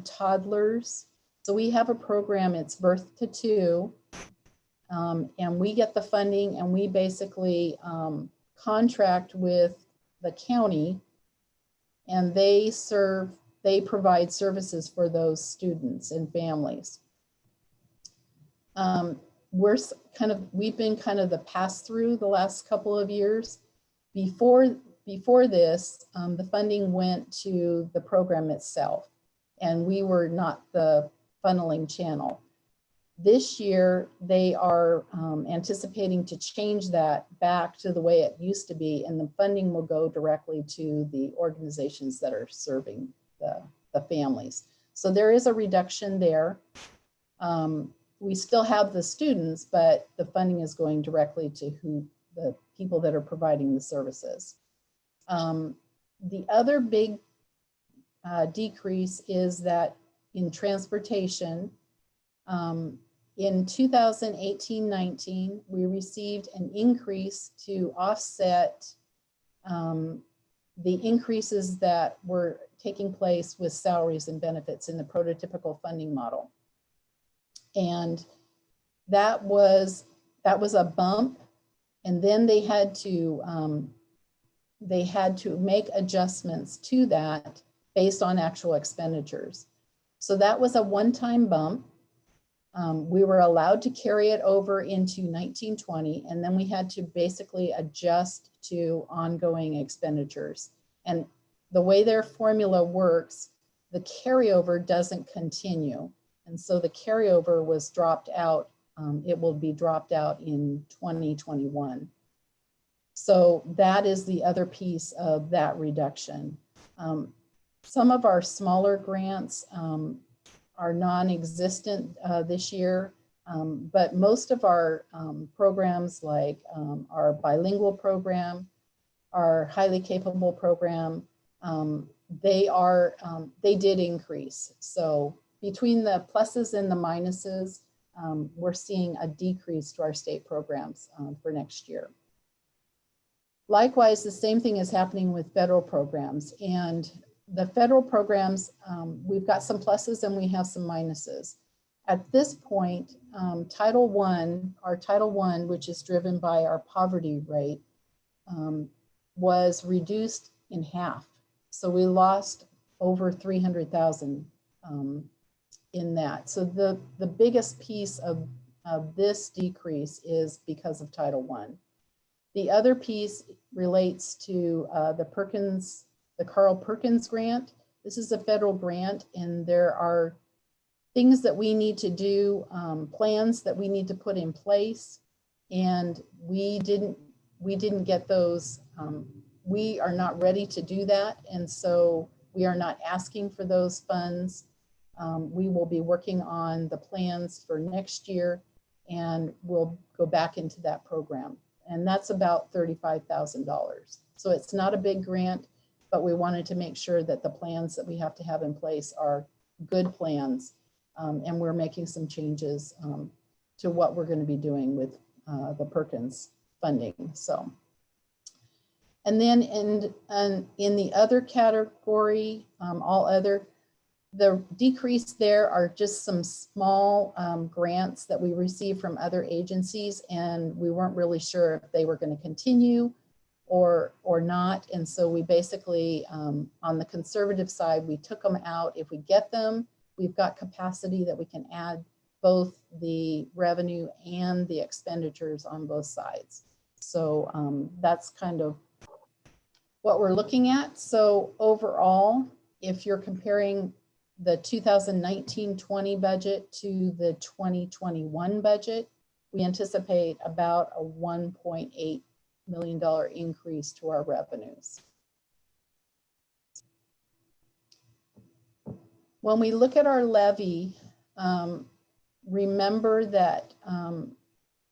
toddlers. So we have a program, it's birth to 2, and we get the funding, and we basically contract with the county, and they provide services for those students and families. We've been kind of the pass-through the last couple of years. Before this, the funding went to the program itself, and we were not the funneling channel. This year, they are anticipating to change that back to the way it used to be, and the funding will go directly to the organizations that are serving the families. So there is a reduction there. We still have the students, but the funding is going directly to the people that are providing the services. The other big decrease is that in transportation, in 2018-19, we received an increase to offset the increases that were taking place with salaries and benefits in the prototypical funding model. And that was a bump, and then they had to make adjustments to that based on actual expenditures. So that was a one-time bump. We were allowed to carry it over into 1920, and then we had to basically adjust to ongoing expenditures. And the way their formula works, the carryover doesn't continue. And so the carryover was dropped out. It will be dropped out in 2021. So that is the other piece of that reduction. Some of our smaller grants are non-existent this year, but most of our programs, like our bilingual program, our highly capable program, they did increase. So between the pluses and the minuses, we're seeing a decrease to our state programs for next year. Likewise, the same thing is happening with federal programs. And the federal programs, we've got some pluses and we have some minuses. At this point, our Title I, which is driven by our poverty rate, was reduced in half. So we lost over 300,000 in that. So the biggest piece of this decrease is because of Title I. The other piece relates to the Carl Perkins grant. This is a federal grant, and there are things that we need to do, plans that we need to put in place, and we didn't get those. We are not ready to do that, and so we are not asking for those funds. We will be working on the plans for next year, and we'll go back into that program. And that's about $35,000. So it's not a big grant, but we wanted to make sure that the plans that we have to have in place are good plans. And we're making some changes to what we're going to be doing with the Perkins funding. So, and then in the other category, all other, the decrease there are just some small grants that we received from other agencies, and we weren't really sure if they were going to continue or not. And so we basically, on the conservative side, we took them out. If we get them, we've got capacity that we can add both the revenue and the expenditures on both sides. So that's kind of what we're looking at. So overall, if you're comparing the 2019-20 budget to the 2021 budget, we anticipate about a $1.8 million increase to our revenues. When we look at our levy, remember that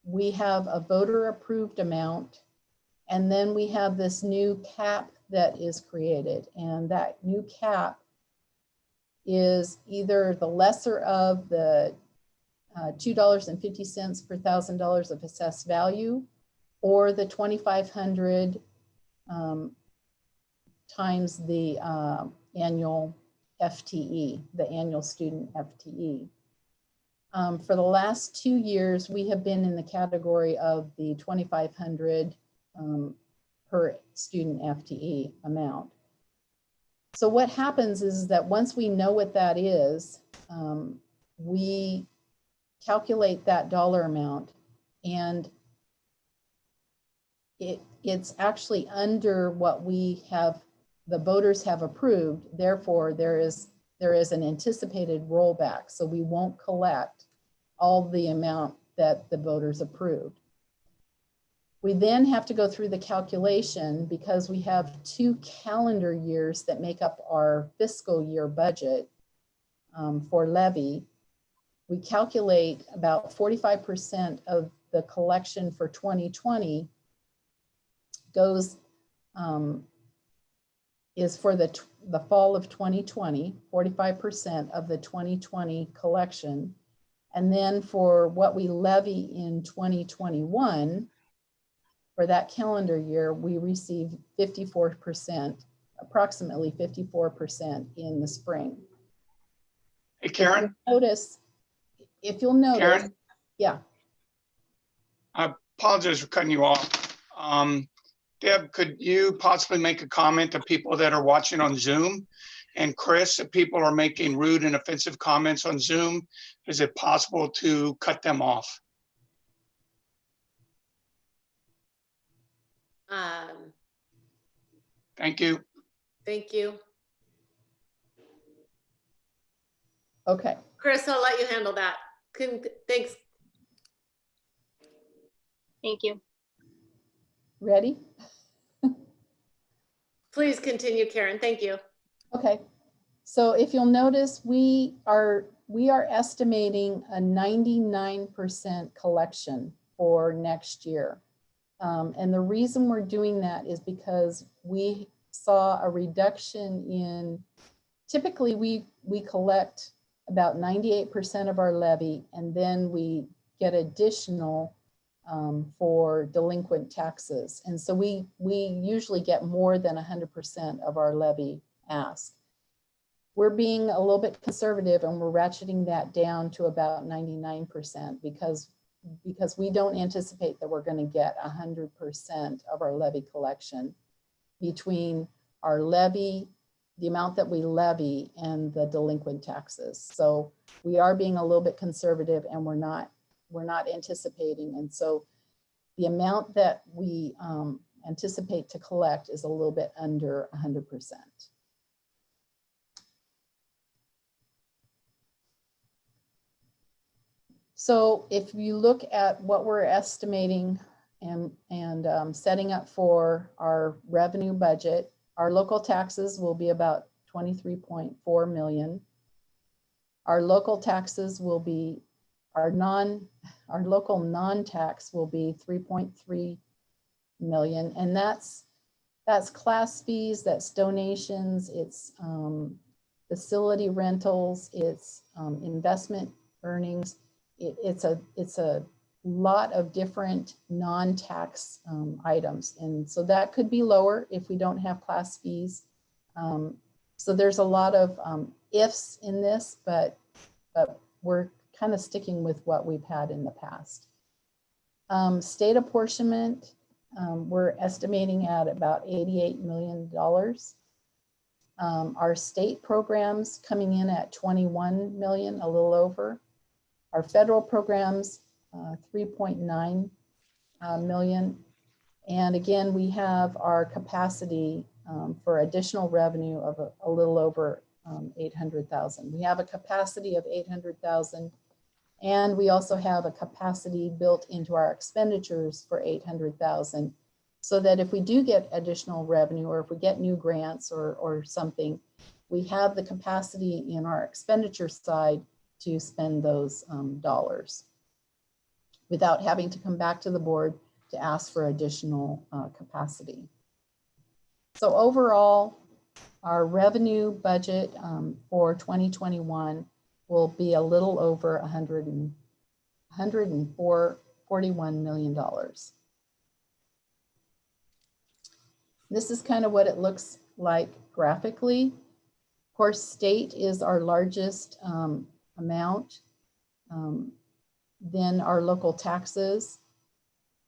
we have a voter approved amount, and then we have this new cap that is created, and that new cap is either the lesser of the $2.50 per $1,000 of assessed value, or the 2,500 times the annual FTE, the annual student FTE. For the last 2 years, we have been in the category of the 2,500 per student FTE amount. So what happens is that once we know what that is, we calculate that dollar amount, and it's actually under what we have, the voters have approved. Therefore, there is an anticipated rollback. So we won't collect all the amount that the voters approved. We then have to go through the calculation because we have 2 calendar years that make up our fiscal year budget for levy. We calculate about 45% of the collection for 2020 goes, is for the fall of 2020, 45% of the 2020 collection. And then for what we levy in 2021, for that calendar year, we receive 54%, approximately 54% in the spring. Hey, Karen. If you'll notice, Karen? Yeah. I apologize for cutting you off. Deb, could you possibly make a comment to people that are watching on Zoom? And Chris, if people are making rude and offensive comments on Zoom, is it possible to cut them off? Thank you. Thank you. Okay. Chris, I'll let you handle that. Thanks. Thank you. Ready? Please continue, Karen. Thank you. Okay. So if you'll notice, we are estimating a 99% collection for next year. And the reason we're doing that is because we saw a reduction in, typically we collect about 98% of our levy, and then we get additional for delinquent taxes. And so we usually get more than 100% of our levy asked. We're being a little bit conservative, and we're ratcheting that down to about 99% because we don't anticipate that we're going to get 100% of our levy collection between our levy, the amount that we levy, and the delinquent taxes. So we are being a little bit conservative, and we're not anticipating. And so the amount that we anticipate to collect is a little bit under 100%. So if you look at what we're estimating and setting up for our revenue budget, our local taxes will be about 23.4 million. Our local taxes will be, our local non-tax will be 3.3 million. And that's class fees, that's donations, it's facility rentals, it's investment earnings. It's a lot of different non-tax items. And so that could be lower if we don't have class fees. So there's a lot of ifs in this, but we're kind of sticking with what we've had in the past. State apportionment, we're estimating at about $88 million. Our state programs coming in at 21 million, a little over. Our federal programs, 3.9 million. And again, we have our capacity for additional revenue of a little over 800,000. We have a capacity of 800,000, and we also have a capacity built into our expenditures for 800,000, so that if we do get additional revenue, or if we get new grants or something, we have the capacity in our expenditure side to spend those dollars without having to come back to the board to ask for additional capacity. So overall, our revenue budget for 2021 will be a little over $141 million. This is kind of what it looks like graphically. Of course, state is our largest amount, then our local taxes.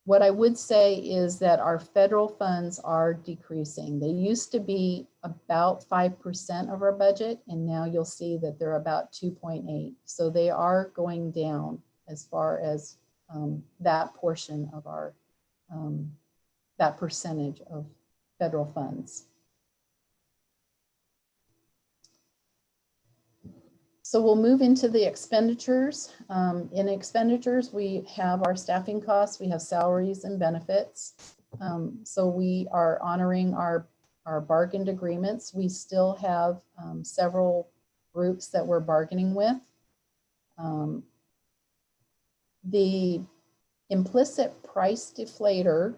What I would say is that our federal funds are decreasing. They used to be about 5% of our budget, and now you'll see that they're about 2.8. So they are going down as far as that portion of our, that percentage of federal funds. So we'll move into the expenditures. In expenditures, we have our staffing costs, we have salaries and benefits. So we are honoring our bargained agreements. We still have several groups that we're bargaining with. The implicit price deflator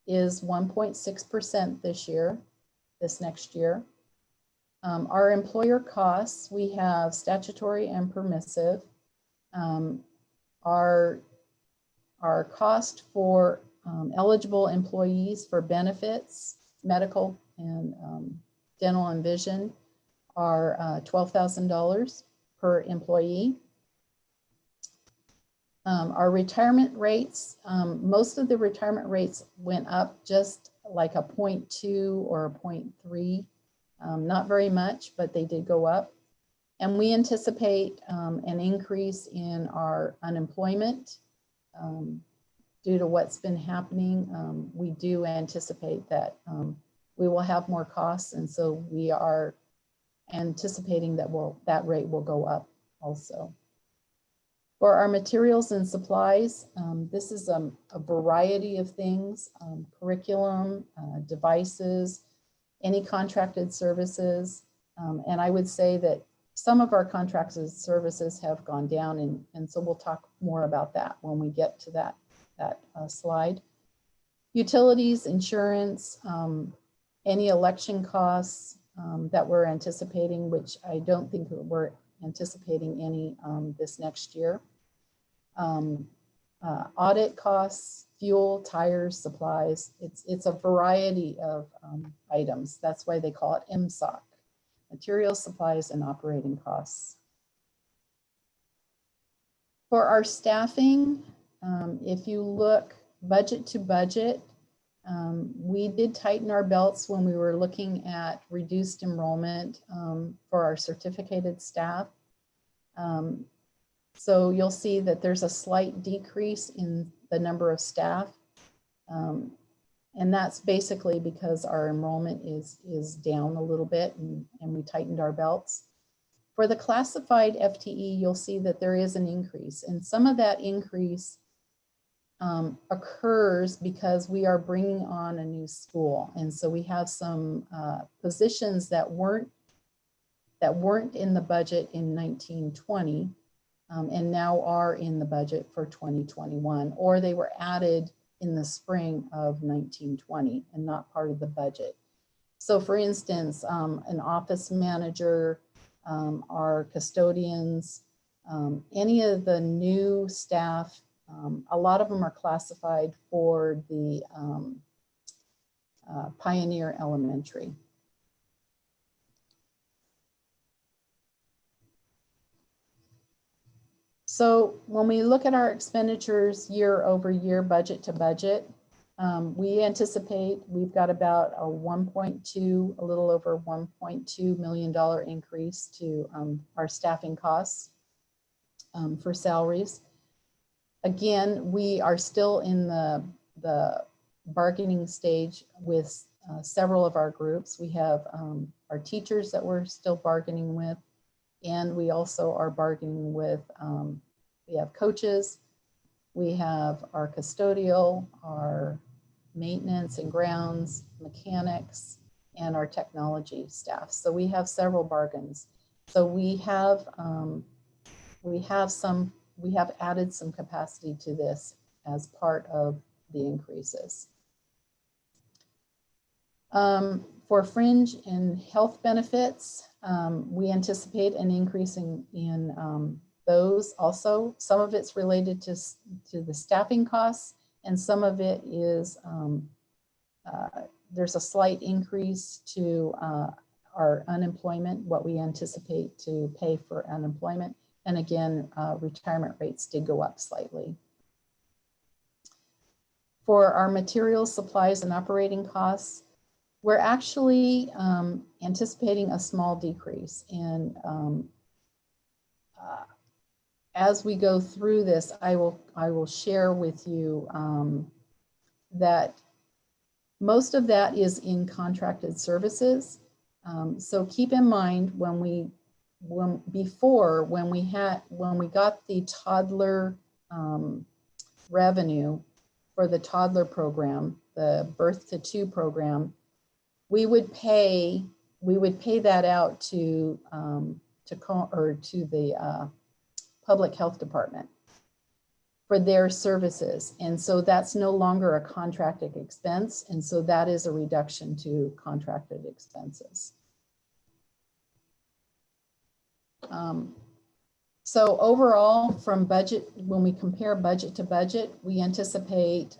is 1.6% this next year. Our employer costs, we have statutory and permissive. Our cost for eligible employees for benefits, medical and dental and vision are $12,000 per employee. Our retirement rates, most of the retirement rates went up just like a 0.2 or a 0.3. Not very much, but they did go up. And we anticipate an increase in our unemployment due to what's been happening. We do anticipate that we will have more costs, and so we are anticipating that that rate will go up also. For our materials and supplies, this is a variety of things, curriculum, devices, any contracted services. And I would say that some of our contracted services have gone down, and so we'll talk more about that when we get to that slide. Utilities, insurance, any election costs that we're anticipating, which I don't think we're anticipating any this next year. Audit costs, fuel, tires, supplies. It's a variety of items. That's why they call it MSOC, materials, supplies, and operating costs. For our staffing, if you look budget to budget, we did tighten our belts when we were looking at reduced enrollment for our certificated staff. So you'll see that there's a slight decrease in the number of staff. And that's basically because our enrollment is down a little bit, and we tightened our belts. For the classified FTE, you'll see that there is an increase, and some of that increase occurs because we are bringing on a new school. And so we have some positions that weren't in the budget in 1920 and now are in the budget for 2021, or they were added in the spring of 1920 and not part of the budget. So for instance, an office manager, our custodians, any of the new staff, a lot of them are classified for the Pioneer Elementary. So when we look at our expenditures year over year, budget to budget, we anticipate we've got about a little over $1.2 million increase to our staffing costs for salaries. Again, we are still in the bargaining stage with several of our groups. We have our teachers that we're still bargaining with, and we also are bargaining with, we have coaches, we have our custodial, our maintenance and grounds, mechanics, and our technology staff. So we have several bargains. So we have added some capacity to this as part of the increases. For fringe and health benefits, we anticipate an increase in those also. Some of it's related to the staffing costs, and some of it is, there's a slight increase to our unemployment, what we anticipate to pay for unemployment. And again, retirement rates did go up slightly. For our materials, supplies, and operating costs, we're actually anticipating a small decrease. And as we go through this, I will share with you that most of that is in contracted services. So keep in mind when we got the toddler revenue for the toddler program, the birth to 2 program, we would pay that out to the public health department for their services. And so that's no longer a contracted expense. And so that is a reduction to contracted expenses. So overall, from budget, when we compare budget to budget, we anticipate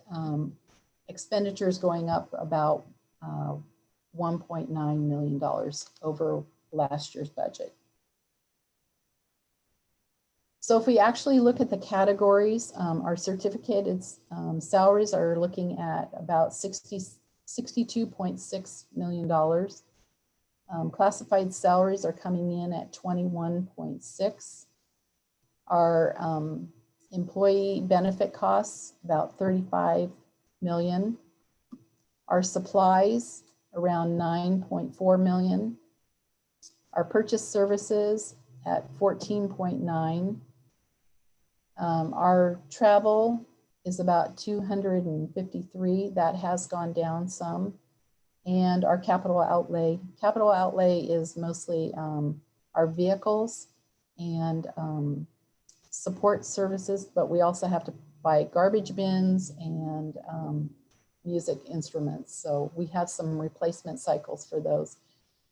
expenditures going up about $1.9 million over last year's budget. So if we actually look at the categories, our certificated salaries are looking at about $62.6 million. Classified salaries are coming in at 21.6. Our employee benefit costs, about 35 million. Our supplies, around 9.4 million. Our purchase services at 14.9. Our travel is about 253. That has gone down some. And our capital outlay is mostly our vehicles and support services, but we also have to buy garbage bins and music instruments. So we have some replacement cycles for those.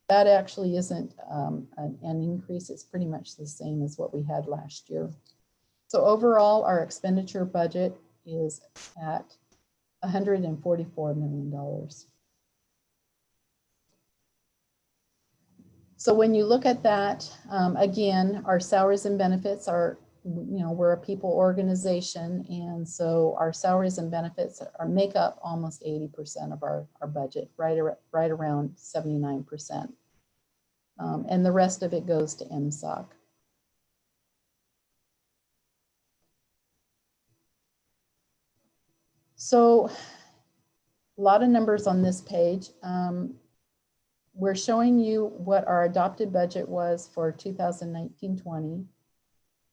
That actually isn't an increase. It's pretty much the same as what we had last year. So overall, our expenditure budget is at $144 million. So when you look at that, again, our salaries and benefits are, we're a people organization. And so our salaries and benefits make up almost 80% of our budget, right around 79%. And the rest of it goes to MSOC. So a lot of numbers on this page. We're showing you what our adopted budget was for 2019-20,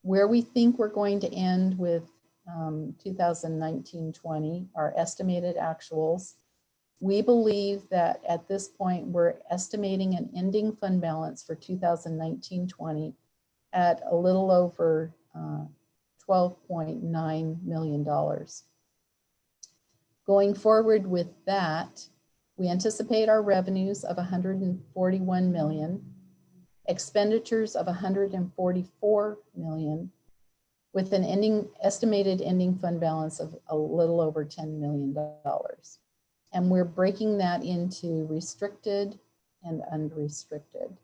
where we think we're going to end with 2019-20, our estimated actuals. We believe that at this point, we're estimating an ending fund balance for 2019-20 at a little over $12.9 million. Going forward with that, we anticipate our revenues of 141 million, expenditures of 144 million, with an estimated ending fund balance of a little over $10 million. And we're breaking that into restricted and unrestricted.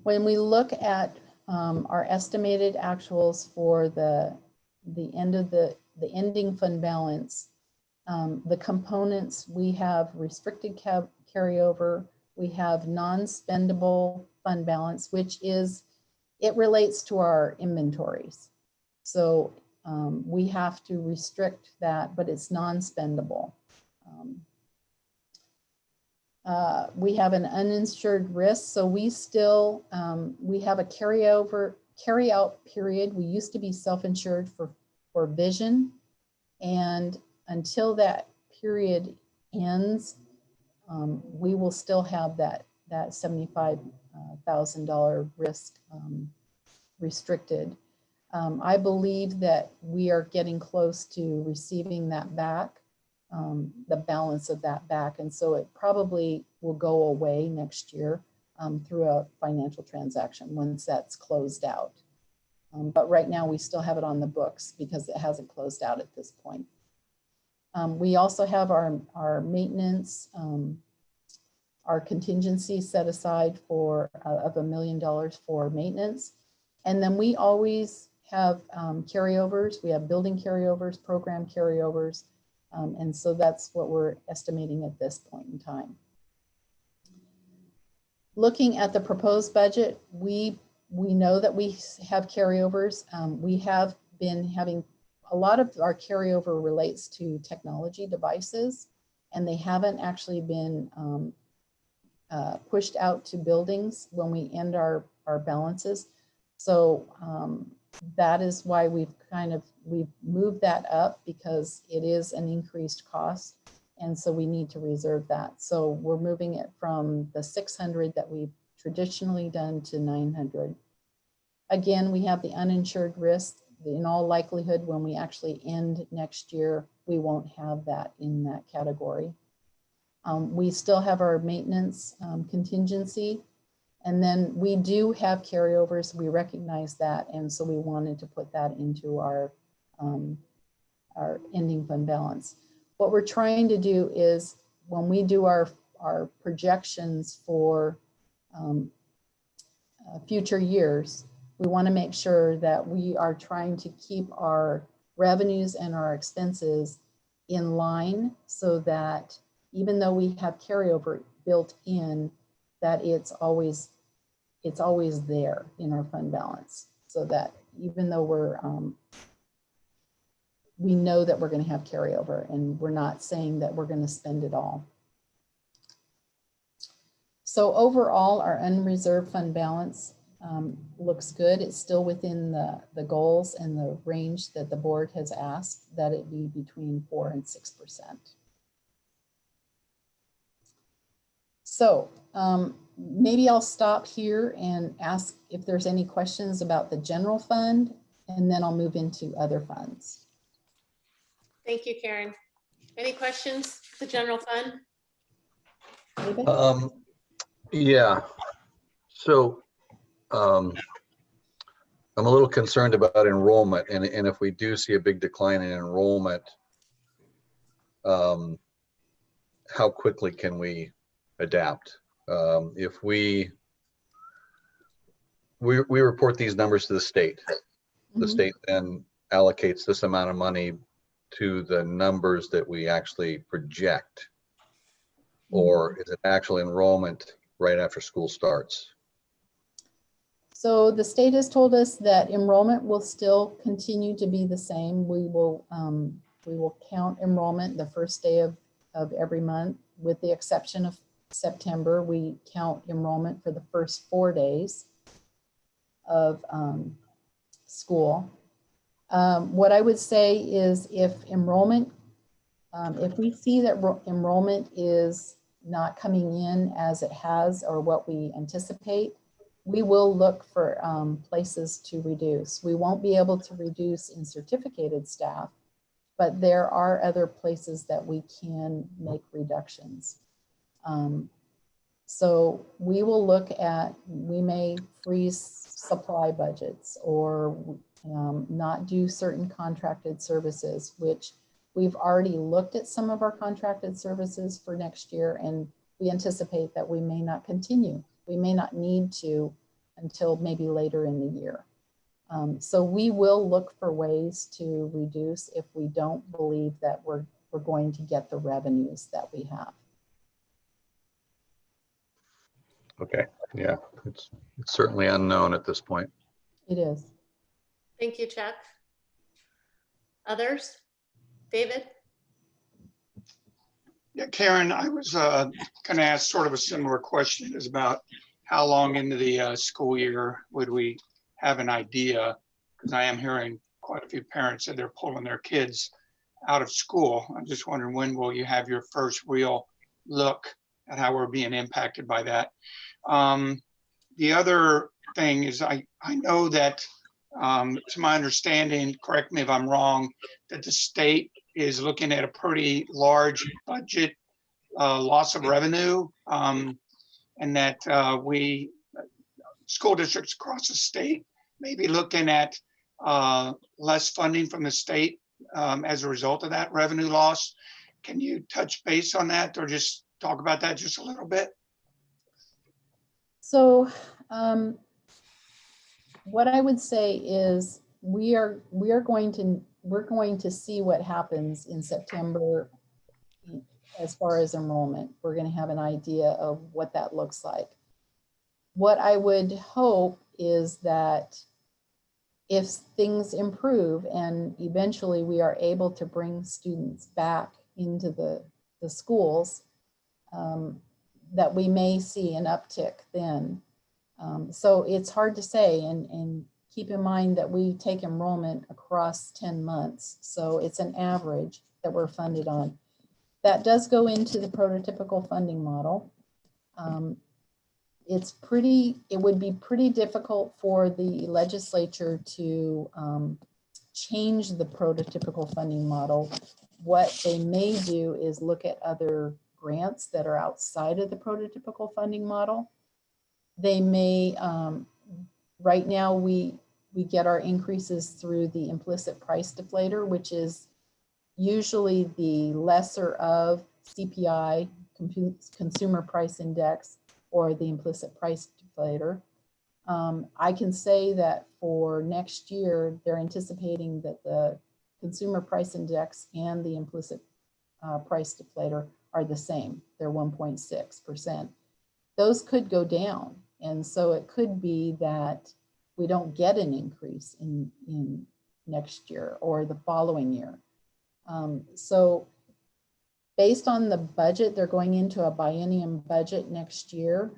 When we look at our estimated actuals for the ending fund balance, the components, we have restricted carryover, we have non-spendable fund balance, which it relates to our inventories. So we have to restrict that, but it's non-spendable. We have an uninsured risk, so we still, we have a carryout period. We used to be self-insured for vision, and until that period ends, we will still have that $75,000 risk restricted. I believe that we are getting close to receiving that back, the balance of that back, and so it probably will go away next year through a financial transaction once that's closed out. But right now we still have it on the books because it hasn't closed out at this point. We also have our maintenance, our contingency set aside for of $1 million for maintenance. And then we always have carryovers. We have building carryovers, program carryovers. And so that's what we're estimating at this point in time. Looking at the proposed budget, we know that we have carryovers. We have been having a lot of our carryover relates to technology devices, and they haven't actually been pushed out to buildings when we end our balances. So that is why we've moved that up, because it is an increased cost. And so we need to reserve that. So we're moving it from the 600 that we've traditionally done to 900. Again, we have the uninsured risk. In all likelihood, when we actually end next year, we won't have that in that category. We still have our maintenance contingency. And then we do have carryovers. We recognize that. And so we wanted to put that into our ending fund balance. What we're trying to do is when we do our projections for future years, we want to make sure that we are trying to keep our revenues and our expenses in line, so that even though we have carryover built in, that it's always there in our fund balance, so that even though we know that we're going to have carryover, and we're not saying that we're going to spend it all. So overall, our unreserved fund balance looks good. It's still within the goals and the range that the board has asked, that it be between 4% and 6%. So maybe I'll stop here and ask if there's any questions about the general fund, and then I'll move into other funds. Thank you, Karen. Any questions, the general fund? Yeah. So I'm a little concerned about enrollment, and if we do see a big decline in enrollment, how quickly can we adapt? If we report these numbers to the state, the state then allocates this amount of money to the numbers that we actually project, or is it actual enrollment right after school starts? So the state has told us that enrollment will still continue to be the same. We will count enrollment the first day of every month, with the exception of September. We count enrollment for the first 4 days of school. What I would say is, if we see that enrollment is not coming in as it has, or what we anticipate, we will look for places to reduce. We won't be able to reduce in certificated staff, but there are other places that we can make reductions. So we will look at, we may freeze supply budgets, or not do certain contracted services, which we've already looked at some of our contracted services for next year, and we anticipate that we may not continue. We may not need to until maybe later in the year. So we will look for ways to reduce if we don't believe that we're going to get the revenues that we have. Okay, yeah, it's certainly unknown at this point. It is. Thank you, Chuck. Others? David? Yeah, Karen, I was going to ask sort of a similar question, is about how long into the school year would we have an idea? Because I am hearing quite a few parents that they're pulling their kids out of school. I'm just wondering, when will you have your first real look at how we're being impacted by that? The other thing is, I know that, to my understanding, correct me if I'm wrong, that the state is looking at a pretty large budget loss of revenue, and that school districts across the state may be looking at less funding from the state as a result of that revenue loss. Can you touch base on that or just talk about that just a little bit? So what I would say is we're going to see what happens in September as far as enrollment. We're going to have an idea of what that looks like. What I would hope is that if things improve and eventually we are able to bring students back into the schools, that we may see an uptick then. So it's hard to say, and keep in mind that we take enrollment across 10 months. So it's an average that we're funded on. That does go into the prototypical funding model. It would be pretty difficult for the legislature to change the prototypical funding model. What they may do is look at other grants that are outside of the prototypical funding model. They may, right now we get our increases through the implicit price deflator, which is usually the lesser of CPI, consumer price index, or the implicit price deflator. I can say that for next year, they're anticipating that the consumer price index and the implicit price deflator are the same. They're 1.6%. Those could go down. And so it could be that we don't get an increase in next year or the following year. So based on the budget, they're going into a biennium budget next year.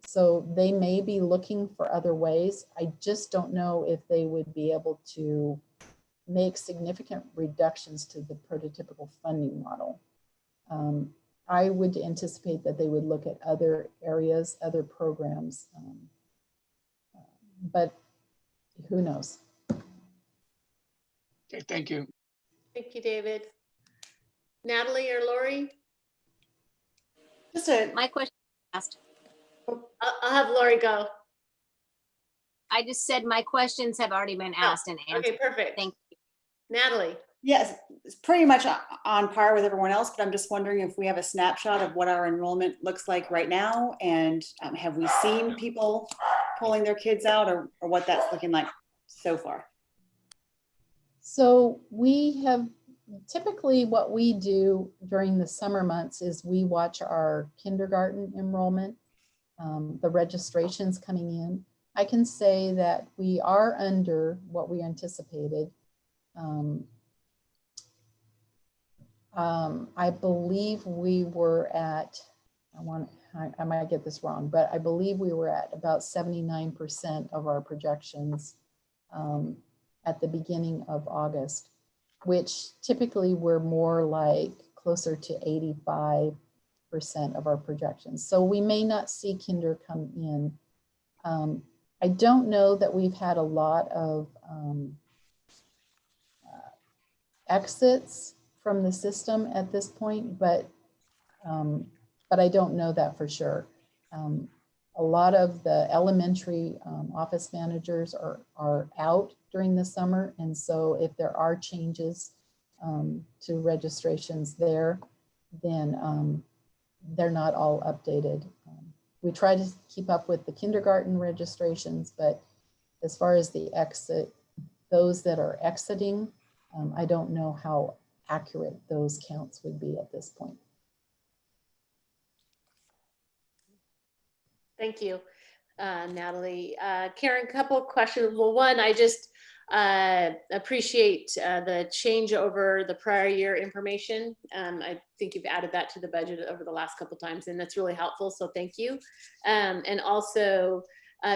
So they may be looking for other ways. I just don't know if they would be able to make significant reductions to the prototypical funding model. I would anticipate that they would look at other areas, other programs, but who knows? Okay, thank you. Thank you, David. Natalie or Lori? My question asked. I'll have Lori go. I just said my questions have already been asked and answered. Okay, perfect. Thank you. Natalie? Yes, it's pretty much on par with everyone else, but I'm just wondering if we have a snapshot of what our enrollment looks like right now, and have we seen people pulling their kids out, or what that's looking like so far? So we have, typically what we do during the summer months is we watch our kindergarten enrollment, the registrations coming in. I can say that we are under what we anticipated. I believe we were at, I might get this wrong, but I believe we were at about 79% of our projections at the beginning of August, which typically we're more like closer to 85% of our projections. So we may not see kinder come in. I don't know that we've had a lot of exits from the system at this point, but I don't know that for sure. A lot of the elementary office managers are out during the summer, and so if there are changes to registrations there, then they're not all updated. We try to keep up with the kindergarten registrations, but as far as the exit, those that are exiting, I don't know how accurate those counts would be at this point. Thank you, Natalie. Karen, a couple of questions. Well, one, I just appreciate the change over the prior year information. I think you've added that to the budget over the last couple of times, and that's really helpful, so thank you. And also,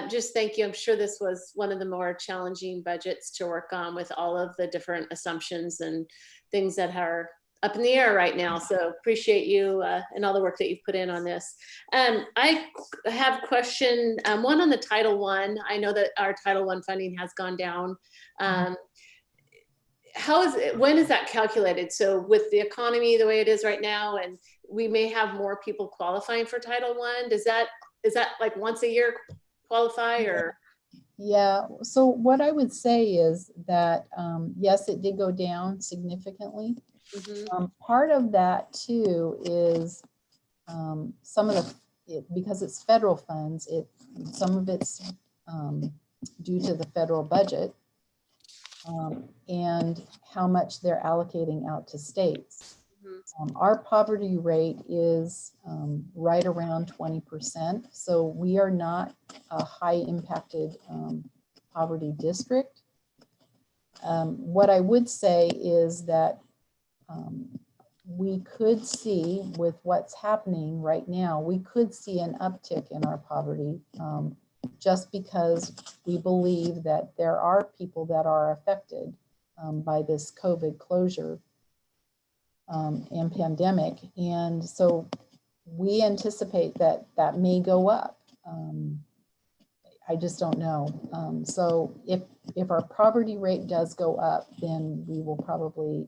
just thank you. I'm sure this was one of the more challenging budgets to work on with all of the different assumptions and things that are up in the air right now. So appreciate you and all the work that you've put in on this. I have a question, one on the Title I. I know that our Title I funding has gone down. How is it, when is that calculated? So with the economy the way it is right now, and we may have more people qualifying for Title I, is that like once a year qualify, or? Yeah, so what I would say is that, yes, it did go down significantly. Mhm. Part of that too is some of because it's federal funds, some of it's due to the federal budget and how much they're allocating out to states. Mhm. Our poverty rate is right around 20%. So we are not a high impacted poverty district. What I would say is that we could see with what's happening right now, we could see an uptick in our poverty just because we believe that there are people that are affected by this COVID closure and pandemic. And so we anticipate that that may go up. I just don't know. So if our poverty rate does go up, then we will probably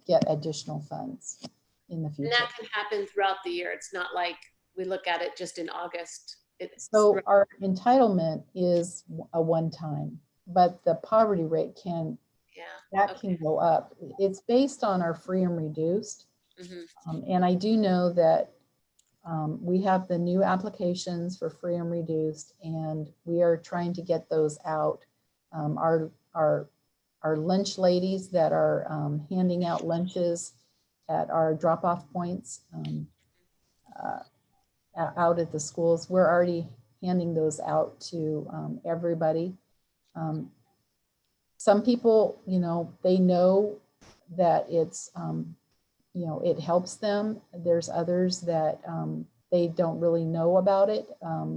get additional funds in the And future. that can happen throughout the year. It's not like we look at it just in August. So our entitlement is a one-time, but the poverty rate can go up. It's based on our free and reduced. Mhm. And I do know that we have the new applications for free and reduced, and we are trying to get those out. Our lunch ladies that are handing out lunches at our drop-off points out at the schools, we're already handing those out to everybody. Some people, they know that it's, it helps them. There's others that they don't really know about it,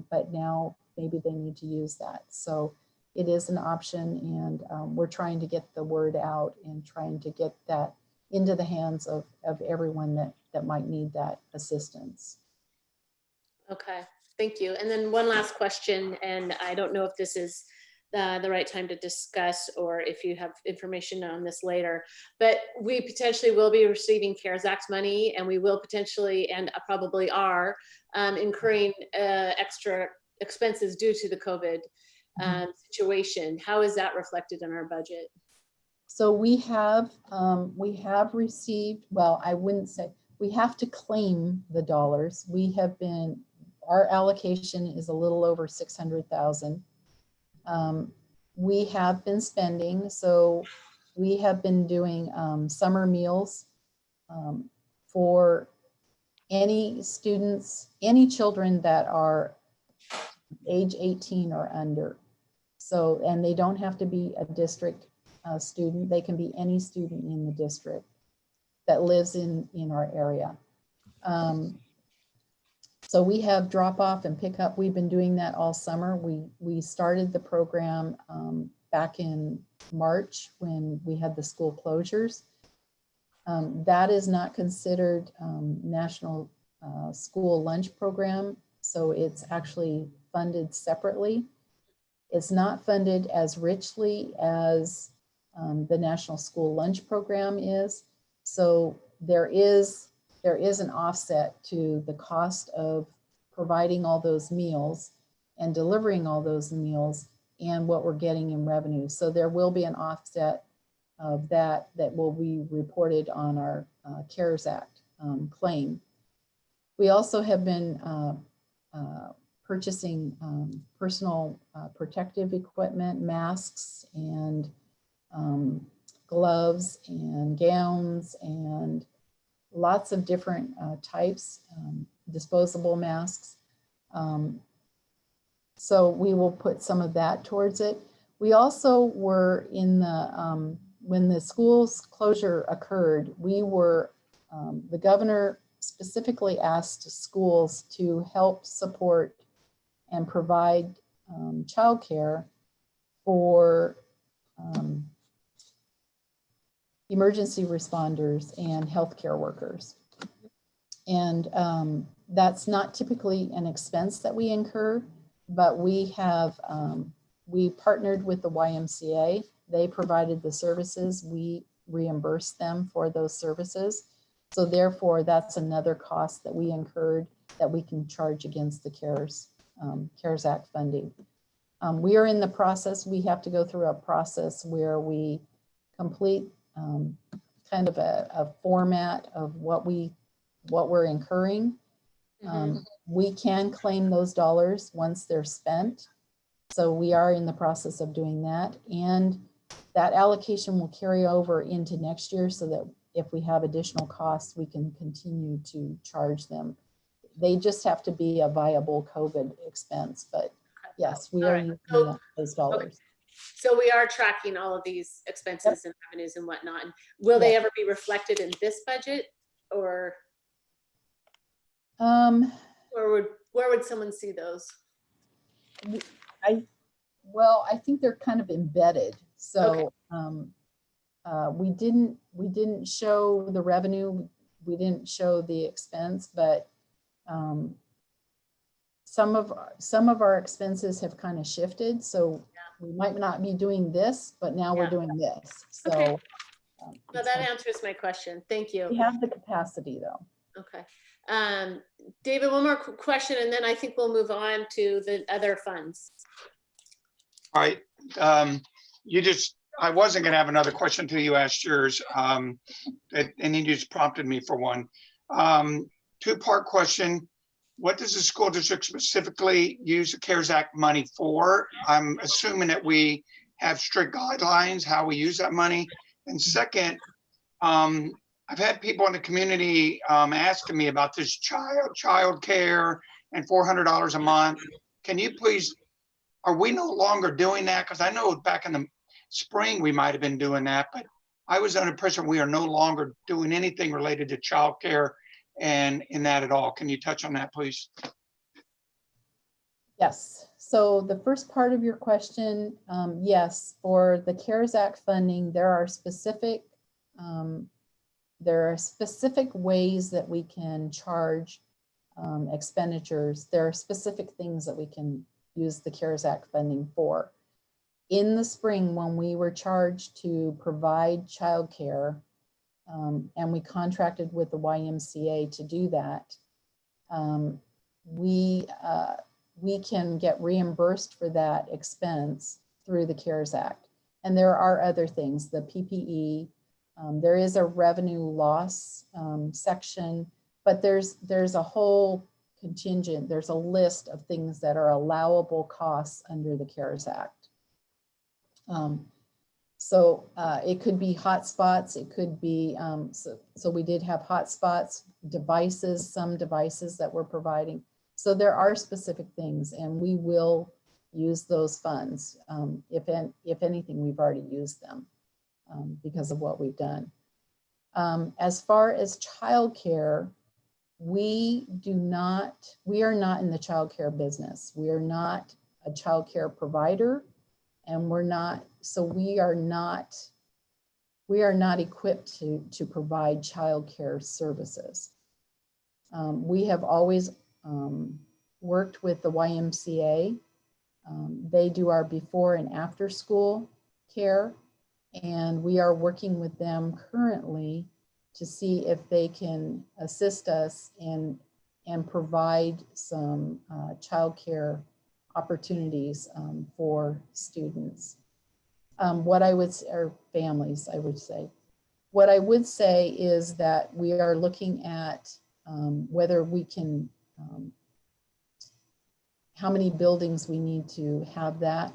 but now maybe they need to use that. So it is an option, and we're trying to get the word out and trying to get that into the hands of everyone that might need that assistance. Okay, thank you. And then one last question, and I don't know if this is the right time to discuss or if you have information on this later, but we potentially will be receiving CARES Act money, and we will potentially and probably are incurring extra expenses due to the COVID situation. How is that reflected in our budget? So we have received, well, I wouldn't say, we have to claim the dollars. Our allocation is a little over 600,000. We have been spending, so we have been doing summer meals for any students, any children that are age 18 or under. So, and they don't have to be a district student. They can be any student in the district that lives in our area. So we have drop off and pick up. We've been doing that all summer. We started the program back in March when we had the school closures. That is not considered National School Lunch Program. So it's actually funded separately. It's not funded as richly as the National School Lunch Program is. So there is an offset to the cost of providing all those meals and delivering all those meals and what we're getting in revenue. So there will be an offset of that will be reported on our CARES Act claim. We also have been purchasing personal protective equipment, masks and gloves and gowns and lots of different types, disposable masks. So we will put some of that towards it. We also were in the, when the schools closure occurred, we were, the governor specifically asked schools to help support and provide childcare for emergency responders and healthcare workers. And that's not typically an expense that we incur, but we have, we partnered with the YMCA. They provided the services. We reimbursed them for those services. So therefore, that's another cost that we incurred that we can charge against the CARES Act funding. We are in the process, we have to go through a process where we complete kind of a format of what we're incurring. We can claim those dollars once they're spent. So we are in the process of doing that. And that allocation will carry over into next year so that if we have additional costs, we can continue to charge them. They just have to be a viable COVID expense, but yes, we are using those dollars. So we are tracking all of these expenses and revenues and whatnot. And will they ever be reflected in this budget, or where would someone see those? Well, I think they're kind of embedded. So we didn't show the revenue, we didn't show the expense, but some of our expenses have kind of shifted. So we might not be doing this, but now we're doing this. So No, that answers my question. Thank you. we have the capacity though. Okay. David, one more question, and then I think we'll move on to the other funds. All right. I wasn't going to have another question until you asked yours. And you just prompted me for one. Two-part question. What does the school district specifically use the CARES Act money for? I'm assuming that we have strict guidelines how we use that money. And second, I've had people in the community asking me about this child care and $400 a month. Can you please, are we no longer doing that? Because I know back in the spring we might have been doing that, but I was under impression we are no longer doing anything related to child care and in that at all. Can you touch on that, please? Yes. So the first part of your question, yes, for the CARES Act funding, there are specific ways that we can charge expenditures. There are specific things that we can use the CARES Act funding for. In the spring, when we were charged to provide childcare, and we contracted with the YMCA to do that, we can get reimbursed for that expense through the CARES Act. And there are other things, the PPE, there is a revenue loss section, but there's a whole contingent, there's a list of things that are allowable costs under the CARES Act. So it could be hotspots, it could be, so we did have hotspots, devices, some devices that we're providing. So there are specific things, and we will use those funds. If anything, we've already used them because of what we've done. As far as childcare, we are not in the childcare business. We are not a childcare provider, and we are not equipped to provide childcare services. We have always worked with the YMCA. They do our before and after school care, and we are working with them currently to see if they can assist us and provide some childcare opportunities for students. Or families, I would say. What I would say is that we are looking at whether we can, how many buildings we need to have that.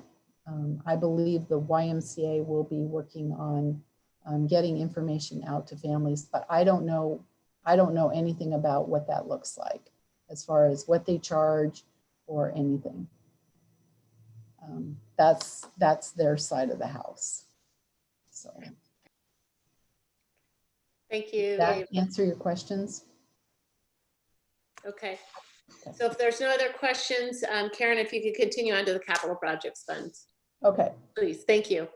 I believe the YMCA will be working on getting information out to families, but I don't know anything about what that looks like as far as what they charge or anything. That's their side of the house. So. Thank you. Does that answer your questions? Okay. So if there's no other questions, Karen, if you could continue on to the capital projects funds. Okay. Please, thank you.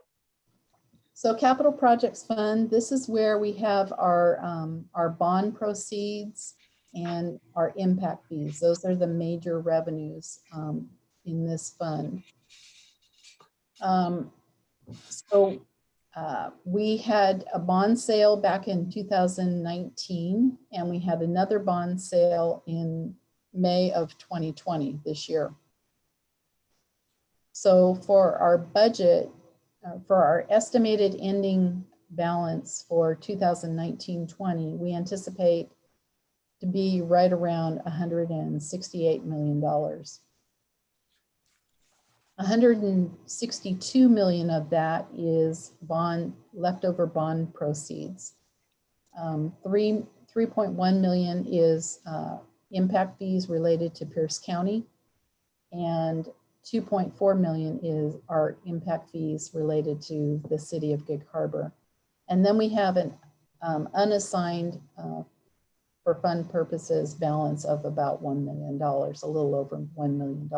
So capital projects fund, this is where we have our bond proceeds and our impact fees. Those are the major revenues in this fund. We had a bond sale back in 2019, and we had another bond sale in May of 2020 this year. So for our budget, for our estimated ending balance for 2019-20, we anticipate to be right around $168 million. 162 million of that is leftover bond proceeds. 3.1 million is impact fees related to Pierce County, and 2.4 million is our impact fees related to the city of Gig Harbor. And then we have an unassigned for fund purposes balance of about $1 million, a little over $1 million.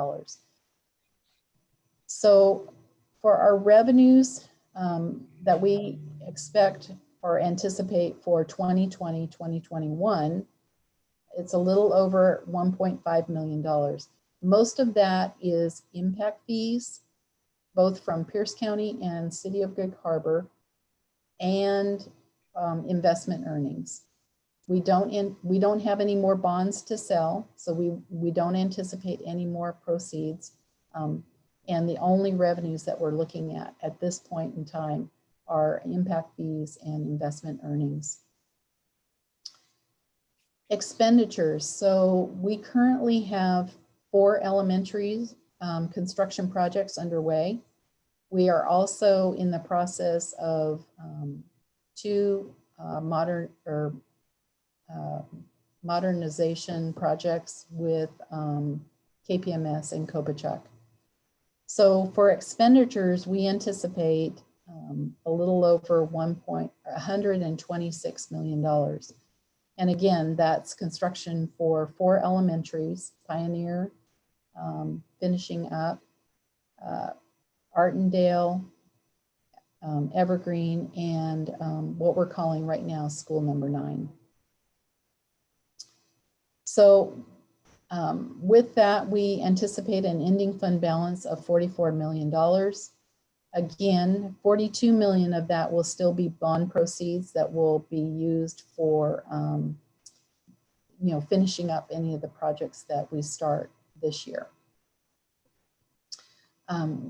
So for our revenues that we expect or anticipate for 2020, 2021, it's a little over $1.5 million. Most of that is impact fees, both from Pierce County and City of Gig Harbor, and investment earnings. We don't have any more bonds to sell, so we don't anticipate any more proceeds. And the only revenues that we're looking at this point in time are impact fees and investment earnings. Expenditures. So we currently have 4 elementary construction projects underway. We are also in the process of 2 modernization projects with KPMS and Kopachuk. So for expenditures, we anticipate a little over $126 million. And again, that's construction for 4 elementaries, Pioneer, finishing up, Artendale, Evergreen, and what we're calling right now school number 9. So with that, we anticipate an ending fund balance of $44 million. Again, 42 million of that will still be bond proceeds that will be used for finishing up any of the projects that we start this year.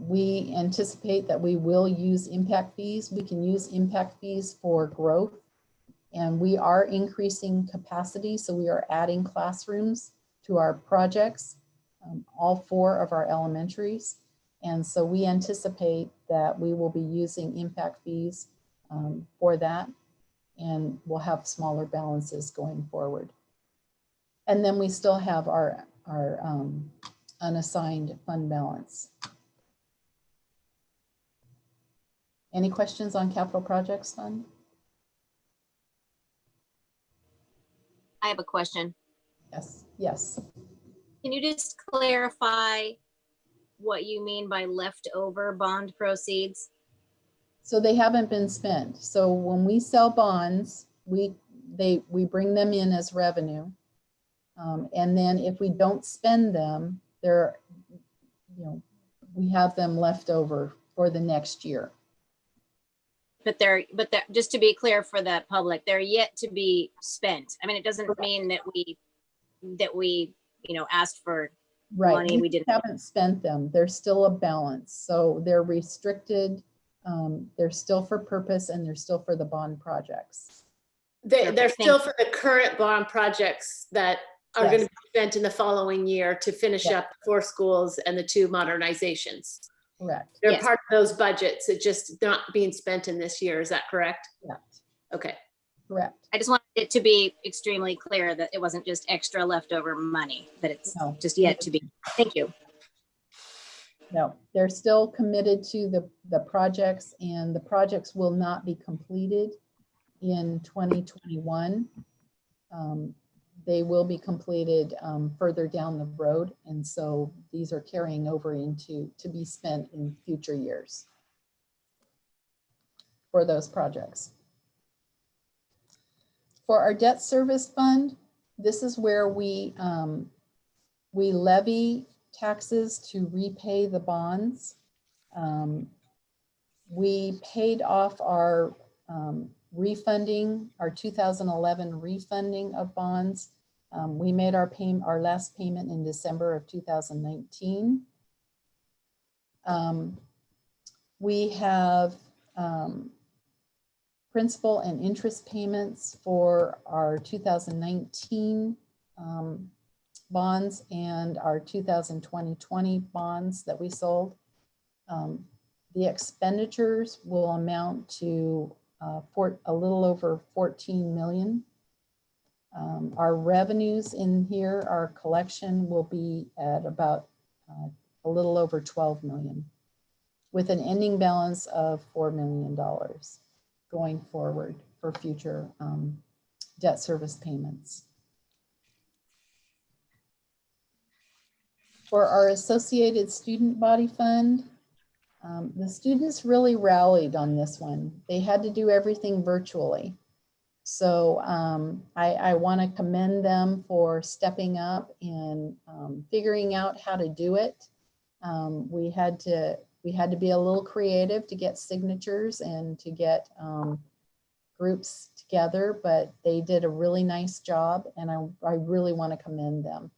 We anticipate that we will use impact fees. We can use impact fees for growth, and we are increasing capacity. So we are adding classrooms to our projects, all 4 of our elementaries. And so we anticipate that we will be using impact fees for that, and we'll have smaller balances going forward. And then we still have our unassigned fund balance. Any questions on capital projects fund? I have a question. Yes. Can you just clarify what you mean by leftover bond proceeds? So they haven't been spent. So when we sell bonds, we bring them in as revenue. And then if we don't spend them, we have them left over for the next year. But they're just to be clear for the public, they're yet to be spent. I mean, it doesn't mean that we asked for money we didn't. Haven't spent them. There's still a balance. So they're restricted. They're still for purpose, and they're still for the bond projects. They're still for the current bond projects that are going to be spent in the following year to finish up the 4 schools and the 2 modernizations. Correct. They're part of those budgets. It's just not being spent in this year. Is that correct? Correct. Okay. Correct. I just wanted it to be extremely clear that it wasn't just extra leftover money, that it's just yet to be. Thank you. No, they're still committed to the projects, and the projects will not be completed in 2021. They will be completed further down the road. And so these are carrying over to be spent in future years for those projects. For our debt service fund, this is where we levy taxes to repay the bonds. We paid off our refunding, our 2011 refunding of bonds. We made our last payment in December of 2019. We have principal and interest payments for our 2019 bonds and our 2020 bonds that we sold. The expenditures will amount to a little over 14 million. Our revenues in here, our collection will be at about a little over 12 million, with an ending balance of $4 million going forward for future debt service payments. For our Associated Student Body Fund, the students really rallied on this one. They had to do everything virtually. So I want to commend them for stepping up and figuring out how to do it. We had to be a little creative to get signatures and to get groups together, but they did a really nice job, and I really want to commend them.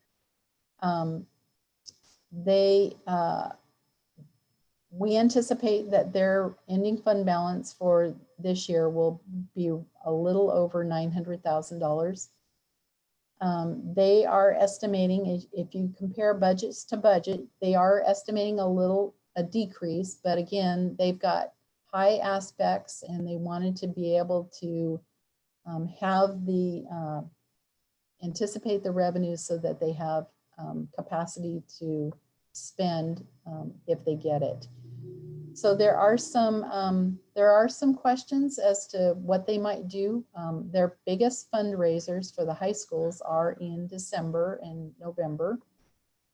We anticipate that their ending fund balance for this year will be a little over $900,000. They are estimating, if you compare budgets to budget, they are estimating a decrease, but again, they've got high aspects and they wanted to be able to have the anticipate the revenues so that they have capacity to spend if they get it. So there are some questions as to what they might do. Their biggest fundraisers for the high schools are in December and November.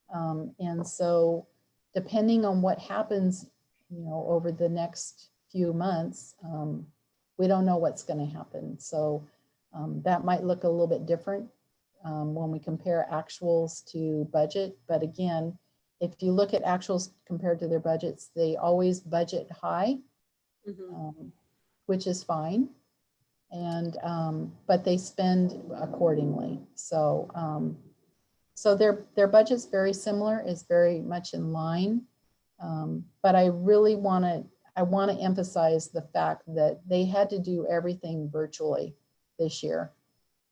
And so depending on what happens, over the next few months, we don't know what's going to happen. So that might look a little bit different when we compare actuals to budget. But again, if you look at actuals compared to their budgets, they always budget high, which is fine. And but they spend accordingly. So so their budget's very similar, is very much in line. But I really want to emphasize the fact that they had to do everything virtually this year.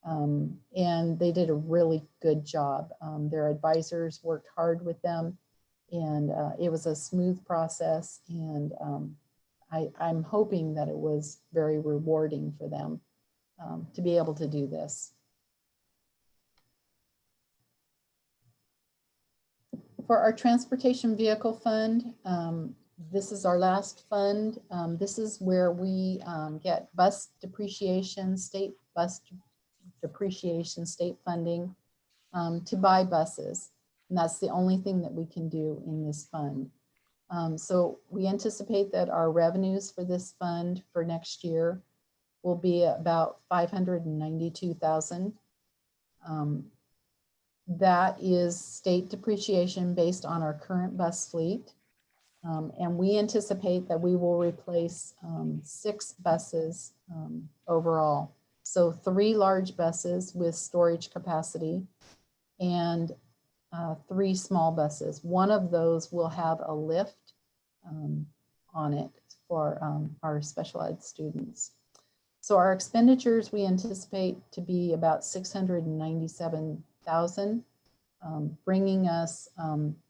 And they did a really good job. Their advisors worked hard with them, and it was a smooth process. And I'm hoping that it was very rewarding for them to be able to do this. For our transportation vehicle fund, this is our last fund. This is where we get bus depreciation, state bus depreciation, state funding to buy buses. And that's the only thing that we can do in this fund. So we anticipate that our revenues for this fund for next year will be about $592,000. That is state depreciation based on our current bus fleet. And we anticipate that we will replace 6 buses overall. So 3 large buses with storage capacity and 3 small buses. One of those will have a lift on it for our special ed students. So our expenditures, we anticipate to be about $697,000, bringing us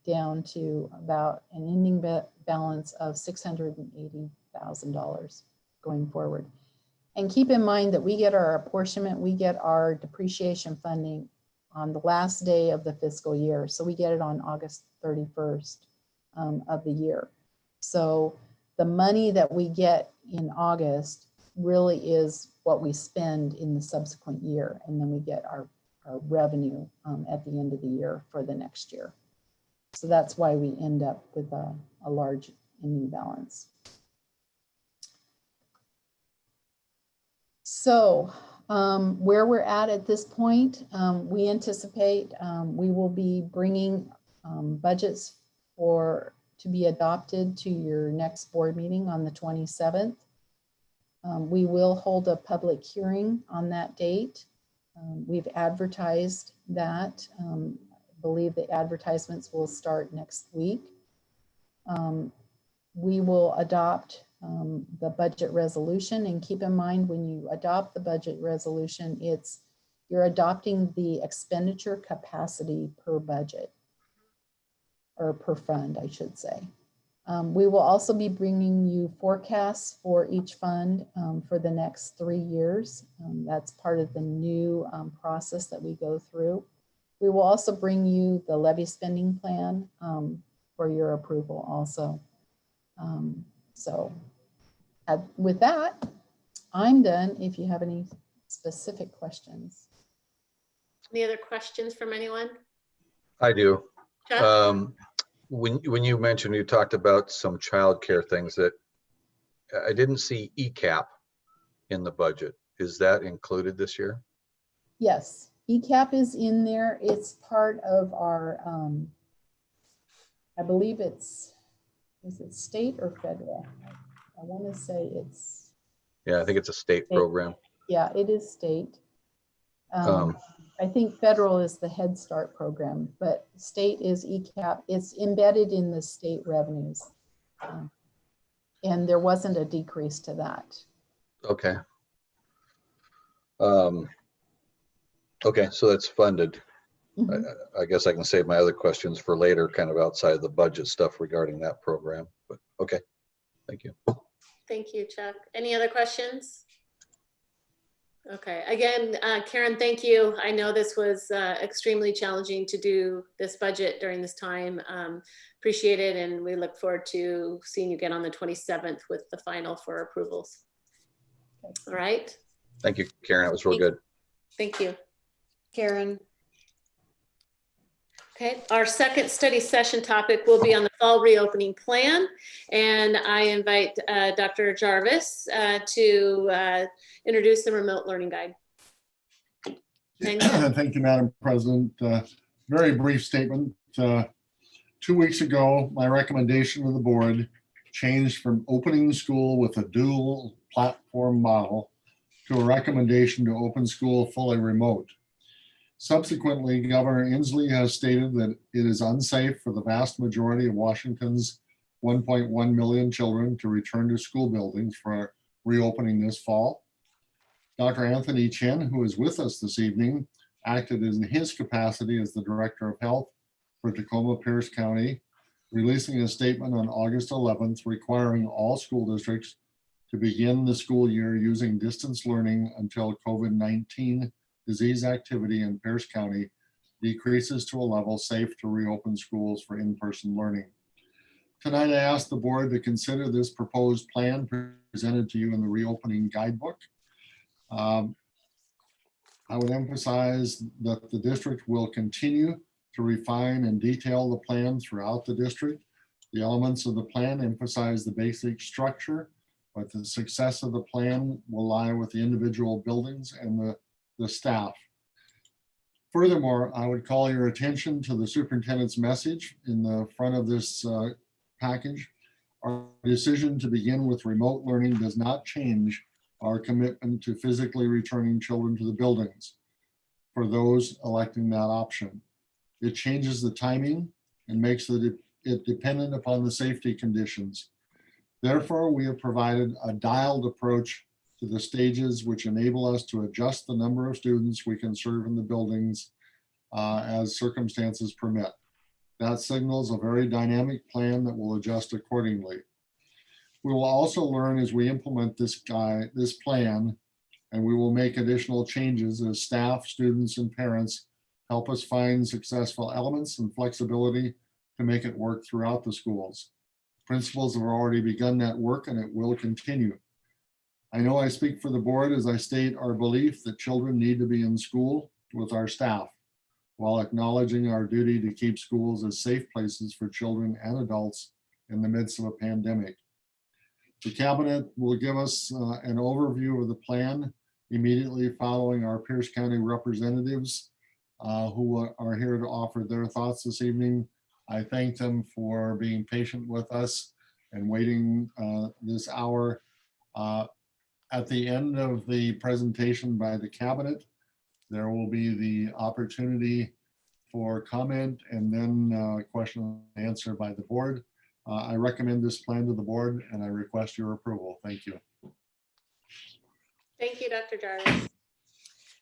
down to about an ending balance of $680,000 going forward. And keep in mind that we get our apportionment, we get our depreciation funding on the last day of the fiscal year. So we get it on August 31st of the year. So the money that we get in August really is what we spend in the subsequent year. And then we get our revenue at the end of the year for the next year. So that's why we end up with a large ending balance. So where we're at this point, we anticipate we will be bringing budgets to be adopted to your next board meeting on the 27th. We will hold a public hearing on that date. We've advertised that. I believe the advertisements will start next week. we will adopt the budget resolution, and keep in mind when you adopt the budget resolution, you're adopting the expenditure capacity per budget, or per fund, I should say. We will also be bringing you forecasts for each fund for the next 3 years. That's part of the new process that we go through. We will also bring you the levy spending plan for your approval also. With that, I'm done if you have any specific questions. Any other questions from anyone? I do. Chuck? When you mentioned, you talked about some childcare things that I didn't see ECAP in the budget. Is that included this year? Yes, ECAP is in there. It's part of our, I believe is it state or federal? I want to say it's. Yeah, I think it's a state program. Yeah, it is state. I think federal is the Head Start program, but state is ECAP. It's embedded in the state revenues. And there wasn't a decrease to that. Okay. Okay, so that's funded. Mhm. I guess I can save my other questions for later, kind of outside the budget stuff regarding that program, but okay, thank you. Thank you, Chuck. Any other questions? Okay, again, Karen, thank you. I know this was extremely challenging to do this budget during this time. Appreciate it, and we look forward to seeing you again on the 27th with the final for approvals. All right. Thank you, Karen. It was real good. Thank you. Karen. Okay, our second study session topic will be on the fall reopening plan. And I invite Dr. Jarvis to introduce the remote learning guide. Thank you, Madam President. Very brief statement. 2 weeks ago, my recommendation to the board changed from opening school with a dual platform model to a recommendation to open school fully remote. Subsequently, Governor Inslee has stated that it is unsafe for the vast majority of Washington's 1.1 million children to return to school buildings for reopening this fall. Dr. Anthony Chen, who is with us this evening, acted in his capacity as the Director of Health for Tacoma-Pierce County, releasing a statement on August 11th requiring all school districts to begin the school year using distance learning until COVID-19 disease activity in Pierce County decreases to a level safe to reopen schools for in-person learning. Tonight, I ask the board to consider this proposed plan presented to you in the reopening guidebook. I would emphasize that the district will continue to refine and detail the plan throughout the district. The elements of the plan emphasize the basic structure, but the success of the plan will lie with the individual buildings and the staff. Furthermore, I would call your attention to the superintendent's message in the front of this package. Our decision to begin with remote learning does not change our commitment to physically returning children to the buildings for those electing that option. It changes the timing and makes it dependent upon the safety conditions. Therefore, we have provided a dialed approach to the stages which enable us to adjust the number of students we can serve in the buildings as circumstances permit. That signals a very dynamic plan that will adjust accordingly. We will also learn as we implement this plan, and we will make additional changes as staff, students, and parents help us find successful elements and flexibility to make it work throughout the schools. Principals have already begun that work, and it will continue. I know I speak for the board as I state our belief that children need to be in school with our staff, while acknowledging our duty to keep schools as safe places for children and adults in the midst of a pandemic. The cabinet will give us an overview of the plan immediately following our Pierce County representatives who are here to offer their thoughts this evening. I thank them for being patient with us and waiting this hour. At the end of the presentation by the cabinet, there will be the opportunity for comment and then question and answer by the board. I recommend this plan to the board and I request your approval. Thank you. Thank you, Dr. Jarvis.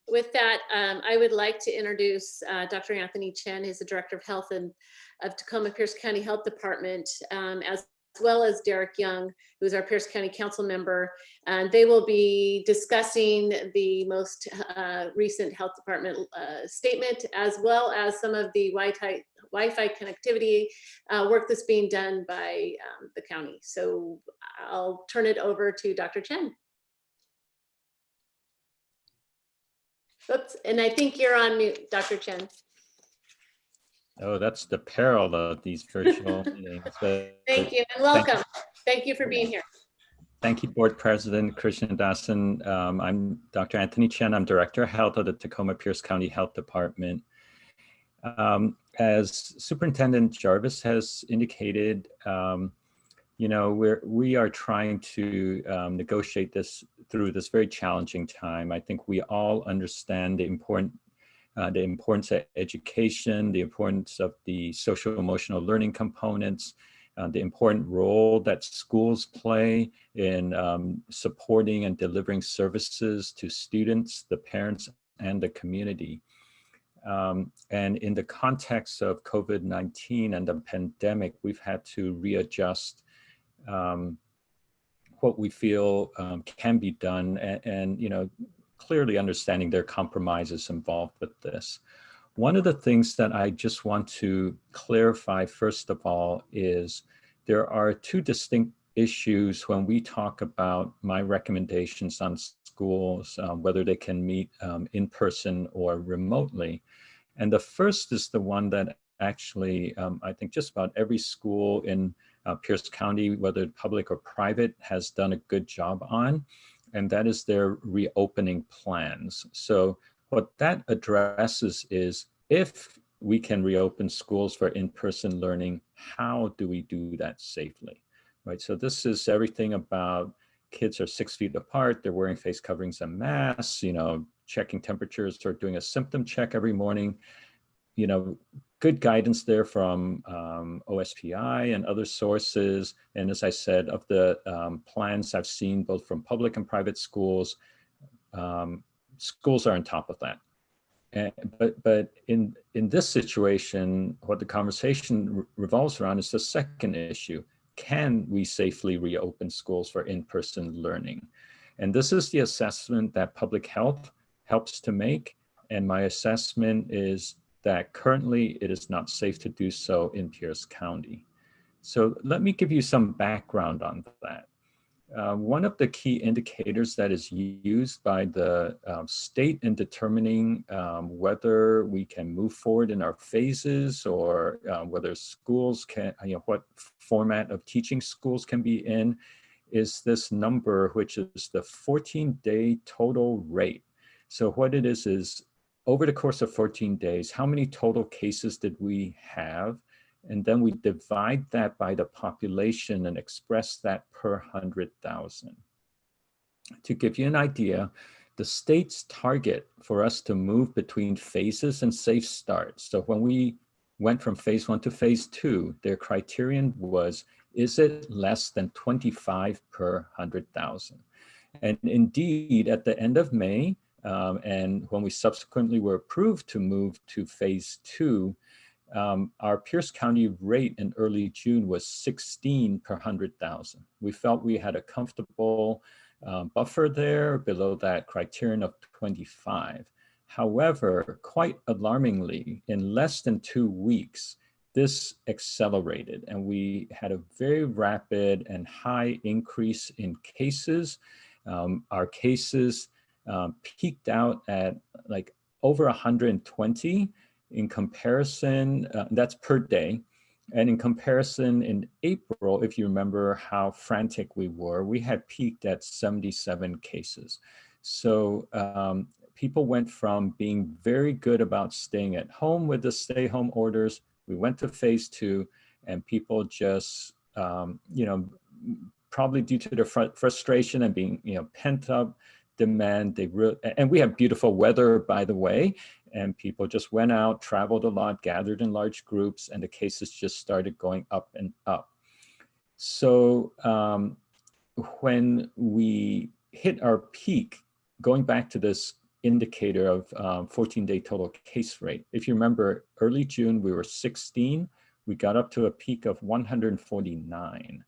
With that, I would like to introduce Dr. Anthony Chen, who's the Director of Health of Tacoma Pierce County Health Department, as well as Derek Young, who's our Pierce County Council member. And they will be discussing the most recent health department statement, as well as some of the Wi-Fi connectivity work that's being done by the county. So I'll turn it over to Dr. Chen. Oops, and I think you're on mute, Dr. Chen. Oh, that's the peril of these virtual meetings. But Thank you and welcome. Thank you for being here. Thank you, Board President Krishna Dasan. I'm Dr. Anthony Chen. I'm Director of Health of the Tacoma Pierce County Health Department. As Superintendent Jarvis has indicated, you know, we are trying to negotiate this through this very challenging time. I think we all understand the importance of education, the importance of the social emotional learning components, the important role that schools play in supporting and delivering services to students, the parents, and the community. And in the context of COVID-19 and the pandemic, we've had to readjust what we feel can be done, and you know, clearly understanding there are compromises involved with this. One of the things that I just want to clarify first of all is there are two distinct issues when we talk about my recommendations on schools, whether they can meet in person or remotely. And the first is the one that actually I think just about every school in Pierce County, whether public or private, has done a good job on, and that is their reopening plans. So what that addresses is, if we can reopen schools for in-person learning, how do we do that safely, right? So this is everything about kids are 6 feet apart, they're wearing face coverings and masks, you know, checking temperatures or doing a symptom check every morning. You know, good guidance there from OSPI and other sources. And as I said, of the plans I've seen both from public and private schools, schools are on top of that. But in this situation, what the conversation revolves around is the second issue. Can we safely reopen schools for in-person learning? And this is the assessment that public health helps to make. And my assessment is that currently it is not safe to do so in Pierce County. So let me give you some background on that. One of the key indicators that is used by the state in determining whether we can move forward in our phases, or whether schools can, you know, what format of teaching schools can be in, is this number, which is the 14-day total rate. So what it is over the course of 14 days, how many total cases did we have? And then we divide that by the population and express that per 100,000. To give you an idea, the state's target for us to move between phases and safe starts. So when we went from phase 1 to phase 2, their criterion was, is it less than 25 per 100,000? And indeed, at the end of May, and when we subsequently were approved to move to phase 2, our Pierce County rate in early June was 16 per 100,000. We felt we had a comfortable buffer there below that criterion of 25. However, quite alarmingly, in less than 2 weeks, this accelerated, and we had a very rapid and high increase in cases. Our cases peaked out at like over 120 in comparison, that's per day. And in comparison in April, if you remember how frantic we were, we had peaked at 77 cases. So people went from being very good about staying at home with the stay home orders. We went to phase 2, and people just, you know, probably due to their frustration and being, you know, pent up demand, and we have beautiful weather, by the way, and people just went out, traveled a lot, gathered in large groups, and the cases just started going up and up. So when we hit our peak, going back to this indicator of 14-day total case rate, if you remember, early June, we were 16. We got up to a peak of 149.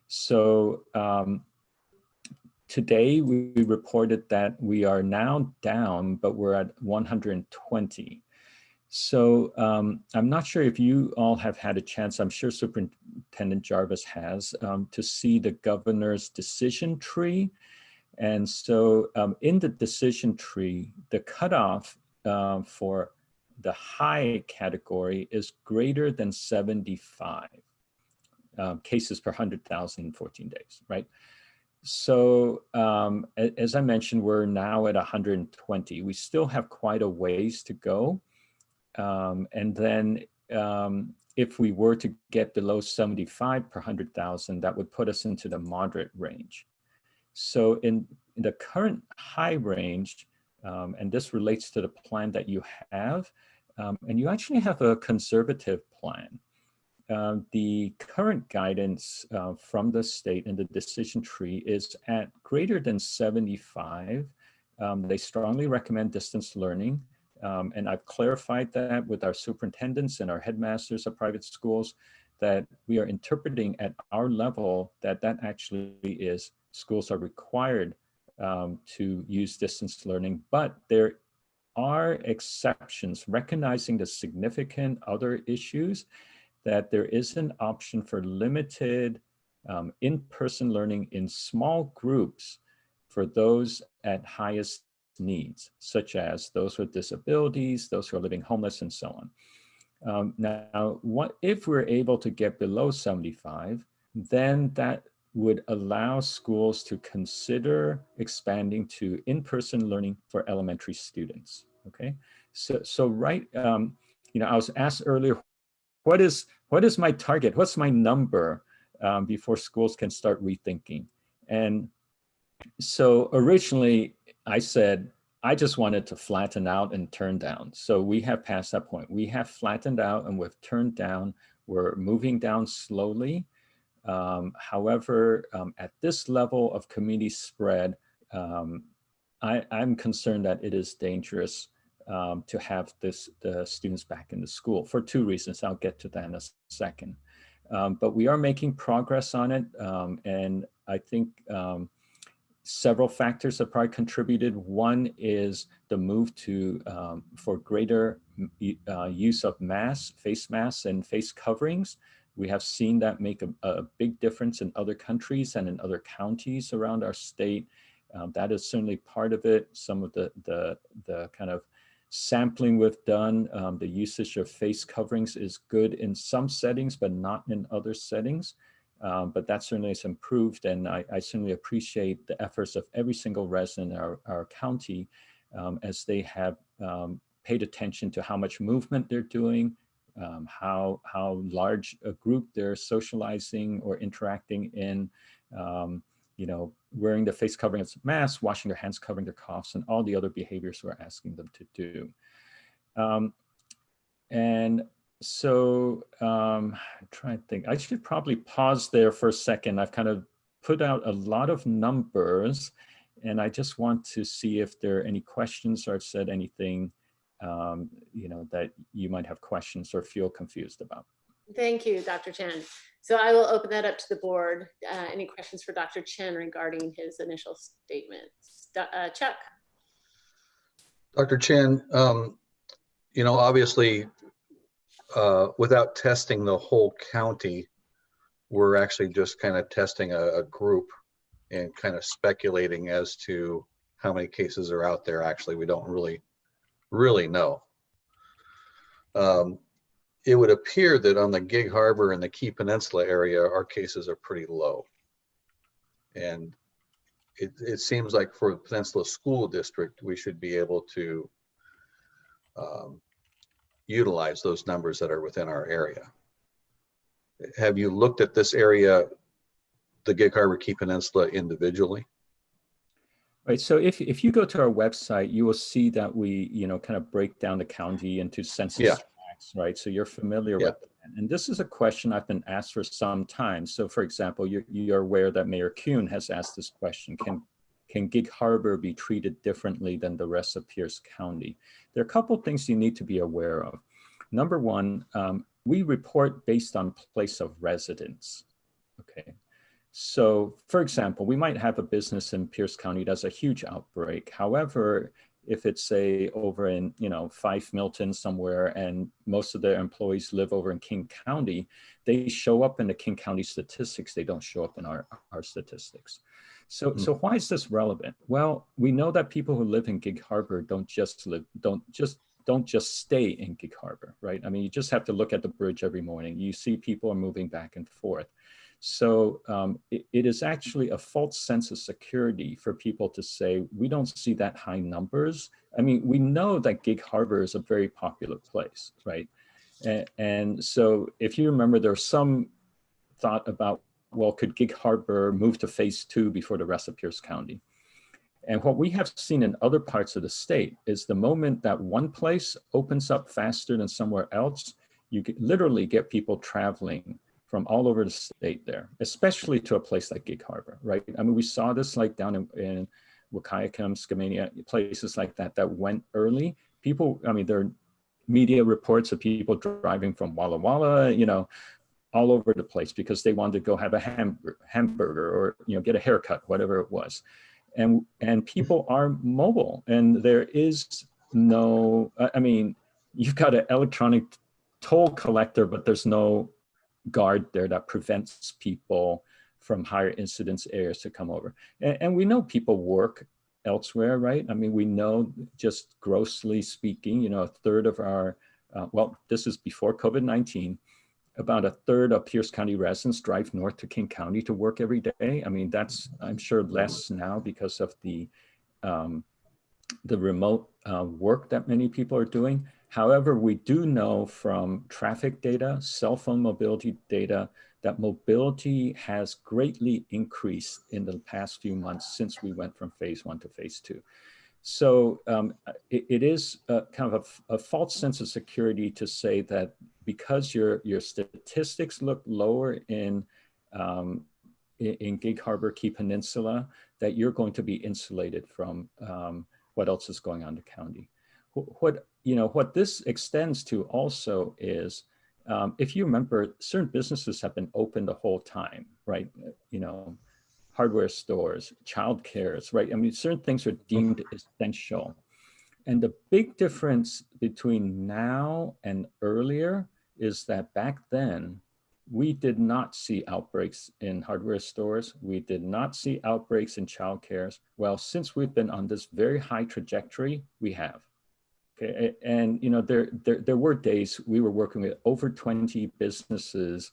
So today we reported that we are now down, but we're at 120. So I'm not sure if you all have had a chance, I'm sure Superintendent Jarvis has, to see the governor's decision tree. And so in the decision tree, the cutoff for the high category is greater than 75 cases per 100,000 in 14 days, right? So as I mentioned, we're now at 120. We still have quite a ways to go. And then if we were to get below 75 per 100,000, that would put us into the moderate range. So in the current high range, and this relates to the plan that you have, and you actually have a conservative plan. The current guidance from the state in the decision tree is at greater than 75. They strongly recommend distance learning. And I've clarified that with our superintendents and our headmasters of private schools, that we are interpreting at our level that that actually is schools are required to use distance learning, but there are exceptions, recognizing the significant other issues, that there is an option for limited in-person learning in small groups for those at highest needs, such as those with disabilities, those who are living homeless, and so on. Now, what if we're able to get below 75, then that would allow schools to consider expanding to in-person learning for elementary students. Okay, so right, you know, I was asked earlier, what is my target? What's my number before schools can start rethinking? And so originally I said, I just wanted to flatten out and turn down. So we have passed that point. We have flattened out and we've turned down. We're moving down slowly. However, at this level of community spread, I'm concerned that it is dangerous to have the students back in the school for two reasons. I'll get to that in a second. But we are making progress on it. And I think several factors have probably contributed. One is the move to for greater use of face masks and face coverings. We have seen that make a big difference in other countries and in other counties around our state. That is certainly part of it. Some of the kind of sampling we've done, the usage of face coverings is good in some settings, but not in other settings. But that certainly is improved, and I certainly appreciate the efforts of every single resident in our county as they have paid attention to how much movement they're doing, how large a group they're socializing or interacting in, you know, wearing the face covering as masks, washing their hands, covering their coughs, and all the other behaviors we're asking them to do. And so I'm trying to think, I should probably pause there for a second. I've kind of put out a lot of numbers, and I just want to see if there are any questions or I've said anything, you know, that you might have questions or feel confused about. Thank you, Dr. Chen. So I will open that up to the board. Any questions for Dr. Chen regarding his initial statements? Chuck. Dr. Chen, you know, obviously, without testing the whole county, we're actually just kind of testing a group and kind of speculating as to how many cases are out there. Actually, we don't really know. It would appear that on the Gig Harbor and the Key Peninsula area, our cases are pretty low. And it seems like for the Peninsula School District, we should be able to utilize those numbers that are within our area. Have you looked at this area, the Gig Harbor, Key Peninsula, individually? Right, so if you go to our website, you will see that we, you know, kind of break down the county into census tracts, right? So you're familiar with And this is a question I've been asked for some time. So for example, you're aware that Mayor Kuhn has asked this question, can Gig Harbor be treated differently than the rest of Pierce County? There are a couple of things you need to be aware of. Number one, we report based on place of residence, okay? So for example, we might have a business in Pierce County that's a huge outbreak. However, if it's say over in, 5 Milton somewhere and most of their employees live over in King County, they show up in the King County statistics. They don't show up in our statistics. So why is this relevant? Well, we know that people who live in Gig Harbor don't just stay in Gig Harbor, right? I mean, you just have to look at the bridge every morning. You see people are moving back and forth. So it is actually a false sense of security for people to say, we don't see that high numbers. I mean, we know that Gig Harbor is a very popular place, right? And so if you remember, there's some thought about, well, could Gig Harbor move to phase 2 before the rest of Pierce County? And what we have seen in other parts of the state is the moment that one place opens up faster than somewhere else, you literally get people traveling from all over the state there, especially to a place like Gig Harbor, right? I mean, we saw this like down in Wahkiakum, Skamania, places like that went early. People, I mean, there are media reports of people driving from Walla Walla, all over the place because they wanted to go have a hamburger or, get a haircut, whatever it was. And people are mobile, and there is no, I mean, you've got an electronic toll collector, but there's no guard there that prevents people from higher incidence areas to come over. And we know people work elsewhere, right? I mean, we know, just grossly speaking, a third of our, well, this is before COVID-19, about a third of Pierce County residents drive north to King County to work every day. I mean, that's, I'm sure, less now because of the remote work that many people are doing. However, we do know from traffic data, cell phone mobility data, that mobility has greatly increased in the past few months since we went from phase 1 to phase 2. So it is kind of a false sense of security to say that because your statistics look lower in Gig Harbor, Key Peninsula, that you're going to be insulated from what else is going on in the county. What this extends to also is, if you remember, certain businesses have been open the whole time, right? Hardware stores, child cares, right? I mean, certain things are deemed essential. And the big difference between now and earlier is that back then, we did not see outbreaks in hardware stores. We did not see outbreaks in child cares. Well, since we've been on this very high trajectory, we have. Okay, and there were days we were working with over 20 businesses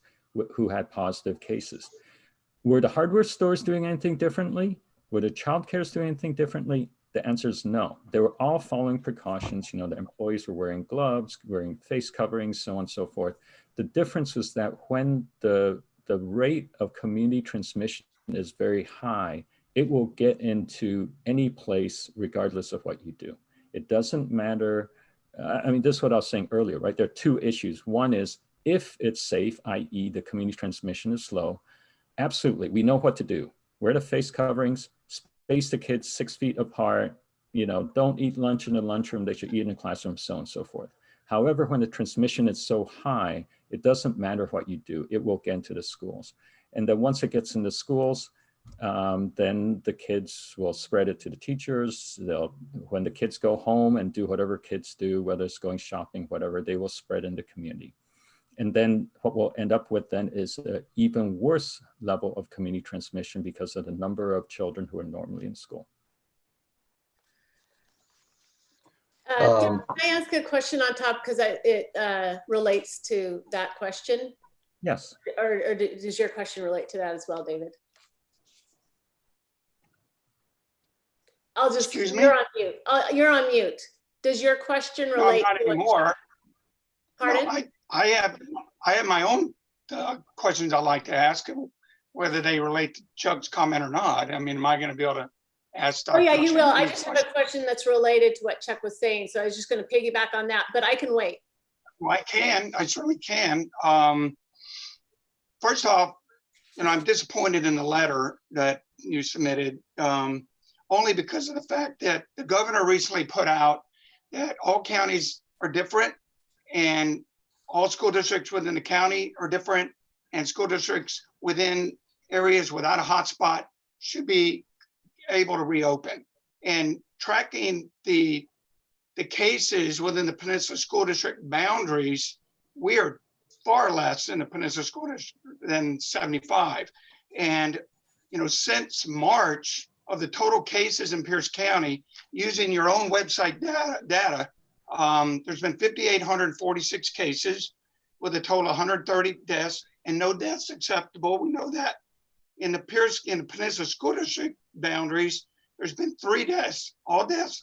who had positive cases. Were the hardware stores doing anything differently? Were the child cares doing anything differently? The answer is no. They were all following precautions. The employees were wearing gloves, wearing face coverings, so on and so forth. The difference was that when the rate of community transmission is very high, it will get into any place regardless of what you do. It doesn't matter. I mean, this is what I was saying earlier, right? There are two issues. One is if it's safe, i.e. the community transmission is slow, absolutely, we know what to do. Wear the face coverings, space the kids 6 feet apart, don't eat lunch in the lunchroom, they should eat in the classroom, so on and so forth. However, when the transmission is so high, it doesn't matter what you do, it will get into the schools. And then once it gets into schools, then the kids will spread it to the teachers. When the kids go home and do whatever kids do, whether it's going shopping, whatever, they will spread in the community. And then what we'll end up with then is an even worse level of community transmission because of the number of children who are normally in school. Can I ask a question on top because it relates to that question? Yes. Or does your question relate to that as well, David? I'll just, Excuse me? you're on mute. You're on mute. Does your question relate No, not to anymore. Pardon? No, I have my own questions I'd like to ask, whether they relate to Chuck's comment or not. I mean, am I going to be able to ask? Oh yeah, you will. I just have a question that's related to what Chuck was saying. So I was just going to piggyback on that, but I can wait. Well, I certainly can. First off, I'm disappointed in the letter that you submitted, only because of the fact that the governor recently put out that all counties are different and all school districts within the county are different, and school districts within areas without a hotspot should be able to reopen. And tracking the cases within the Peninsula School District boundaries, we are far less in the Peninsula School District than 75. And, since March, of the total cases in Pierce County, using your own website data, there's been 5,846 cases with a total of 130 deaths, and no deaths acceptable. We know that. In the Peninsula School District boundaries, there's been 3 deaths. All deaths,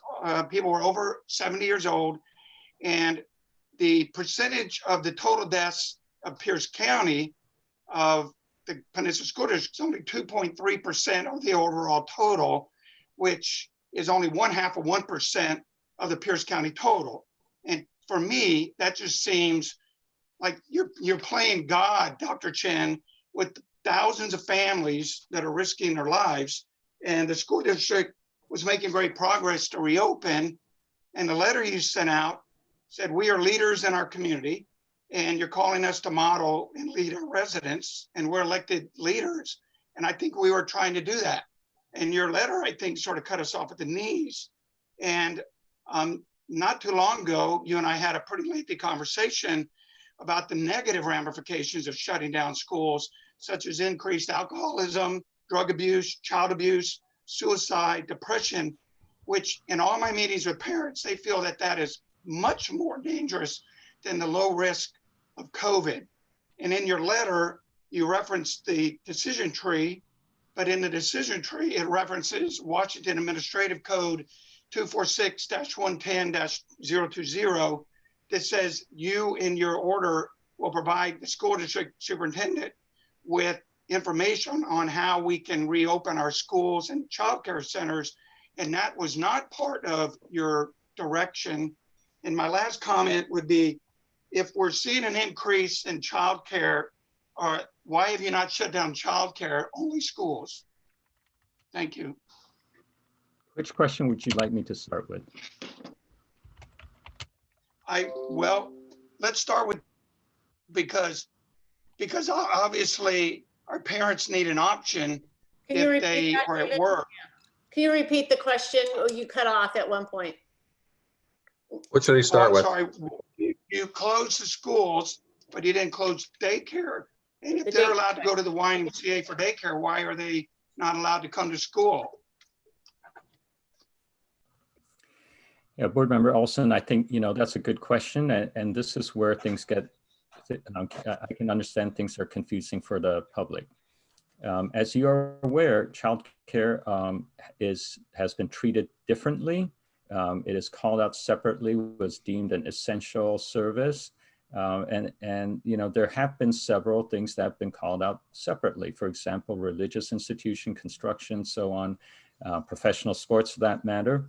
people were over 70 years old, and the percentage of the total deaths of Pierce County of the Peninsula School District is only 2.3% of the overall total, which is only 0.5% of the Pierce County total. And for me, that just seems like you're playing God, Dr. Chen, with thousands of families that are risking their lives. And the school district was making great progress to reopen. And the letter you sent out said, we are leaders in our community, and you're calling us to model and lead our residents, and we're elected leaders. And I think we were trying to do that. And your letter, I think, sort of cut us off at the knees. And not too long ago, you and I had a pretty lengthy conversation about the negative ramifications of shutting down schools, such as increased alcoholism, drug abuse, child abuse, suicide, depression, which in all my meetings with parents, they feel that that is much more dangerous than the low risk of COVID. And in your letter, you referenced the decision tree, but in the decision tree, it references Washington Administrative Code 246-110-020 that says you, in your order, will provide the school district superintendent with information on how we can reopen our schools and childcare centers. And that was not part of your direction. And my last comment would be, if we're seeing an increase in childcare, why have you not shut down childcare, only schools? Thank you. Which question would you like me to start with? Well, let's start with, because obviously our parents need an option if they are at work. Can you repeat the question? Oh, you cut off at one point. What should he start with? Sorry, you closed the schools, but you didn't close daycare. And if they're allowed to go to the YMCA for daycare, why are they not allowed to come to school? Yeah, Board Member Olson, I think, that's a good question. And this is where things get, I can understand things are confusing for the public. As you are aware, childcare has been treated differently. It is called out separately, was deemed an essential service. And there have been several things that have been called out separately. For example, religious institution, construction, so on, professional sports for that matter.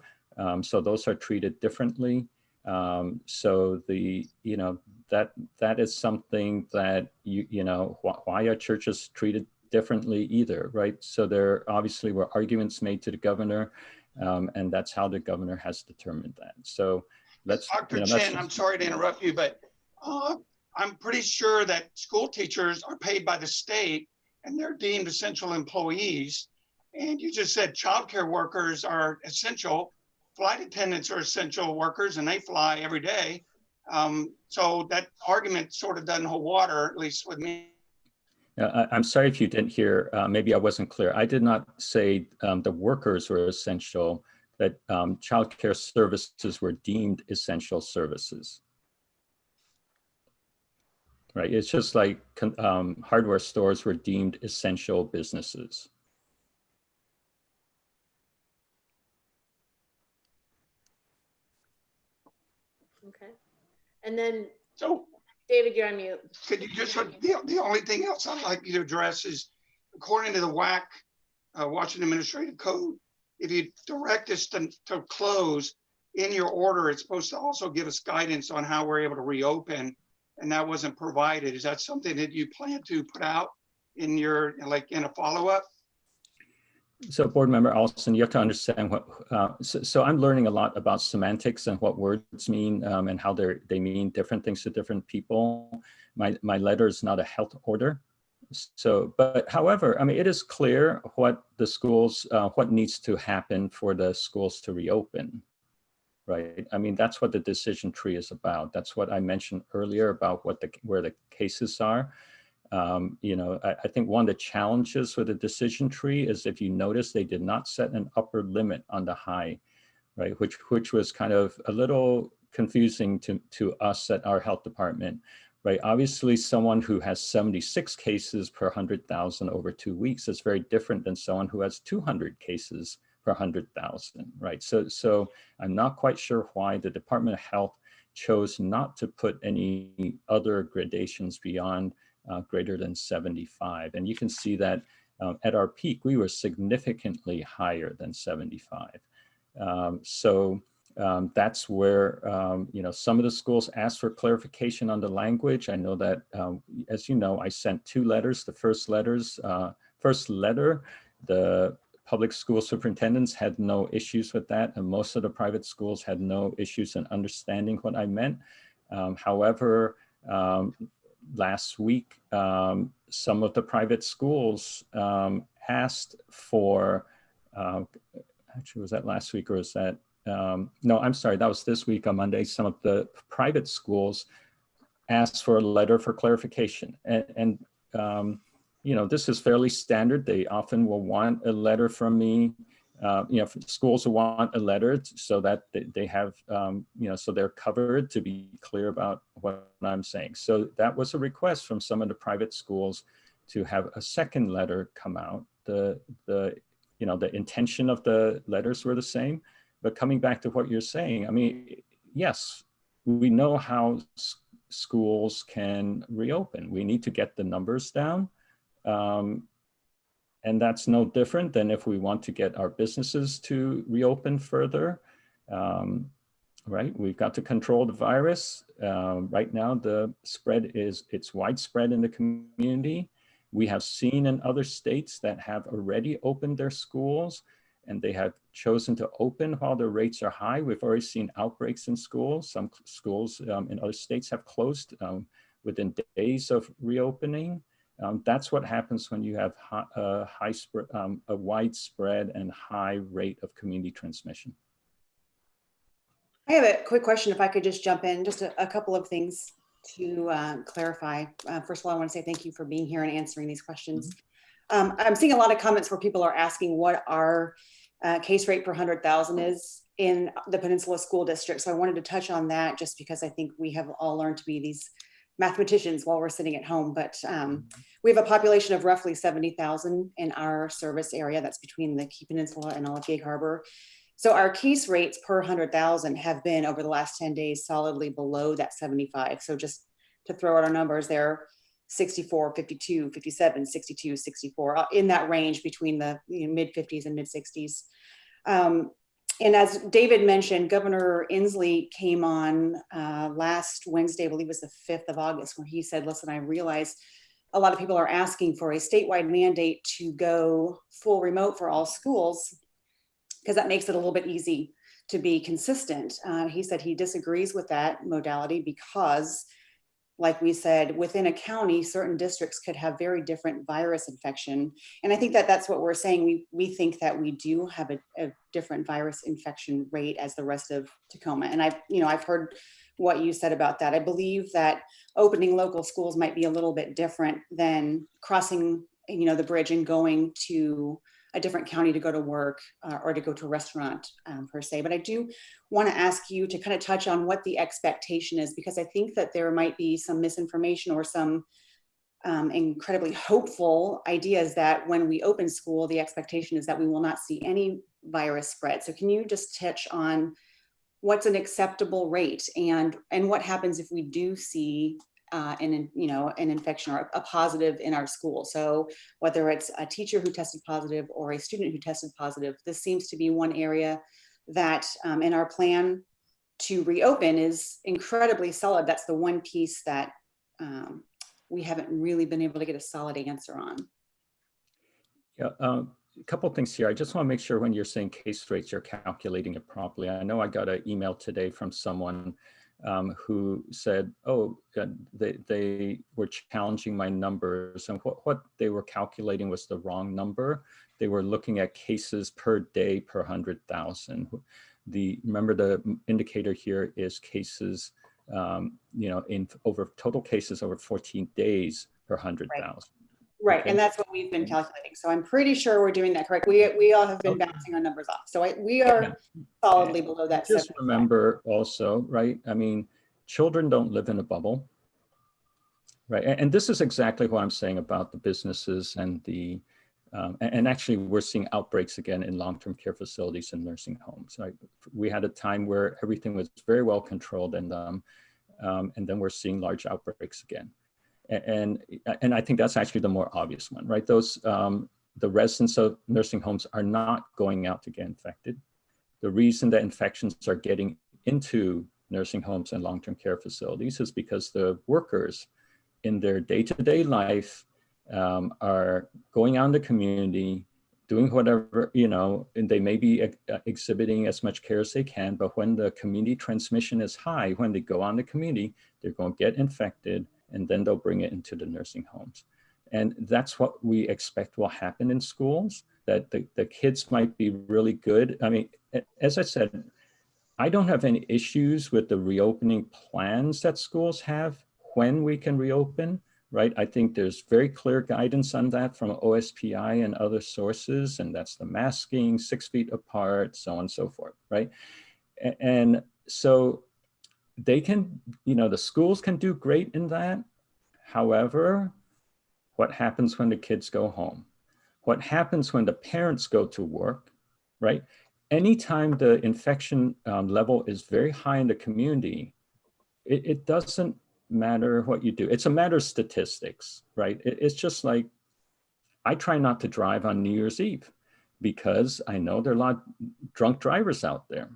So those are treated differently. So that is something that why are churches treated differently either, right? So there obviously were arguments made to the governor, and that's how the governor has determined that. So let's. Dr. Chen, I'm sorry to interrupt you, but I'm pretty sure that school teachers are paid by the state and they're deemed essential employees. And you just said childcare workers are essential. Flight attendants are essential workers and they fly every day. So that argument sort of doesn't hold water, at least with me. I'm sorry if you didn't hear, maybe I wasn't clear. I did not say the workers were essential, that childcare services were deemed essential services. Right, it's just like hardware stores were deemed essential businesses. Okay, and then, So, David, you're on mute. could you just, the only thing else I'd like you to address is, according to the WAC, Washington Administrative Code, if you direct us to close, in your order, it's supposed to also give us guidance on how we're able to reopen, and that wasn't provided. Is that something that you plan to put out in your, like, in a follow-up? So Board Member Allison, you have to understand what, so I'm learning a lot about semantics and what words mean and how they mean different things to different people. My letter is not a health order. So, but however, I mean, it is clear what the schools, what needs to happen for the schools to reopen, right? I mean, that's what the decision tree is about. That's what I mentioned earlier about what where the cases are. You know, I think one of the challenges with the decision tree is, if you notice, they did not set an upper limit on the high, right? Which was kind of a little confusing to us at our health department, right? Obviously, someone who has 76 cases per 100,000 over 2 weeks is very different than someone who has 200 cases per 100,000, right? So I'm not quite sure why the Department of Health chose not to put any other gradations beyond greater than 75. And you can see that at our peak, we were significantly higher than 75. That's where, you know, some of the schools asked for clarification on the language. I know that, as you know, I sent 2 letters. The first letter, the public school superintendents had no issues with that, and most of the private schools had no issues in understanding what I meant. However, last week, some of the private schools asked for, actually, was that last week or was that, no, I'm sorry, that was this week on Monday. Some of the private schools asked for a letter for clarification. And you know, this is fairly standard. They often will want a letter from me. You know, schools will want a letter so that they have, you know, so they're covered, to be clear about what I'm saying. So that was a request from some of the private schools to have a second letter come out. You know, the intention of the letters were the same, but coming back to what you're saying, I mean, yes, we know how schools can reopen. We need to get the numbers down. And that's no different than if we want to get our businesses to reopen further, right? We've got to control the virus. Right now, the spread it's widespread in the community. We have seen in other states that have already opened their schools, and they have chosen to open while the rates are high. We've already seen outbreaks in schools. Some schools in other states have closed within days of reopening. That's what happens when you have a widespread and high rate of community transmission. I have a quick question, if I could just jump in, just a couple of things to clarify. First of all, I want to say thank you for being here and answering these questions. I'm seeing a lot of comments where people are asking what our case rate per 100,000 is in the Peninsula School District. So I wanted to touch on that just because I think we have all learned to be these mathematicians while we're sitting at home, but we have a population of roughly 70,000 in our service area. That's between the Key Peninsula and all of Gig Harbor. So our case rates per 100,000 have been over the last 10 days solidly below that 75. So just to throw out our numbers there, 64, 52, 57, 62, 64, in that range between the mid 50s and mid 60s. And as David mentioned, Governor Inslee came on last Wednesday, I believe it was the 5th of August, where he said, listen, I realize a lot of people are asking for a statewide mandate to go full remote for all schools, because that makes it a little bit easy to be consistent. He said he disagrees with that modality because, like we said, within a county, certain districts could have very different virus infection. And I think that that's what we're saying. We think that we do have a different virus infection rate as the rest of Tacoma. And I've heard what you said about that. I believe that opening local schools might be a little bit different than crossing, the bridge and going to a different county to go to work or to go to a restaurant per se. But I do want to ask you to kind of touch on what the expectation is, because I think that there might be some misinformation or some incredibly hopeful ideas that when we open school, the expectation is that we will not see any virus spread. So can you just touch on what's an acceptable rate and what happens if we do see an infection or a positive in our school? So whether it's a teacher who tested positive or a student who tested positive, this seems to be one area that in our plan to reopen is incredibly solid. That's the one piece that we haven't really been able to get a solid answer on. Yeah, a couple of things here. I just want to make sure when you're saying case rates, you're calculating it properly. I know I got an email today from someone who said, oh, they were challenging my numbers, and what they were calculating was the wrong number. They were looking at cases per day per 100,000. Remember the indicator here is cases, in over total cases over 14 days per 100,000. Right, Okay. and that's what we've been calculating. So I'm pretty sure we're doing that correct. We all have been bouncing our numbers off. So we are solidly below that. Just 75. remember also, right? I mean, children don't live in a bubble, right? And this is exactly what I'm saying about the businesses and the, and actually we're seeing outbreaks again in long-term care facilities and nursing homes. Right? We had a time where everything was very well controlled, and then we're seeing large outbreaks again. And I think that's actually the more obvious one, right? Those, the residents of nursing homes are not going out to get infected. The reason that infections are getting into nursing homes and long-term care facilities is because the workers in their day-to-day life are going out in the community, doing whatever, and they may be exhibiting as much care as they can, but when the community transmission is high, when they go out in the community, they're going to get infected, and then they'll bring it into the nursing homes. And that's what we expect will happen in schools, that the kids might be really good. I mean, as I said, I don't have any issues with the reopening plans that schools have when we can reopen, right? I think there's very clear guidance on that from OSPI and other sources, and that's the masking, 6 feet apart, so on and so forth, right? And so they can, the schools can do great in that. However, what happens when the kids go home? What happens when the parents go to work, right? Anytime the infection level is very high in the community, it doesn't matter what you do. It's a matter of statistics, right? It's just like, I try not to drive on New Year's Eve because I know there are a lot of drunk drivers out there.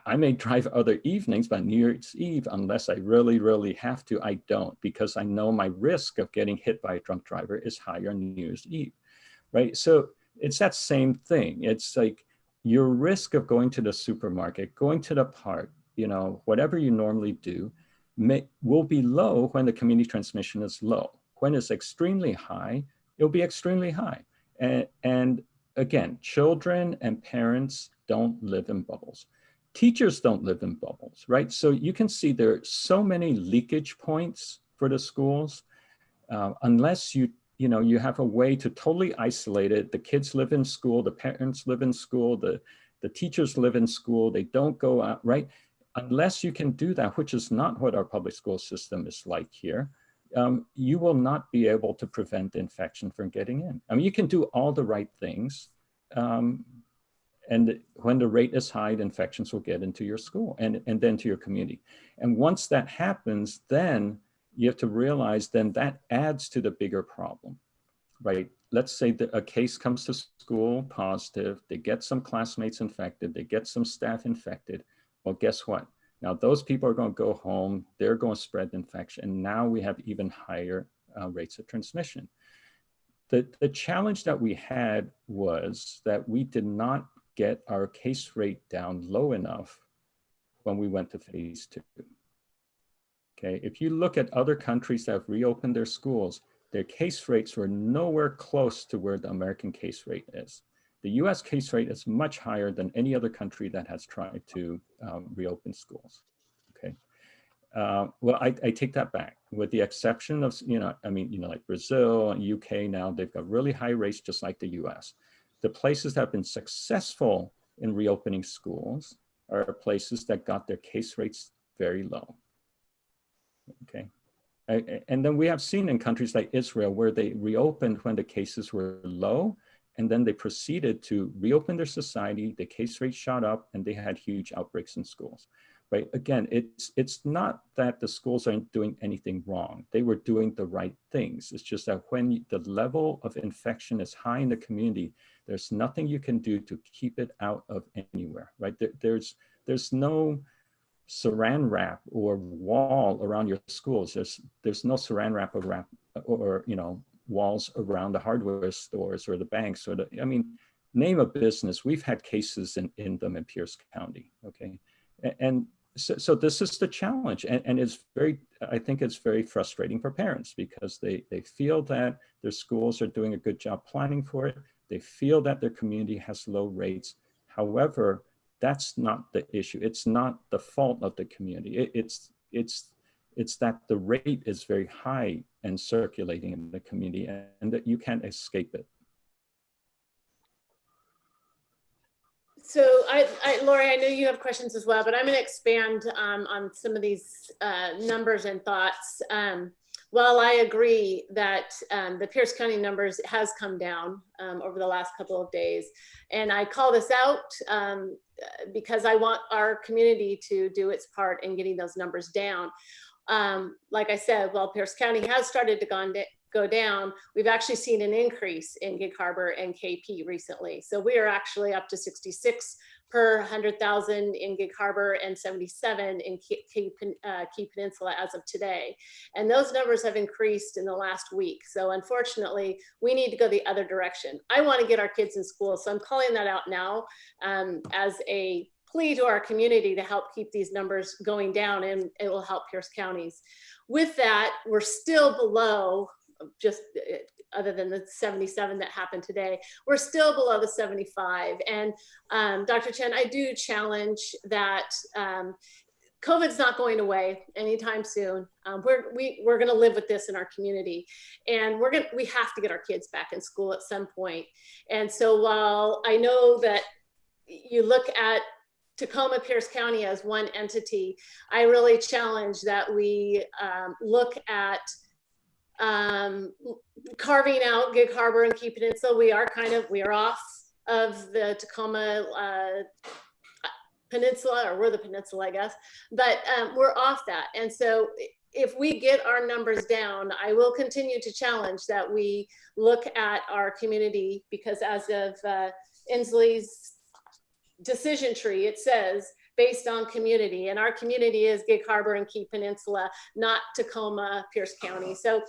I may drive other evenings, but New Year's Eve, unless I really, really have to, I don't, because I know my risk of getting hit by a drunk driver is higher on New Year's Eve, right? So it's that same thing. It's like your risk of going to the supermarket, going to the park, whatever you normally do, will be low when the community transmission is low. When it's extremely high, it'll be extremely high. And again, children and parents don't live in bubbles. Teachers don't live in bubbles, right? So you can see there are so many leakage points for the schools, unless you have a way to totally isolate it. The kids live in school, the parents live in school, the teachers live in school, they don't go out, right? Unless you can do that, which is not what our public school system is like here, you will not be able to prevent infection from getting in. I mean, you can do all the right things. And when the rate is high, the infections will get into your school and then to your community. And once that happens, then you have to realize then that adds to the bigger problem, right? Let's say that a case comes to school positive, they get some classmates infected, they get some staff infected. Well, guess what? Now those people are going to go home, they're going to spread the infection, and now we have even higher rates of transmission. The challenge that we had was that we did not get our case rate down low enough when we went to phase 2. Okay, if you look at other countries that have reopened their schools, their case rates were nowhere close to where the American case rate is. The US case rate is much higher than any other country that has tried to reopen schools, okay? Well, I take that back. With the exception of, like Brazil and UK now, they've got really high rates just like the US. The places that have been successful in reopening schools are places that got their case rates very low, okay? And then we have seen in countries like Israel where they reopened when the cases were low, and then they proceeded to reopen their society, the case rate shot up, and they had huge outbreaks in schools, right? Again, it's not that the schools aren't doing anything wrong. They were doing the right things. It's just that when the level of infection is high in the community, There's nothing you can do to keep it out of anywhere, right? There's no saran wrap or wall around your schools. There's no saran wrap or walls around the hardware stores or the banks or I mean, name a business. We've had cases in them in Pierce County, okay? And so this is the challenge, and I think it's very frustrating for parents because they feel that their schools are doing a good job planning for it. They feel that their community has low rates. However, that's not the issue. It's not the fault of the community. It's that the rate is very high and circulating in the community, and that you can't escape it. So Lori, I know you have questions as well, but I'm going to expand on some of these numbers and thoughts. While I agree that the Pierce County numbers has come down over the last couple of days, and I call this out because I want our community to do its part in getting those numbers down. Like I said, while Pierce County has started to go down, we've actually seen an increase in Gig Harbor and KP recently. So we are actually up to 66 per 100,000 in Gig Harbor and 77 in Key Peninsula as of today. And those numbers have increased in the last week. So unfortunately, we need to go the other direction. I want to get our kids in school. So I'm calling that out now as a plea to our community to help keep these numbers going down, and it will help Pierce counties. With that, we're still below, just other than the 77 that happened today, we're still below the 75. And Dr. Chen, I do challenge that COVID's not going away anytime soon. We're going to live with this in our community, and we have to get our kids back in school at some point. And so while I know that you look at Tacoma Pierce County as one entity, I really challenge that we look at carving out Gig Harbor and Key Peninsula. We are off of the Tacoma Peninsula, or we're the peninsula, I guess, but we're off that. And so if we get our numbers down, I will continue to challenge that we look at our community, because as of Inslee's decision tree, it says based on community, and our community is Gig Harbor and Key Peninsula, not Tacoma, Pierce County. So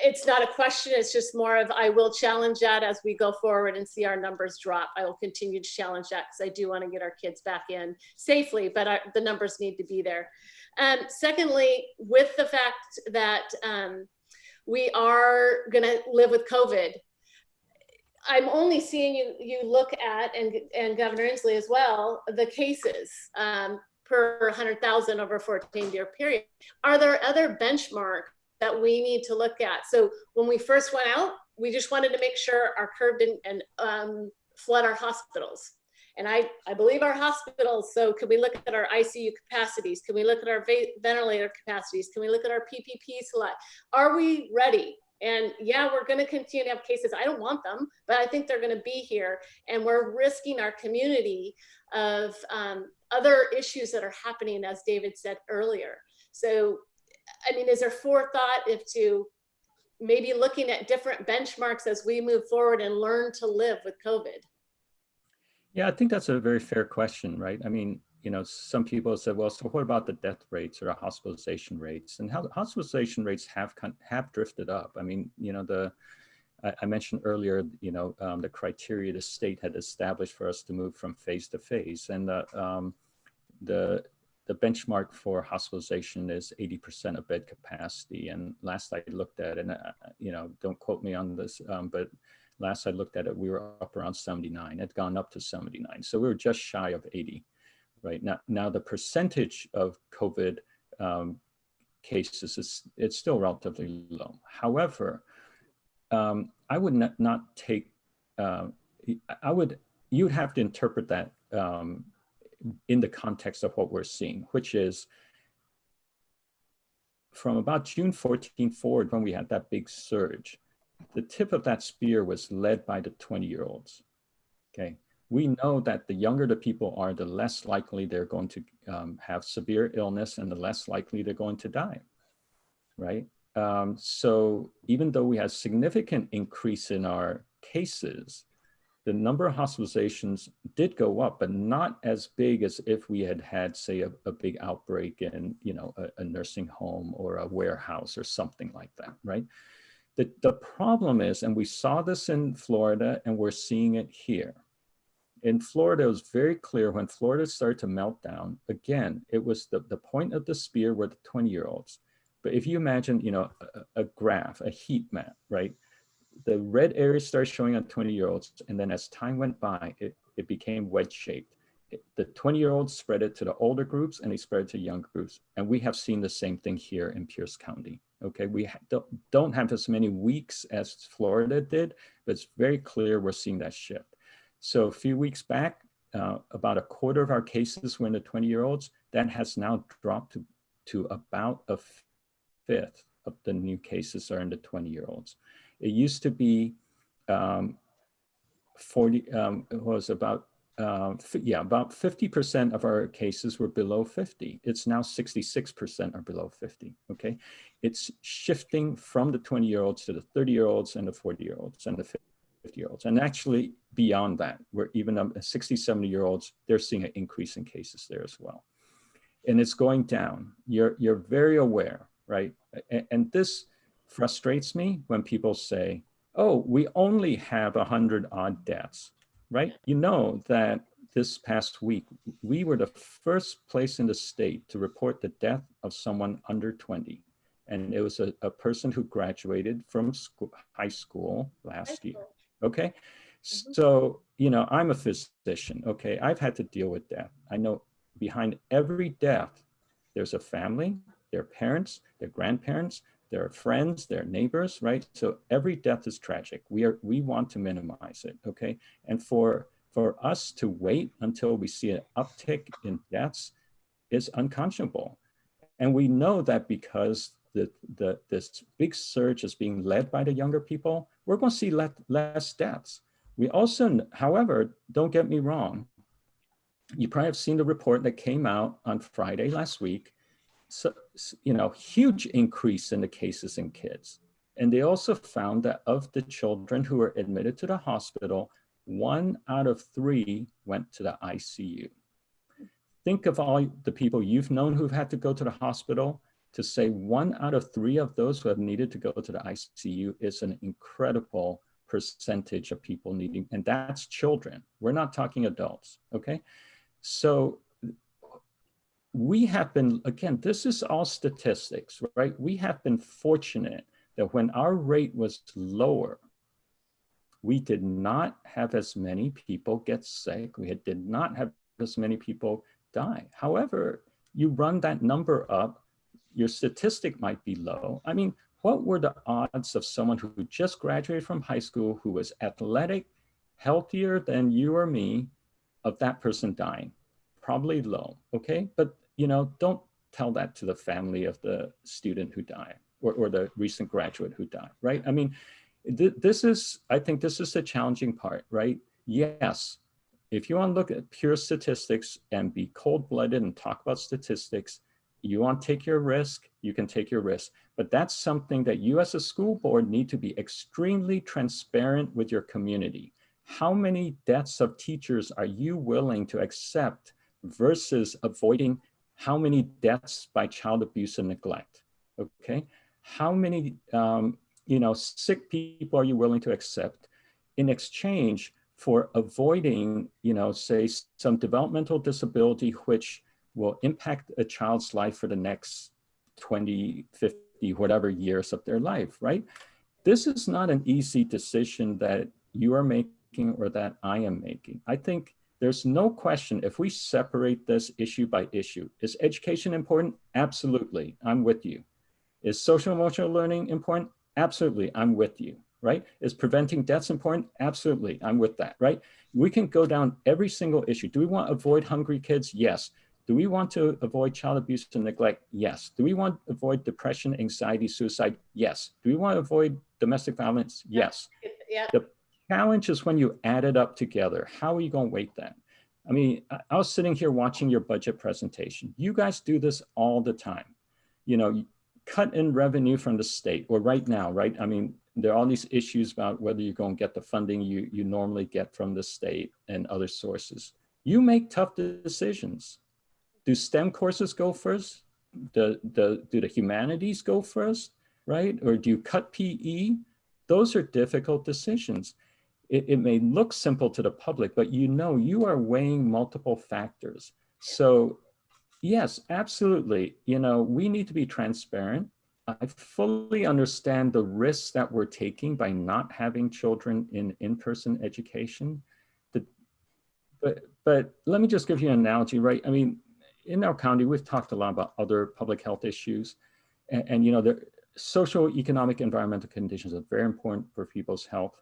it's not a question, it's just more of, I will challenge that as we go forward and see our numbers drop. I will continue to challenge that because I do want to get our kids back in safely, but the numbers need to be there. Secondly, with the fact that we are going to live with COVID, I'm only seeing you look at, and Governor Inslee as well, the cases per 100,000 over a 14-year period. Are there other benchmarks that we need to look at? So when we first went out, we just wanted to make sure our curve didn't flood our hospitals. And I believe our hospitals, so could we look at our ICU capacities? Can we look at our ventilator capacities? Can we look at our PPP slot? Are we ready? And yeah, we're going to continue to have cases. I don't want them, but I think they're going to be here. And we're risking our community of other issues that are happening, as David said earlier. So, I mean, is there forethought to maybe looking at different benchmarks as we move forward and learn to live with COVID? Yeah, I think that's a very fair question, right? I mean, some people said, well, so what about the death rates or the hospitalization rates? And how the hospitalization rates have drifted up. I mean, I mentioned earlier, the criteria the state had established for us to move from phase to phase, and the benchmark for hospitalization is 80% of bed capacity. And last I looked at it, and don't quote me on this, but last I looked at it, we were up around 79. It had gone up to 79, so we were just shy of 80. Right now, the percentage of COVID cases it's still relatively low. However, I would not take. You would have to interpret that in the context of what we're seeing, which is from about June 14 forward, when we had that big surge. The tip of that spear was led by the 20-year-olds. Okay. We know that the younger the people are, the less likely they're going to have severe illness, and the less likely they're going to die, right? So even though we had significant increase in our cases, the number of hospitalizations did go up, but not as big as if we had had, say, a big outbreak in, you know, a nursing home or a warehouse or something like that, right? The problem is, and we saw this in Florida and we're seeing it here. In Florida, it was very clear when Florida started to melt down, again, it was the point of the spear were the 20-year-olds. But if you imagine, you know, a graph, a heat map, right? The red area started showing on 20-year-olds, and then as time went by, it became wedge-shaped. The 20-year-olds spread it to the older groups, and they spread it to young groups. And we have seen the same thing here in Pierce County. Okay, we don't have as many weeks as Florida did, but it's very clear we're seeing that shift. So a few weeks back, about a quarter of our cases were in the 20-year-olds. That has now dropped to about a fifth of the new cases are in the 20-year-olds. It used to be 40, it was about 50% of our cases were below 50. It's now 66% are below 50, okay? It's shifting from the 20-year-olds to the 30-year-olds and the 40-year-olds and the 50-year-olds. And actually beyond that, where even 60, 70-year-olds, they're seeing an increase in cases there as well. And it's going down. You're very aware, right? And this frustrates me when people say, oh, we only have 100 odd deaths, right? You know that this past week, we were the first place in the state to report the death of someone under 20. And it was a person who graduated from high school last year, okay? So, you know, I'm a physician, okay? I've had to deal with death. I know behind every death, there's a family, their parents, their grandparents, there are friends, there are neighbors, right? So every death is tragic. We want to minimize it, okay? And for us to wait until we see an uptick in deaths is unconscionable. And we know that because this big surge is being led by the younger people, we're going to see less deaths. We also, however, don't get me wrong, you probably have seen the report that came out on Friday last week. So, you know, huge increase in the cases in kids. And they also found that of the children who were admitted to the hospital, 1 out of 3 went to the ICU. Think of all the people you've known who've had to go to the hospital. To say 1 out of 3 of those who have needed to go to the ICU is an incredible percentage of people needing, and that's children. We're not talking adults, okay? So we have been, again, this is all statistics, right? We have been fortunate that when our rate was lower, we did not have as many people get sick. We did not have as many people die. However, you run that number up, your statistic might be low. I mean, what were the odds of someone who just graduated from high school, who was athletic, healthier than you or me, of that person dying? Probably low, okay? But, you know, don't tell that to the family of the student who died or the recent graduate who died, right? I mean, I think this is the challenging part, right? Yes, if you want to look at pure statistics and be cold-blooded and talk about statistics, you want to take your risk, you can take your risk. But that's something that you as a school board need to be extremely transparent with your community. How many deaths of teachers are you willing to accept versus avoiding how many deaths by child abuse and neglect, okay? How many sick people are you willing to accept in exchange for avoiding, say some developmental disability which will impact a child's life for the next 20, 50, whatever years of their life, right? This is not an easy decision that you are making or that I am making. I think there's no question if we separate this issue by issue. Is education important? Absolutely, I'm with you. Is social emotional learning important? Absolutely, I'm with you, right? Is preventing deaths important? Absolutely, I'm with that, right? We can go down every single issue. Do we want to avoid hungry kids? Yes. Do we want to avoid child abuse and neglect? Yes. Do we want to avoid depression, anxiety, suicide? Yes. Do we want to avoid domestic violence? Yes. Yeah. The challenge is when you add it up together. How are you going to weight that? I mean, I was sitting here watching your budget presentation. You guys do this all the time. Cut in revenue from the state, or right now, right? I mean, there are all these issues about whether you're going to get the funding you normally get from the state and other sources. You make tough decisions. Do STEM courses go first? Do the humanities go first, right? Or do you cut PE? Those are difficult decisions. It may look simple to the public, but you are weighing multiple factors. So yes, absolutely. We need to be transparent. I fully understand the risks that we're taking by not having children in-person education. But let me just give you an analogy, right? I mean, in our county, we've talked a lot about other public health issues, and the social, economic, environmental conditions are very important for people's health.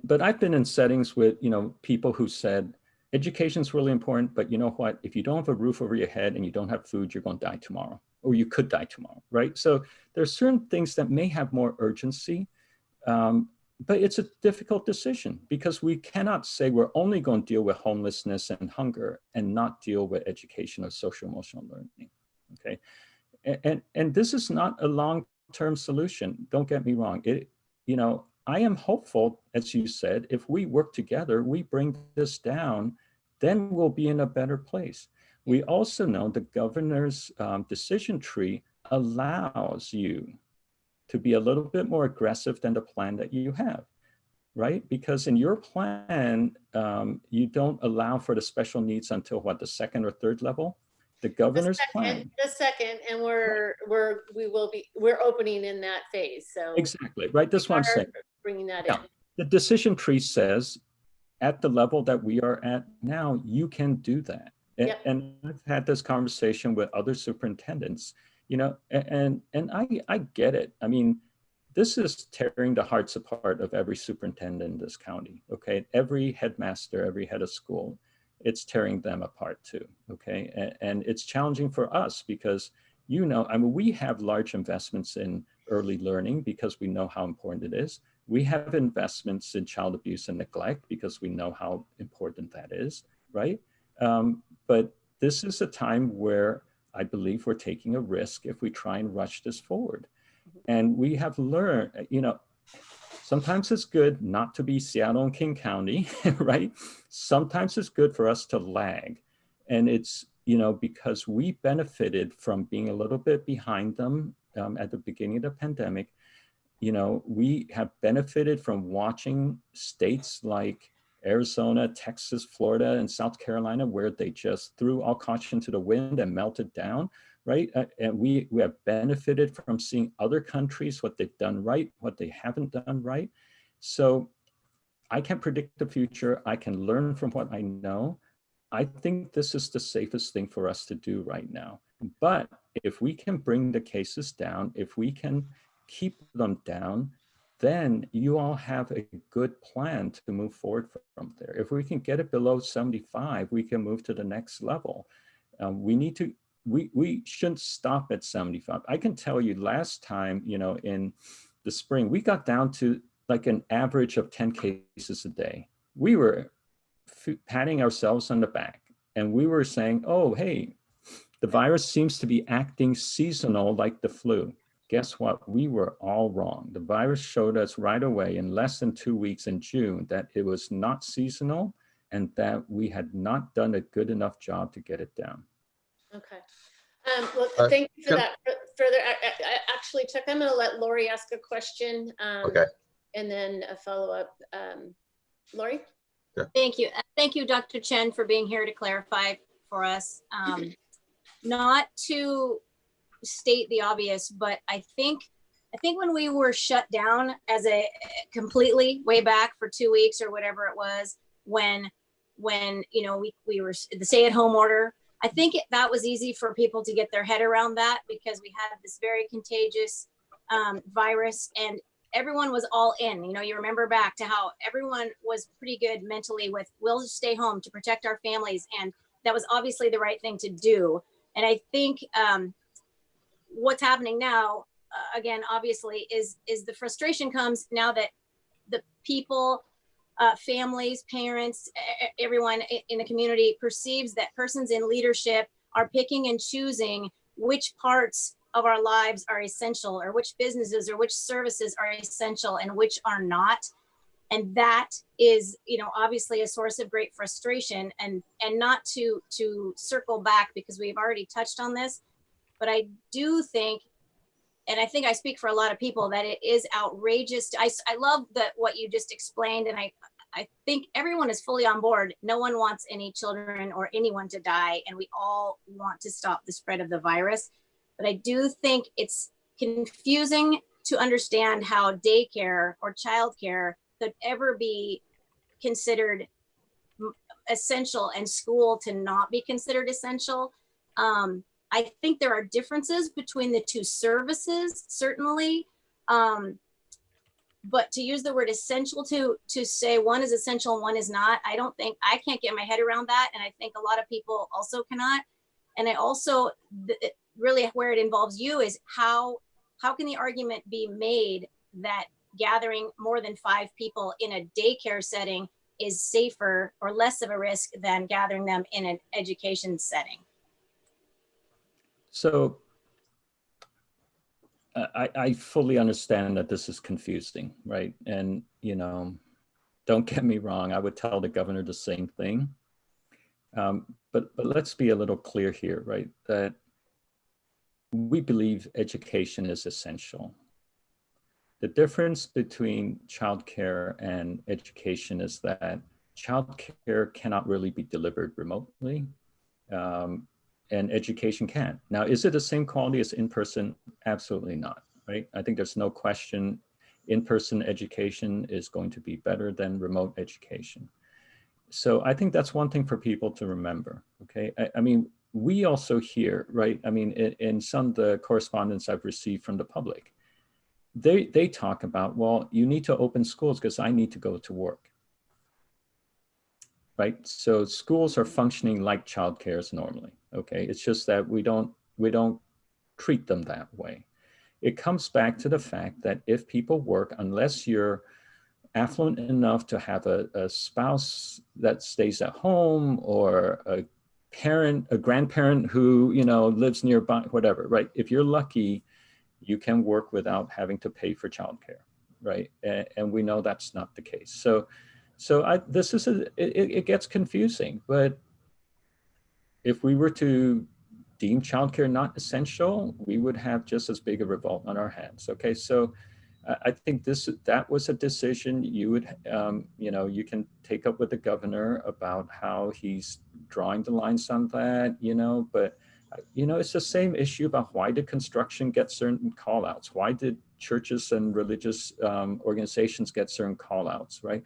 But I've been in settings with people who said education is really important, but you know what? If you don't have a roof over your head and you don't have food, you're going to die tomorrow, or you could die tomorrow, right? So there's certain things that may have more urgency, but it's a difficult decision because we cannot say we're only going to deal with homelessness and hunger and not deal with education or social emotional learning, okay? And this is not a long-term solution. Don't get me wrong. I am hopeful, as you said, if we work together, we bring this down, then we'll be in a better place. We also know the governor's decision tree allows you to be a little bit more aggressive than the plan that you have, right? Because in your plan, you don't allow for the special needs until what, the second or third level? The governor's plan. The second, and we're opening in that phase. So exactly, right. That's what I'm saying. Bringing that in. The decision tree says, at the level that we are at now, you can do that. Yep. And I've had this conversation with other superintendents, and I get it. I mean, this is tearing the hearts apart of every superintendent in this county. Okay, every headmaster, every head of school. It's tearing them apart too, okay? And it's challenging for us because, we have large investments in early learning because we know how important it is. We have investments in child abuse and neglect because we know how important that is, right? But this is a time where I believe we're taking a risk if we try and rush this forward. And we have learned, sometimes it's good not to be Seattle and King County, right? Sometimes it's good for us to lag. And it's, because we benefited from being a little bit behind them at the beginning of the pandemic. We have benefited from watching states like Arizona, Texas, Florida, and South Carolina, where they just threw all caution to the wind and melted down. Right. And we have benefited from seeing other countries, what they've done right, what they haven't done right. So I can predict the future. I can learn from what I know. I think this is the safest thing for us to do right now. But if we can bring the cases down, if we can keep them down, then you all have a good plan to move forward from there. If we can get it below 75, we can move to the next level. We shouldn't stop at 75. I can tell you last time, in the spring, we got down to like an average of 10 cases a day. We were patting ourselves on the back and we were saying, oh, hey, the virus seems to be acting seasonal like the flu. Guess what? We were all wrong. The virus showed us right away in less than 2 weeks in June that it was not seasonal and that we had not done a good enough job to get it down. Okay. Well, thank you for that. Further, actually, Chuck, I'm going to let Lori ask a question. Okay. And then a follow-up. Lori? Yeah. Thank you. Thank you, Dr. Chen, for being here to clarify for us. Not to state the obvious, but I think when we were shut down as a completely way back for 2 weeks or whatever it was, when we were the stay-at-home order, I think that was easy for people to get their head around that because we had this very contagious virus and everyone was all in. You remember back to how everyone was pretty good mentally with, we'll just stay home to protect our families. And that was obviously the right thing to do. And I think what's happening now, again, obviously, is the frustration comes now that the people, families, parents, everyone in the community perceives that persons in leadership are picking and choosing which parts of our lives are essential, or which businesses or which services are essential and which are not. And that is, you know, obviously a source of great frustration. And not to circle back, because we've already touched on this, but I do think, and I think I speak for a lot of people, that it is outrageous. I love what you just explained, and I think everyone is fully on board. No one wants any children or anyone to die, and we all want to stop the spread of the virus. But I do think it's confusing to understand how daycare or childcare could ever be considered essential and school to not be considered essential. I think there are differences between the two services, certainly. But to use the word essential to say one is essential and one is not, I can't get my head around that. And I think a lot of people also cannot. And I also, really where it involves you is how can the argument be made that gathering more than 5 people in a daycare setting is safer or less of a risk than gathering them in an education setting? So I fully understand that this is confusing, right? And, you know, don't get me wrong, I would tell the governor the same thing. But let's be a little clear here, right? That we believe education is essential. The difference between childcare and education is that childcare cannot really be delivered remotely, and education can. Now, is it the same quality as in-person? Absolutely not, right? I think there's no question in-person education is going to be better than remote education. So I think that's one thing for people to remember, okay? I mean, we also hear, right? I mean, in some of the correspondence I've received from the public, they talk about, well, you need to open schools because I need to go to work, right? So schools are functioning like childcares normally, okay? It's just that we don't treat them that way. It comes back to the fact that if people work, unless you're affluent enough to have a spouse that stays at home, or a grandparent who, you know, lives nearby, whatever, right? If you're lucky, you can work without having to pay for childcare, right? And we know that's not the case. So it gets confusing, but if we were to deem childcare not essential, we would have just as big a revolt on our hands. Okay, so I think that was a decision you would, you know, you can take up with the governor about how he's drawing the lines on that, you know, but, you know, it's the same issue about why did construction get certain call outs? Why did churches and religious organizations get certain call outs, right?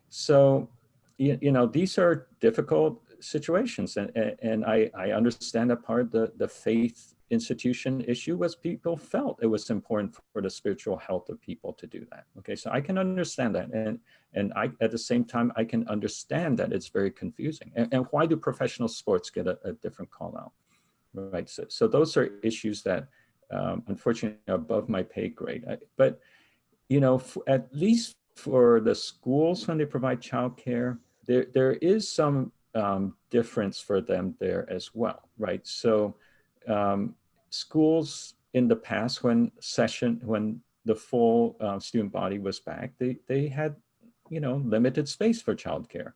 So, you know, these are difficult situations, and I understand that part of the faith institution issue was people felt it was important for the spiritual health of people to do that. Okay, so I can understand that, and I at the same time I can understand that it's very confusing. And why do professional sports get a different call out, right? So those are issues that unfortunately are above my pay grade. But you know, at least for the schools when they provide childcare, there is some difference for them there as well, right? So schools in the past, when the full student body was back, they had, you know, limited space for childcare.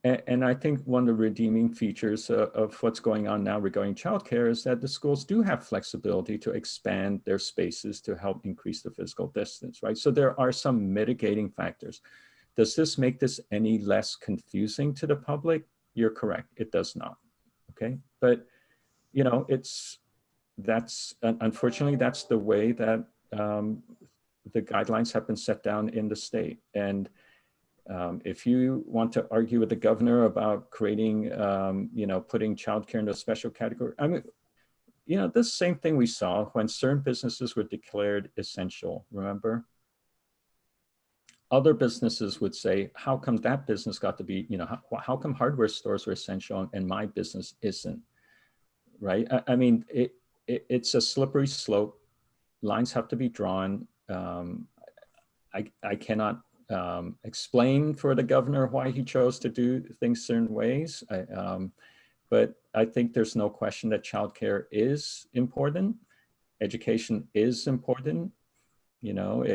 And I think one of the redeeming features of what's going on now regarding childcare is that the schools do have flexibility to expand their spaces to help increase the physical distance, right? So there are some mitigating factors. Does this make this any less confusing to the public? You're correct, it does not, okay? But, you know, unfortunately, that's the way that the guidelines have been set down in the state. And if you want to argue with the governor about creating, you know, putting childcare into a special category, I mean, you know, this same thing we saw when certain businesses were declared essential, remember? Other businesses would say, how come that business got to be, you know, how come hardware stores are essential and my business isn't, right? I mean, it's a slippery slope. Lines have to be drawn. I cannot explain for the governor why he chose to do things certain ways. But I think there's no question that childcare is important. education is important. You know,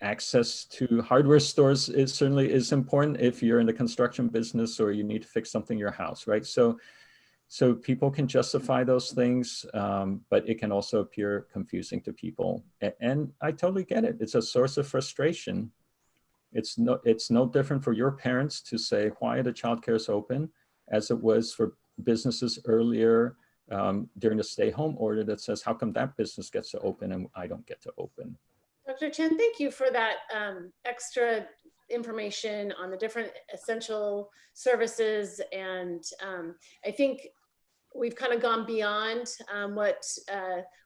access to hardware stores is certainly is important if you're in the construction business or you need to fix something in your house, right? So people can justify those things, but it can also appear confusing to people. And I totally get it. It's a source of frustration. It's no different for your parents to say why the childcare is open as it was for businesses earlier during the stay-home order that says, how come that business gets to open and I don't get to open? Dr. Chen, thank you for that extra information on the different essential services. And I think we've kind of gone beyond what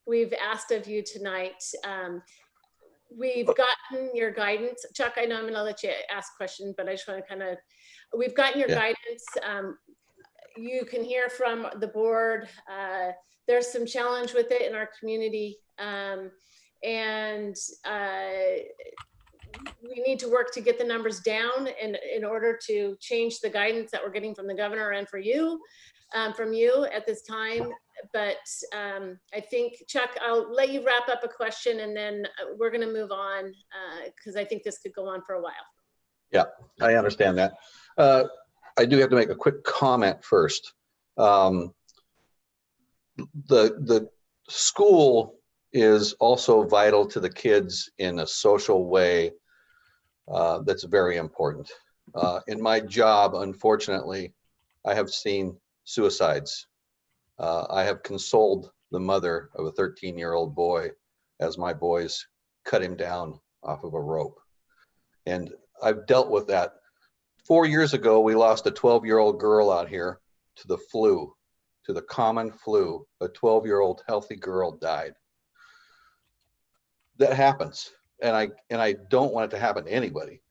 we've asked of you tonight. We've gotten your guidance. Chuck, I know I'm gonna let you ask questions, but I just wanna kind of, we've gotten your guidance. You can hear from the board. There's some challenge with it in our community. And we need to work to get the numbers down in order to change the guidance that we're getting from the governor and from you at this time. But I think, Chuck, I'll let you wrap up a question and then we're going to move on because I think this could go on for a while. Yeah, I understand that. I do have to make a quick comment first. The school is also vital to the kids in a social way that's very important. In my job, unfortunately, I have seen suicides. I have consoled the mother of a 13-year-old boy as my boys cut him down off of a rope. And I've dealt with that. 4 years ago, we lost a 12-year-old girl out here to the flu, to the common flu. A 12-year-old healthy girl died. That happens. And I don't want it to happen to anybody,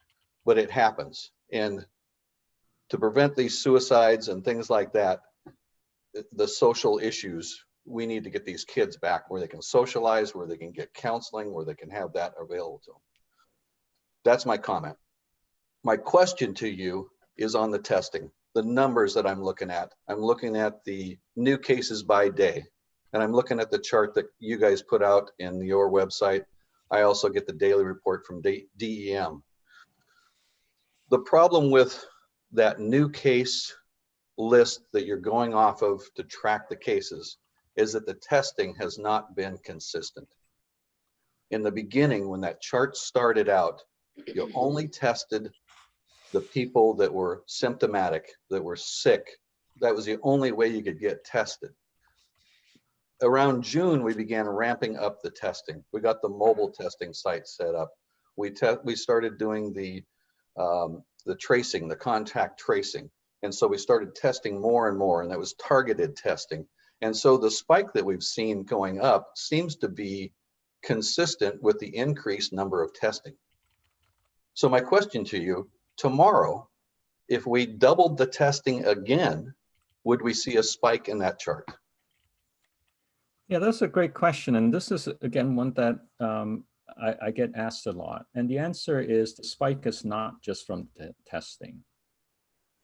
but it happens. And to prevent these suicides and things like that, the social issues, we need to get these kids back where they can socialize, where they can get counseling, where they can have that available to them. That's my comment. My question to you is on the testing, the numbers that I'm looking at. I'm looking at the new cases by day, and I'm looking at the chart that you guys put out in your website. I also get the daily report from DEM. The problem with that new case list that you're going off of to track the cases is that the testing has not been consistent. In the beginning, when that chart started out, you only tested the people that were symptomatic, that were sick. That was the only way you could get tested. Around June, we began ramping up the testing. We got the mobile testing site set up. We started doing the tracing, the contact tracing. And so we started testing more and more, and that was targeted testing. And so the spike that we've seen going up seems to be consistent with the increased number of testing. So my question to you, tomorrow, if we doubled the testing again, would we see a spike in that chart? Yeah, that's a great question. And this is, again, one that I get asked a lot. And the answer is the spike is not just from the testing.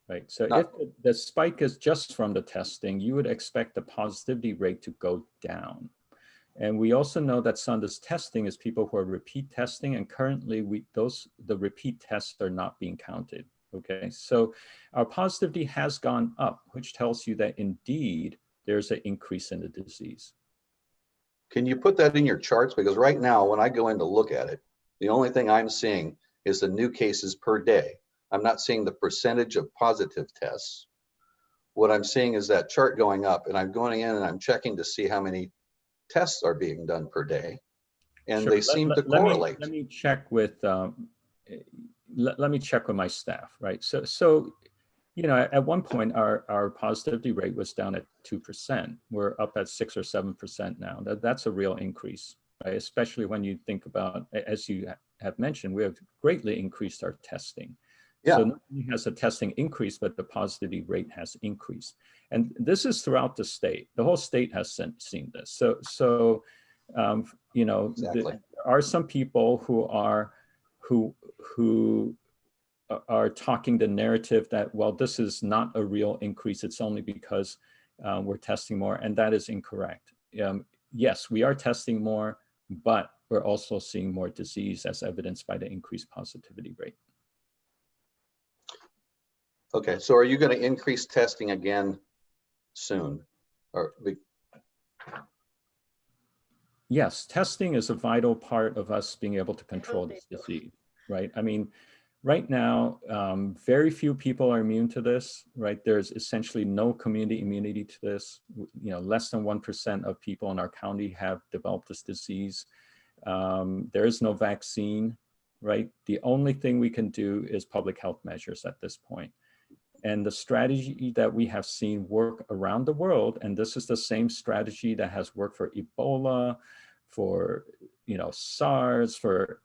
Right. So if the spike is just from the testing, you would expect the positivity rate to go down. And we also know that some of this testing is people who are repeat testing, and currently the repeat tests are not being counted. Okay, so our positivity has gone up, which tells you that indeed there's an increase in the disease. Can you put that in your charts? Because right now, when I go in to look at it, the only thing I'm seeing is the new cases per day. I'm not seeing the percentage of positive tests. What I'm seeing is that chart going up, and I'm going in and I'm checking to see how many tests are being done per day, and Sure. they seem to correlate. Let me check with let me check with my staff, right? So you know, at one point our positivity rate was down at 2%. We're up at 6 or 7% now. That's a real increase, right? Especially when you think about, as you have mentioned, we have greatly increased our testing. Yeah. So not only has the testing increased, but the positivity rate has increased. And this is throughout the state. The whole state has seen this. So you know, exactly. There are some people who are talking the narrative that, well, this is not a real increase. It's only because we're testing more, and that is incorrect. yes, we are testing more, but we're also seeing more disease as evidenced by the increased positivity rate. Okay, so are you going to increase testing again soon? Yes, testing is a vital part of us being able to control this disease, right? I mean, right now, very few people are immune to this, right? There's essentially no community immunity to this. You know, less than 1% of people in our county have developed this disease. There is no vaccine, right? The only thing we can do is public health measures at this point. And the strategy that we have seen work around the world, and this is the same strategy that has worked for Ebola, for, you know, SARS, for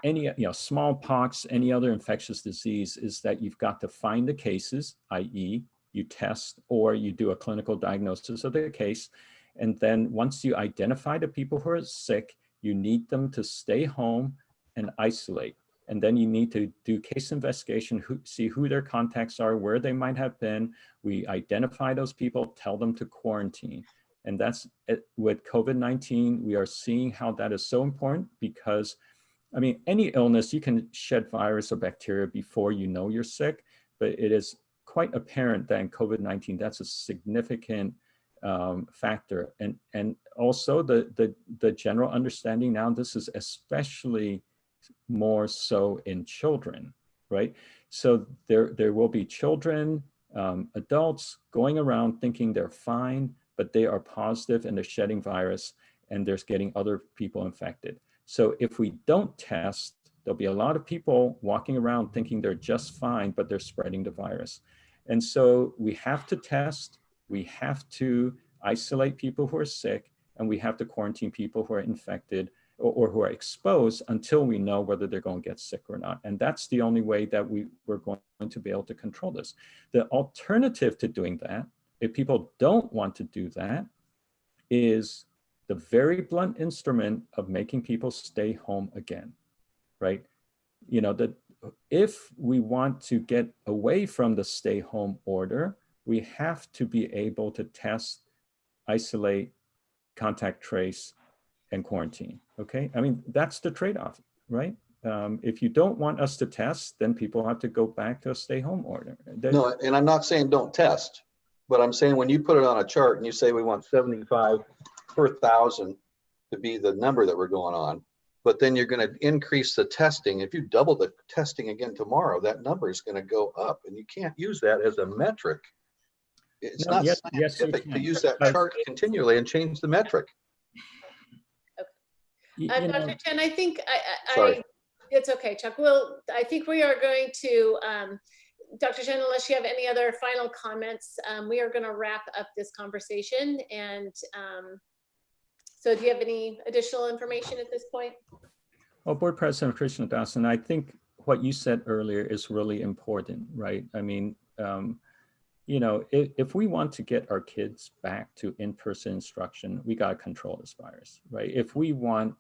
any, you know, smallpox, any other infectious disease, is that you've got to find the cases, i.e. you test or you do a clinical diagnosis of the case. And then once you identify the people who are sick, you need them to stay home and isolate. And then you need to do case investigation, see who their contacts are, where they might have been. We identify those people, tell them to quarantine. And that's with COVID-19, we are seeing how that is so important because, I mean, any illness, you can shed virus or bacteria before you know you're sick, but it is quite apparent that in COVID-19, that's a significant factor. And also the general understanding now, this is especially more so in children, right? So there will be children, adults going around thinking they're fine, but they are positive and they're shedding virus and they're getting other people infected. So if we don't test, there'll be a lot of people walking around thinking they're just fine, but they're spreading the virus. And so we have to test, we have to isolate people who are sick, and we have to quarantine people who are infected or who are exposed until we know whether they're going to get sick or not. And that's the only way that we're going to be able to control this. The alternative to doing that, if people don't want to do that, is the very blunt instrument of making people stay home again, right? You know, that if we want to get away from the stay home order, we have to be able to test, isolate, contact trace, and quarantine, okay? I mean, that's the trade-off, right? If you don't want us to test, then people have to go back to a stay home order. No, and I'm not saying don't test, but I'm saying when you put it on a chart and you say we want 75 per 1,000 to be the number that we're going on, but then you're going to increase the testing. If you double the testing again tomorrow, that number is going to go up, and you can't use that as a metric. It's not scientific to use that chart continually and change the metric. Dr. Chen, I think Sorry. It's okay, Chuck. I think we are going to, Dr. Chen, unless you have any other final comments, we are going to wrap up this conversation. And so do you have any additional information at this point? Well, Board President Krishna Dasan, I think what you said earlier is really important, right? I mean, you know, if we want to get our kids back to in-person instruction, we got to control this virus, right? If we want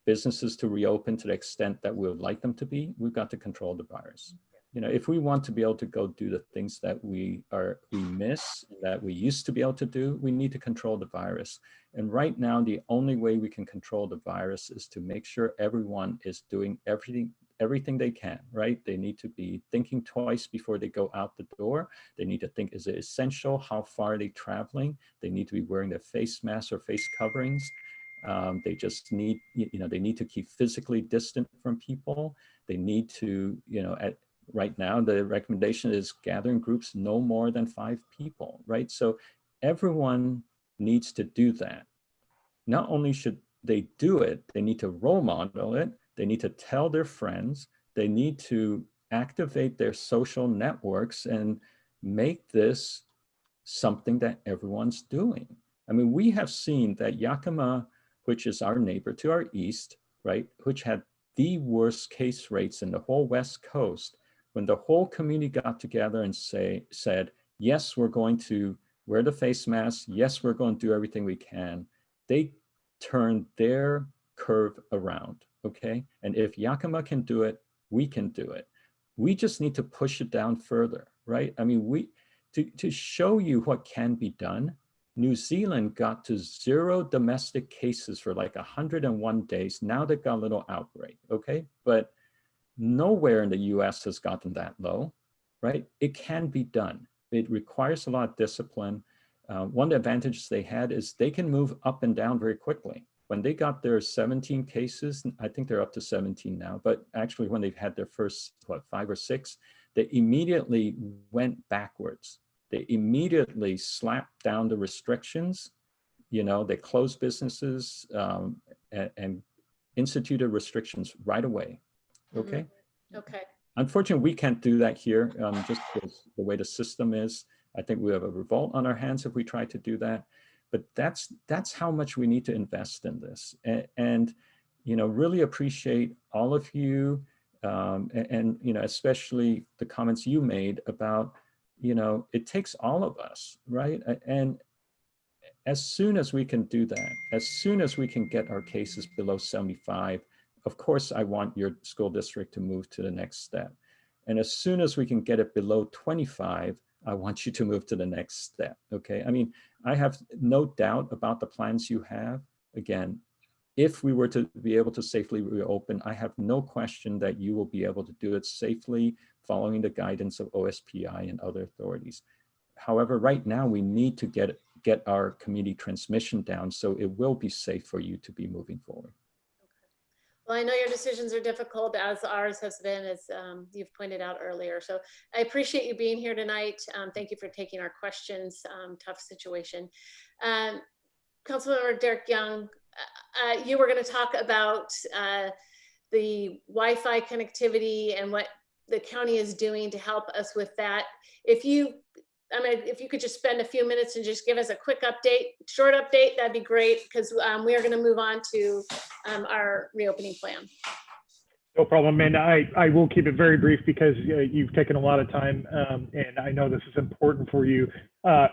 businesses to reopen to the extent that we would like them to be, we've got to control the virus. You know, if we want to be able to go do the things that we miss, that we used to be able to do, we need to control the virus. And right now, the only way we can control the virus is to make sure everyone is doing everything they can, right? They need to be thinking twice before they go out the door. They need to think, is it essential? How far are they traveling? They need to be wearing their face masks or face coverings. They just need, you know, they need to keep physically distant from people. They need to, you know, right now, the recommendation is gathering groups no more than 5 people, right? So everyone needs to do that. Not only should they do it, they need to role model it. They need to tell their friends. They need to activate their social networks and make this something that everyone's doing. I mean, we have seen that Yakima, which is our neighbor to our east, right, which had the worst case rates in the whole West Coast, when the whole community got together and said, yes, we're going to wear the face mask, yes, we're going to do everything we can, they turned their curve around, okay? And if Yakima can do it, we can do it. We just need to push it down further, right? I mean, to show you what can be done, New Zealand got to 0 domestic cases for like 101 days. Now they've got a little outbreak, okay? But nowhere in the US has gotten that low, right? It can be done. It requires a lot of discipline. One of the advantages they had is they can move up and down very quickly. When they got their 17 cases, I think they're up to 17 now, but actually when they've had their first, 5 or 6, they immediately went backwards. They immediately slapped down the restrictions. You know, they closed businesses and instituted restrictions right away. Okay. Okay. Unfortunately, we can't do that here, just because the way the system is. I think we have a revolt on our hands if we try to do that. But that's how much we need to invest in this, and you know, really appreciate all of you, and you know, especially the comments you made about, you know, it takes all of us, right? And as soon as we can do that, as soon as we can get our cases below 75, of course, I want your school district to move to the next step. And as soon as we can get it below 25, I want you to move to the next step, okay? I mean, I have no doubt about the plans you have. Again, if we were to be able to safely reopen, I have no question that you will be able to do it safely, following the guidance of OSPI and other authorities. However, right now we need to get our community transmission down so it will be safe for you to be moving forward. Well, I know your decisions are difficult, as ours has been, as you've pointed out earlier. So I appreciate you being here tonight. Thank you for taking our questions. Tough situation. Councilmember Derek Young, you were going to talk about the Wi-Fi connectivity and what the county is doing to help us with that. If you could just spend a few minutes and just give us a quick update, short update, that'd be great, because we are going to move on to our reopening plan. No problem, and I will keep it very brief because you've taken a lot of time, and I know this is important for you.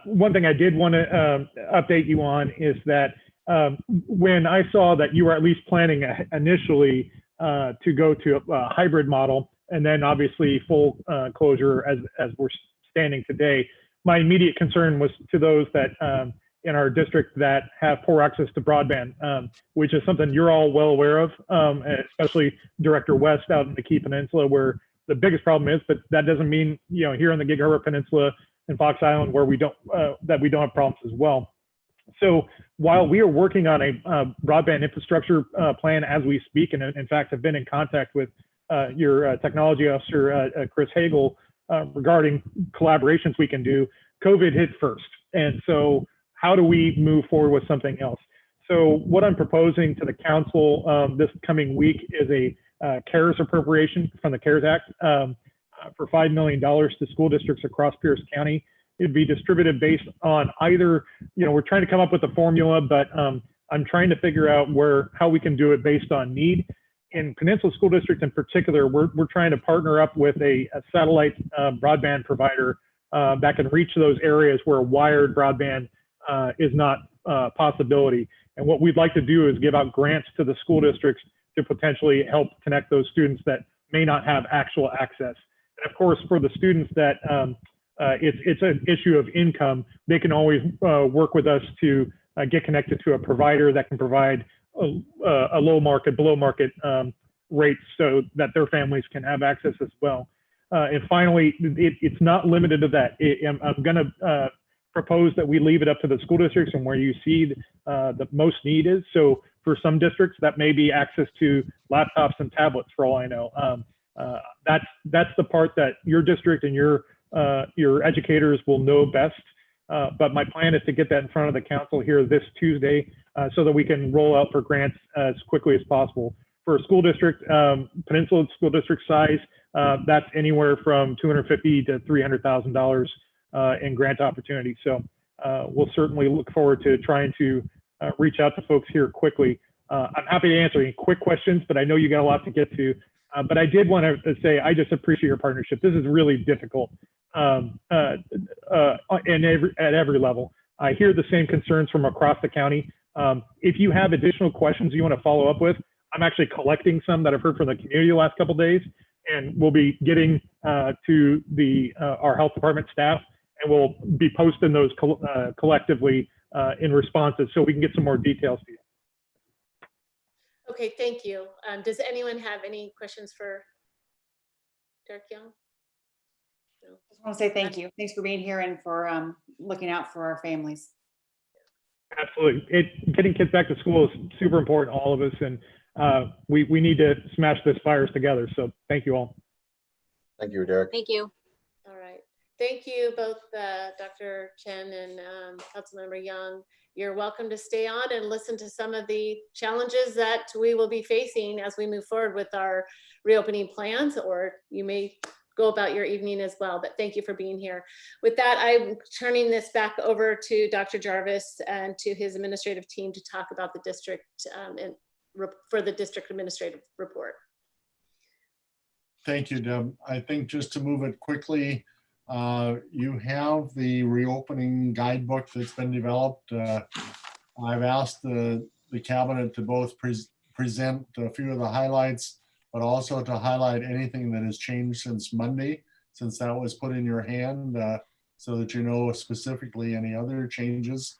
One thing I did want to update you on is that when I saw that you were at least planning initially to go to a hybrid model, and then obviously full closure as we're standing today, my immediate concern was to those that in our district that have poor access to broadband, which is something you're all well aware of, especially Director West out in the Key Peninsula, where the biggest problem is. But that doesn't mean, you know, here on the Gig Harbor Peninsula and Fox Island, where we don't have problems as well. So while we are working on a broadband infrastructure plan as we speak, and in fact have been in contact with your technology officer, Chris Hagel, regarding collaborations we can do, COVID hit first. And so how do we move forward with something else? So what I'm proposing to the council this coming week is a CARES appropriation from the CARES Act for $5 million to school districts across Pierce County. It'd be distributed based on either, you know, we're trying to come up with a formula, but I'm trying to figure out how we can do it based on need. In Peninsula School District in particular, we're trying to partner up with a satellite broadband provider that can reach those areas where wired broadband is not a possibility. And what we'd like to do is give out grants to the school districts to potentially help connect those students that may not have actual access. And of course, for the students that it's an issue of income, they can always work with us to get connected to a provider that can provide a low market, below market rates so that their families can have access as well. And finally, it's not limited to that. I'm going to propose that we leave it up to the school districts and where you see the most need is. So for some districts, that may be access to laptops and tablets, for all I know. That's the part that your district and your educators will know best. But my plan is to get that in front of the council here this Tuesday so that we can roll out for grants as quickly as possible. For a school district, Peninsula School District size, that's anywhere from $250,000 to $300,000 in grant opportunities. So we'll certainly look forward to trying to reach out to folks here quickly. I'm happy to answer any quick questions, but I know you got a lot to get to. But I did want to say, I just appreciate your partnership. This is really difficult at every level. I hear the same concerns from across the county. If you have additional questions you want to follow up with, I'm actually collecting some that I've heard from the community the last couple of days, and we'll be getting to our health department staff, and we'll be posting those collectively in responses so we can get some more details to you. Okay, thank you. Does anyone have any questions for Derek Young? No. Just want to say thank you. Thanks for being here and for looking out for our families. Absolutely. Getting kids back to school is super important to all of us, and we need to smash this virus together. So thank you all. Thank you, Derek. Thank you. All right. Thank you both, Dr. Chen and Councilmember Young. You're welcome to stay on and listen to some of the challenges that we will be facing as we move forward with our reopening plans, or you may go about your evening as well. But thank you for being here. With that, I'm turning this back over to Dr. Jarvis and to his administrative team to talk about the district and for the district administrative report. Thank you, Deb. I think just to move it quickly, you have the reopening guidebook that's been developed. I've asked the cabinet to both present a few of the highlights, but also to highlight anything that has changed since Monday, since that was put in your hand, so that you know specifically any other changes.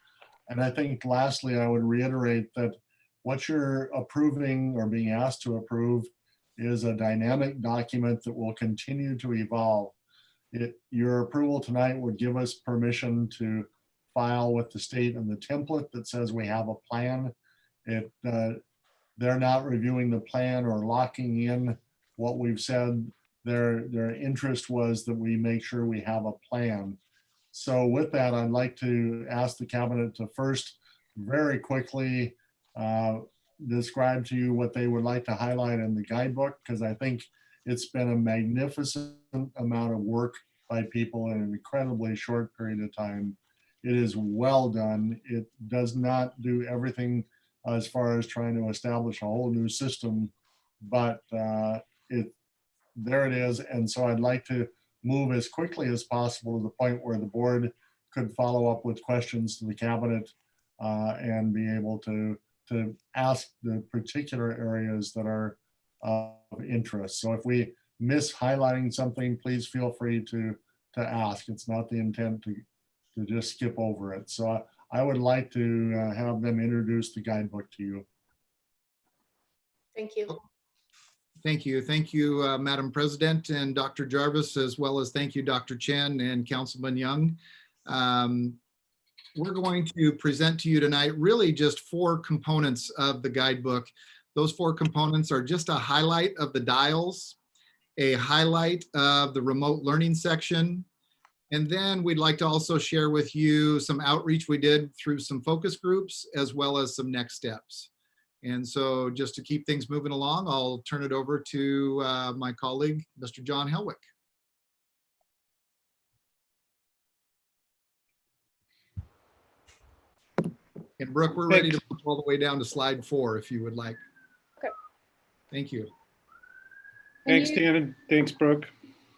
And I think lastly, I would reiterate that what you're approving or being asked to approve is a dynamic document that will continue to evolve. Your approval tonight would give us permission to file with the state and the template that says we have a plan. They're not reviewing the plan or locking in what we've said. Their interest was that we make sure we have a plan. So with that, I'd like to ask the cabinet to first very quickly describe to you what they would like to highlight in the guidebook, because I think it's been a magnificent amount of work by people in an incredibly short period of time. It is well done. It does not do everything as far as trying to establish a whole new system, but there it is. And so I'd like to move as quickly as possible to the point where the board could follow up with questions to the cabinet and be able to ask the particular areas that are of interest. So if we miss highlighting something, please feel free to ask. It's not the intent to just skip over it. So I would like to have them introduce the guidebook to you. Thank you. Thank you. Thank you, Madam President and Dr. Jarvis, as well as thank you, Dr. Chen and Councilman Young. We're going to present to you tonight really just 4 components of the guidebook. Those 4 components are just a highlight of the dials, a highlight of the remote learning section, and then we'd like to also share with you some outreach we did through some focus groups, as well as some next steps. And so just to keep things moving along, I'll turn it over to my colleague, Mr. John Helwick. And Brooke, we're ready to move all the way down to slide 4 if you would like. Okay. Thank you. Thanks, Dan. Thanks, Brooke.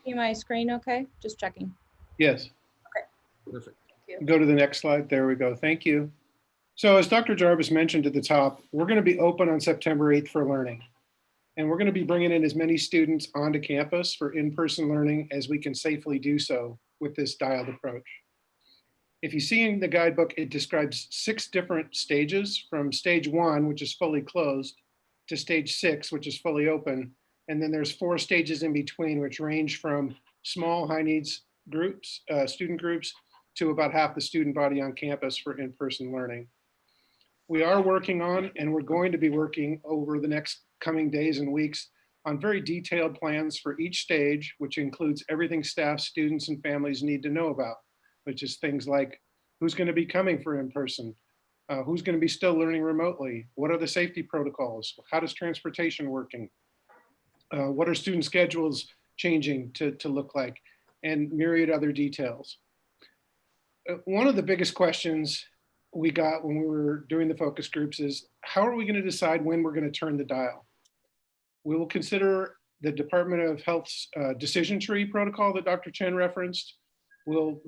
See my screen okay? Just checking. Yes. Okay. Perfect. Thank you. Go to the next slide. There we go. Thank you. So as Dr. Jarvis mentioned at the top, we're going to be open on September 8th for learning. And we're going to be bringing in as many students onto campus for in-person learning as we can safely do so with this dialed approach. If you see in the guidebook, it describes 6 different stages, from stage 1, which is fully closed, to stage 6, which is fully open. And then there's 4 stages in between, which range from small high needs groups, student groups, to about half the student body on campus for in-person learning. We are working on, and we're going to be working over the next coming days and weeks on very detailed plans for each stage, which includes everything staff, students, and families need to know about, which is things like who's going to be coming for in-person, who's going to be still learning remotely, what are the safety protocols, how does transportation working, what are student schedules changing to look like, and myriad other details. One of the biggest questions we got when we were doing the focus groups is, how are we going to decide when we're going to turn the dial? We will consider the Department of Health's decision tree protocol that Dr. Chen referenced. We'll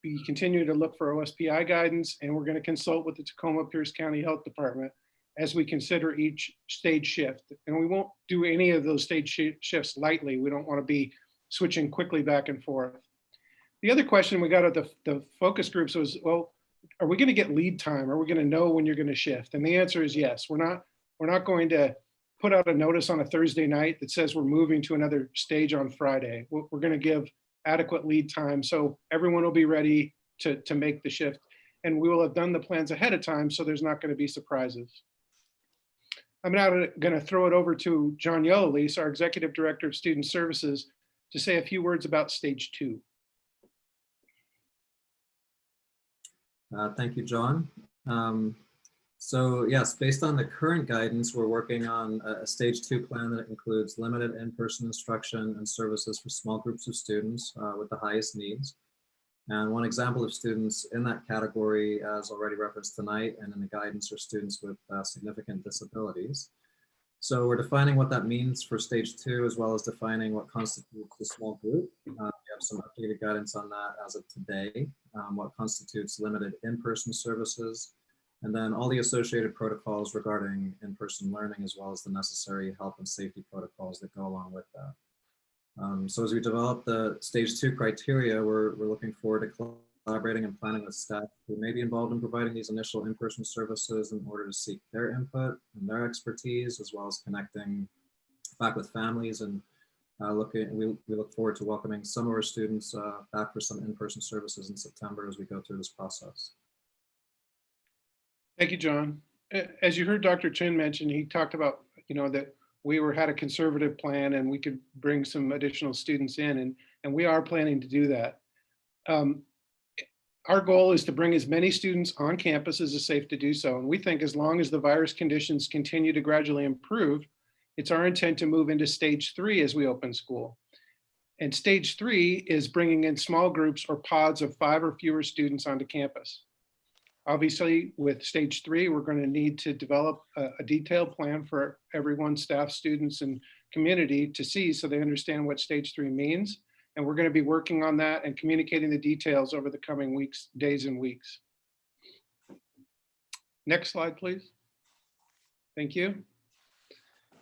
be continuing to look for OSPI guidance, and we're going to consult with the Tacoma-Pierce County Health Department as we consider each stage shift. And we won't do any of those stage shifts lightly. We don't want to be switching quickly back and forth. The other question we got at the focus groups was, well, are we going to get lead time? Are we going to know when you're going to shift? And the answer is yes. We're not going to put out a notice on a Thursday night that says we're moving to another stage on Friday. We're going to give adequate lead time so everyone will be ready to make the shift. And we will have done the plans ahead of time, so there's not going to be surprises. I'm now going to throw it over to John Yellowlease, our Executive Director of Student Services, to say a few words about stage 2. Thank you, John. So yes, based on the current guidance, we're working on a stage 2 plan that includes limited in-person instruction and services for small groups of students with the highest needs. And one example of students in that category, as already referenced tonight and in the guidance, are students with significant disabilities. So we're defining what that means for stage 2, as well as defining what constitutes a small group. We have some updated guidance on that as of today, what constitutes limited in-person services, and then all the associated protocols regarding in-person learning, as well as the necessary health and safety protocols that go along with that. So as we develop the stage 2 criteria, we're looking forward to collaborating and planning with staff who may be involved in providing these initial in-person services in order to seek their input and their expertise, as well as connecting back with families. And we look forward to welcoming some of our students back for some in-person services in September as we go through this process. Thank you, John. As you heard Dr. Chin mention, he talked about, that we had a conservative plan and we could bring some additional students in, and we are planning to do that. Our goal is to bring as many students on campus as is safe to do so. And we think as long as the virus conditions continue to gradually improve, it's our intent to move into stage 3 as we open school. And stage 3 is bringing in small groups or pods of 5 or fewer students onto campus. Obviously, with stage 3, we're going to need to develop a detailed plan for everyone, staff, students, and community to see so they understand what stage 3 means. And we're going to be working on that and communicating the details over the coming weeks, days and weeks. Next slide, please. Thank you.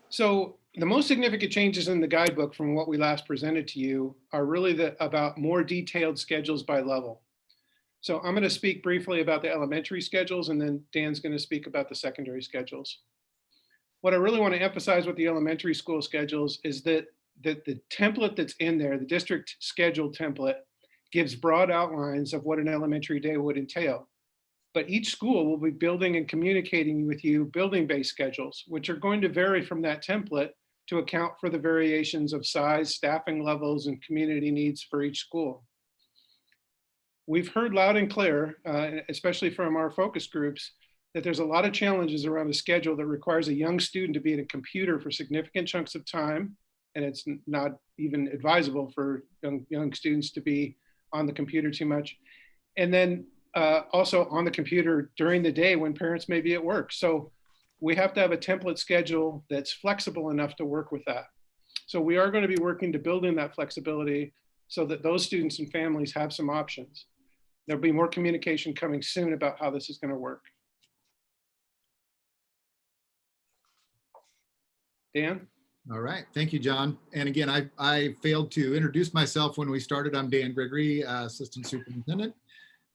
So the most significant changes in the guidebook from what we last presented to you are really about more detailed schedules by level. So I'm going to speak briefly about the elementary schedules, and then Dan's going to speak about the secondary schedules. What I really want to emphasize with the elementary school schedules is that the template that's in there, the district schedule template, gives broad outlines of what an elementary day would entail. But each school will be building and communicating with you building-based schedules, which are going to vary from that template to account for the variations of size, staffing levels, and community needs for each school. We've heard loud and clear, especially from our focus groups, that there's a lot of challenges around a schedule that requires a young student to be at a computer for significant chunks of time, and it's not even advisable for young students to be on the computer too much. And then also on the computer during the day when parents may be at work. So we have to have a template schedule that's flexible enough to work with that. So we are going to be working to build in that flexibility so that those students and families have some options. There'll be more communication coming soon about how this is going to work. Dan? All right, thank you, John. And again, I failed to introduce myself when we started. I'm Dan Gregory, Assistant Superintendent.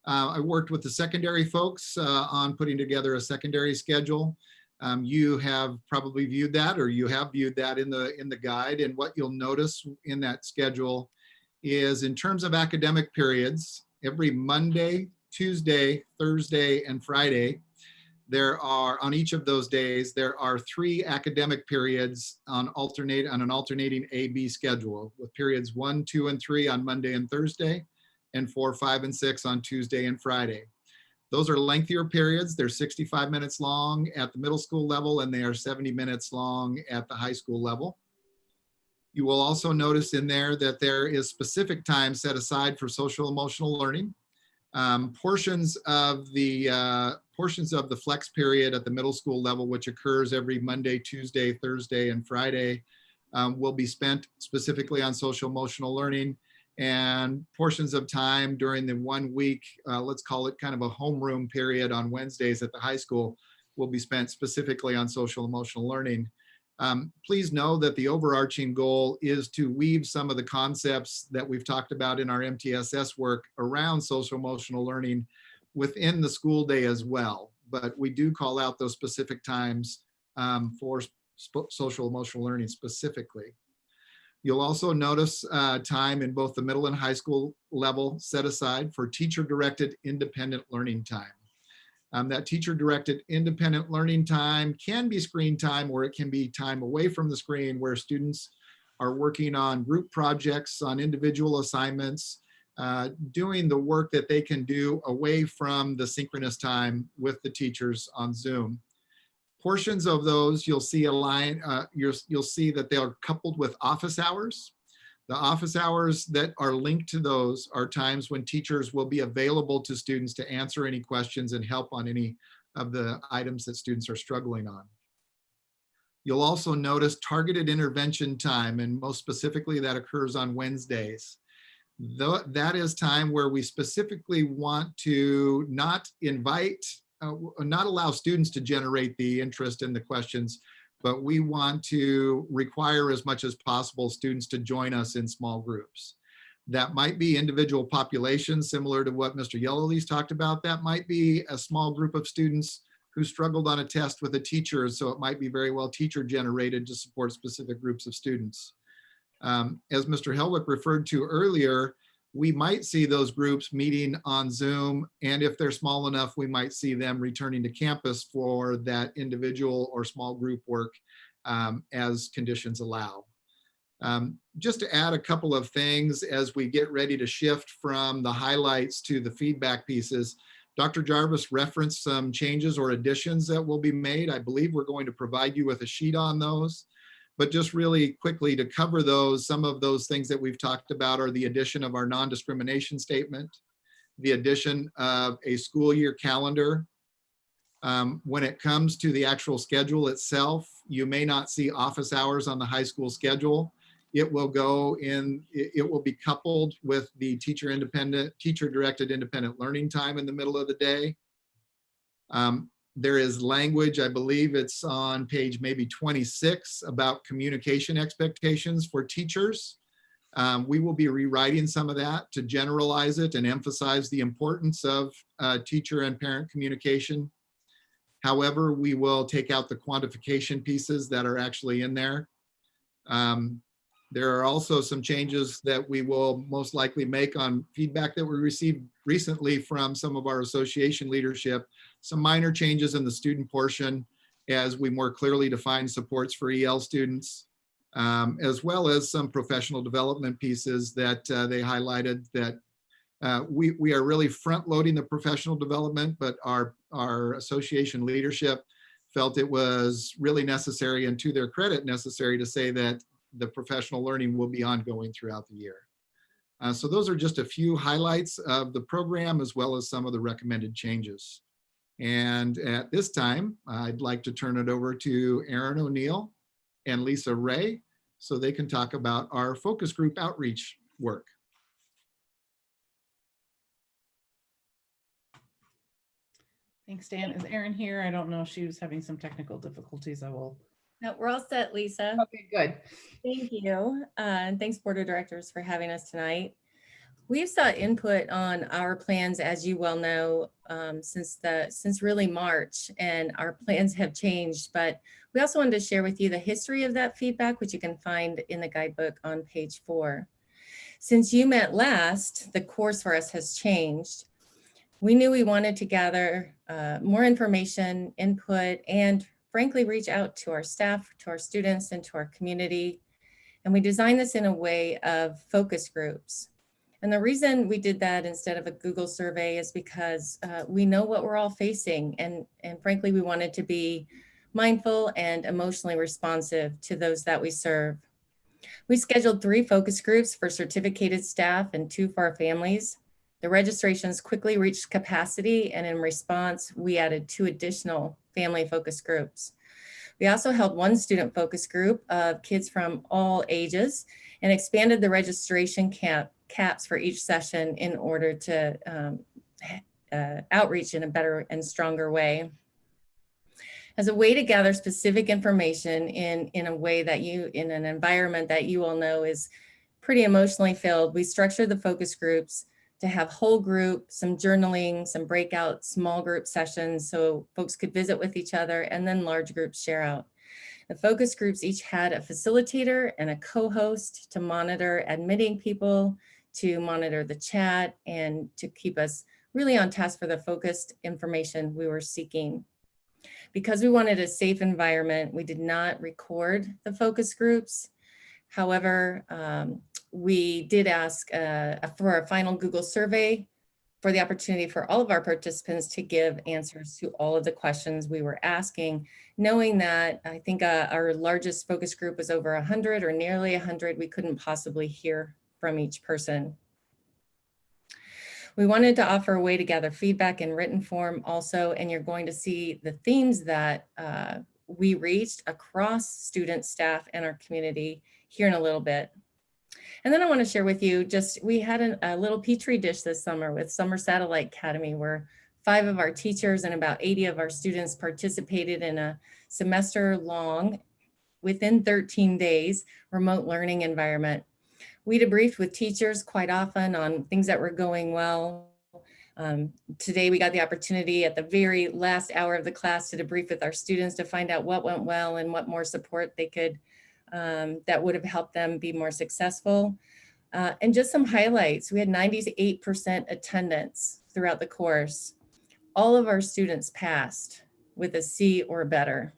I worked with the secondary folks on putting together a secondary schedule. You have probably viewed that, or you have viewed that in the guide. And what you'll notice in that schedule is, in terms of academic periods, every Monday, Tuesday, Thursday, and Friday, there are, on each of those days, there are 3 academic periods on an alternating A-B schedule, with periods 1, 2, and 3 on Monday and Thursday, and 4, 5, and 6 on Tuesday and Friday. Those are lengthier periods. They're 65 minutes long at the middle school level, and they are 70 minutes long at the high school level. You will also notice in there that there is specific time set aside for social emotional learning. Portions of the flex period at the middle school level, which occurs every Monday, Tuesday, Thursday, and Friday, will be spent specifically on social emotional learning. And portions of time during the 1 week, let's call it kind of a homeroom period on Wednesdays at the high school, will be spent specifically on social emotional learning. Please know that the overarching goal is to weave some of the concepts that we've talked about in our MTSS work around social emotional learning within the school day as well. But we do call out those specific times for social emotional learning specifically. You'll also notice time in both the middle and high school level set aside for teacher-directed independent learning time. That teacher-directed independent learning time can be screen time, or it can be time away from the screen where students are working on group projects, on individual assignments, doing the work that they can do away from the synchronous time with the teachers on Zoom. Portions of those you'll see you'll see that they are coupled with office hours. The office hours that are linked to those are times when teachers will be available to students to answer any questions and help on any of the items that students are struggling on. You'll also notice targeted intervention time, and most specifically that occurs on Wednesdays. That is time where we specifically want to not allow students to generate the interest in the questions, but we want to require as much as possible students to join us in small groups. That might be individual populations, similar to what Mr. Yellowlees talked about. That might be a small group of students who struggled on a test with a teacher, so it might be very well teacher generated to support specific groups of students. As Mr. Helwick referred to earlier, we might see those groups meeting on Zoom, and if they're small enough, we might see them returning to campus for that individual or small group work as conditions allow. Just to add a couple of things as we get ready to shift from the highlights to the feedback pieces, Dr. Jarvis referenced some changes or additions that will be made. I believe we're going to provide you with a sheet on those. But just really quickly to cover those, some of those things that we've talked about are the addition of our non-discrimination statement, the addition of a school year calendar. When it comes to the actual schedule itself, you may not see office hours on the high school schedule. It will be coupled with the teacher-directed independent learning time in the middle of the day. There is language, I believe it's on page maybe 26, about communication expectations for teachers. We will be rewriting some of that to generalize it and emphasize the importance of teacher and parent communication. However, we will take out the quantification pieces that are actually in there. There are also some changes that we will most likely make on feedback that we received recently from some of our association leadership, some minor changes in the student portion as we more clearly define supports for EL students, as well as some professional development pieces that they highlighted that we are really front loading the professional development, but our association leadership felt it was really necessary, and to their credit, necessary to say that the professional learning will be ongoing throughout the year. So those are just a few highlights of the program as well as some of the recommended changes. And at this time, I'd like to turn it over to Erin O'Neill and Lisa Ray so they can talk about our focus group outreach work. Thanks, Dan. Is Erin here? I don't know if she was having some technical difficulties. I will. No, we're all set, Lisa. Okay, good. Thank you. And thanks, Board of Directors, for having us tonight. We've sought input on our plans, as you well know, since really March, and our plans have changed. But we also wanted to share with you the history of that feedback, which you can find in the guidebook on page 4. Since you met last, the course for us has changed. We knew we wanted to gather more information, input, and frankly, reach out to our staff, to our students, and to our community. And we designed this in a way of focus groups. And the reason we did that instead of a Google survey is because we know what we're all facing. And frankly, we wanted to be mindful and emotionally responsive to those that we serve. We scheduled 3 focus groups for certificated staff and 2 for our families. The registrations quickly reached capacity, and in response, we added 2 additional family focus groups. We also held 1 student focus group of kids from all ages and expanded the registration caps for each session in order to outreach in a better and stronger way. As a way to gather specific information in a way that in an environment that you all know is pretty emotionally filled, we structured the focus groups to have whole group, some journaling, some breakout small group sessions so folks could visit with each other, and then large groups share out. The focus groups each had a facilitator and a co-host to monitor admitting people, to monitor the chat, and to keep us really on task for the focused information we were seeking. Because we wanted a safe environment, we did not record the focus groups. However, we did ask for a final Google survey for the opportunity for all of our participants to give answers to all of the questions we were asking, knowing that I think our largest focus group was over 100 or nearly 100. We couldn't possibly hear from each person. We wanted to offer a way to gather feedback in written form also, and you're going to see the themes that we reached across students, staff, and our community here in a little bit. And then I want to share with you we had a little Petri dish this summer with Summer Satellite Academy, where 5 of our teachers and about 80 of our students participated in a semester long, within 13 days, remote learning environment. We debriefed with teachers quite often on things that were going well. Today we got the opportunity at the very last hour of the class to debrief with our students to find out what went well and what more support they could, that would have helped them be more successful. And just some highlights, we had 98% attendance throughout the course. All of our students passed with a C or better.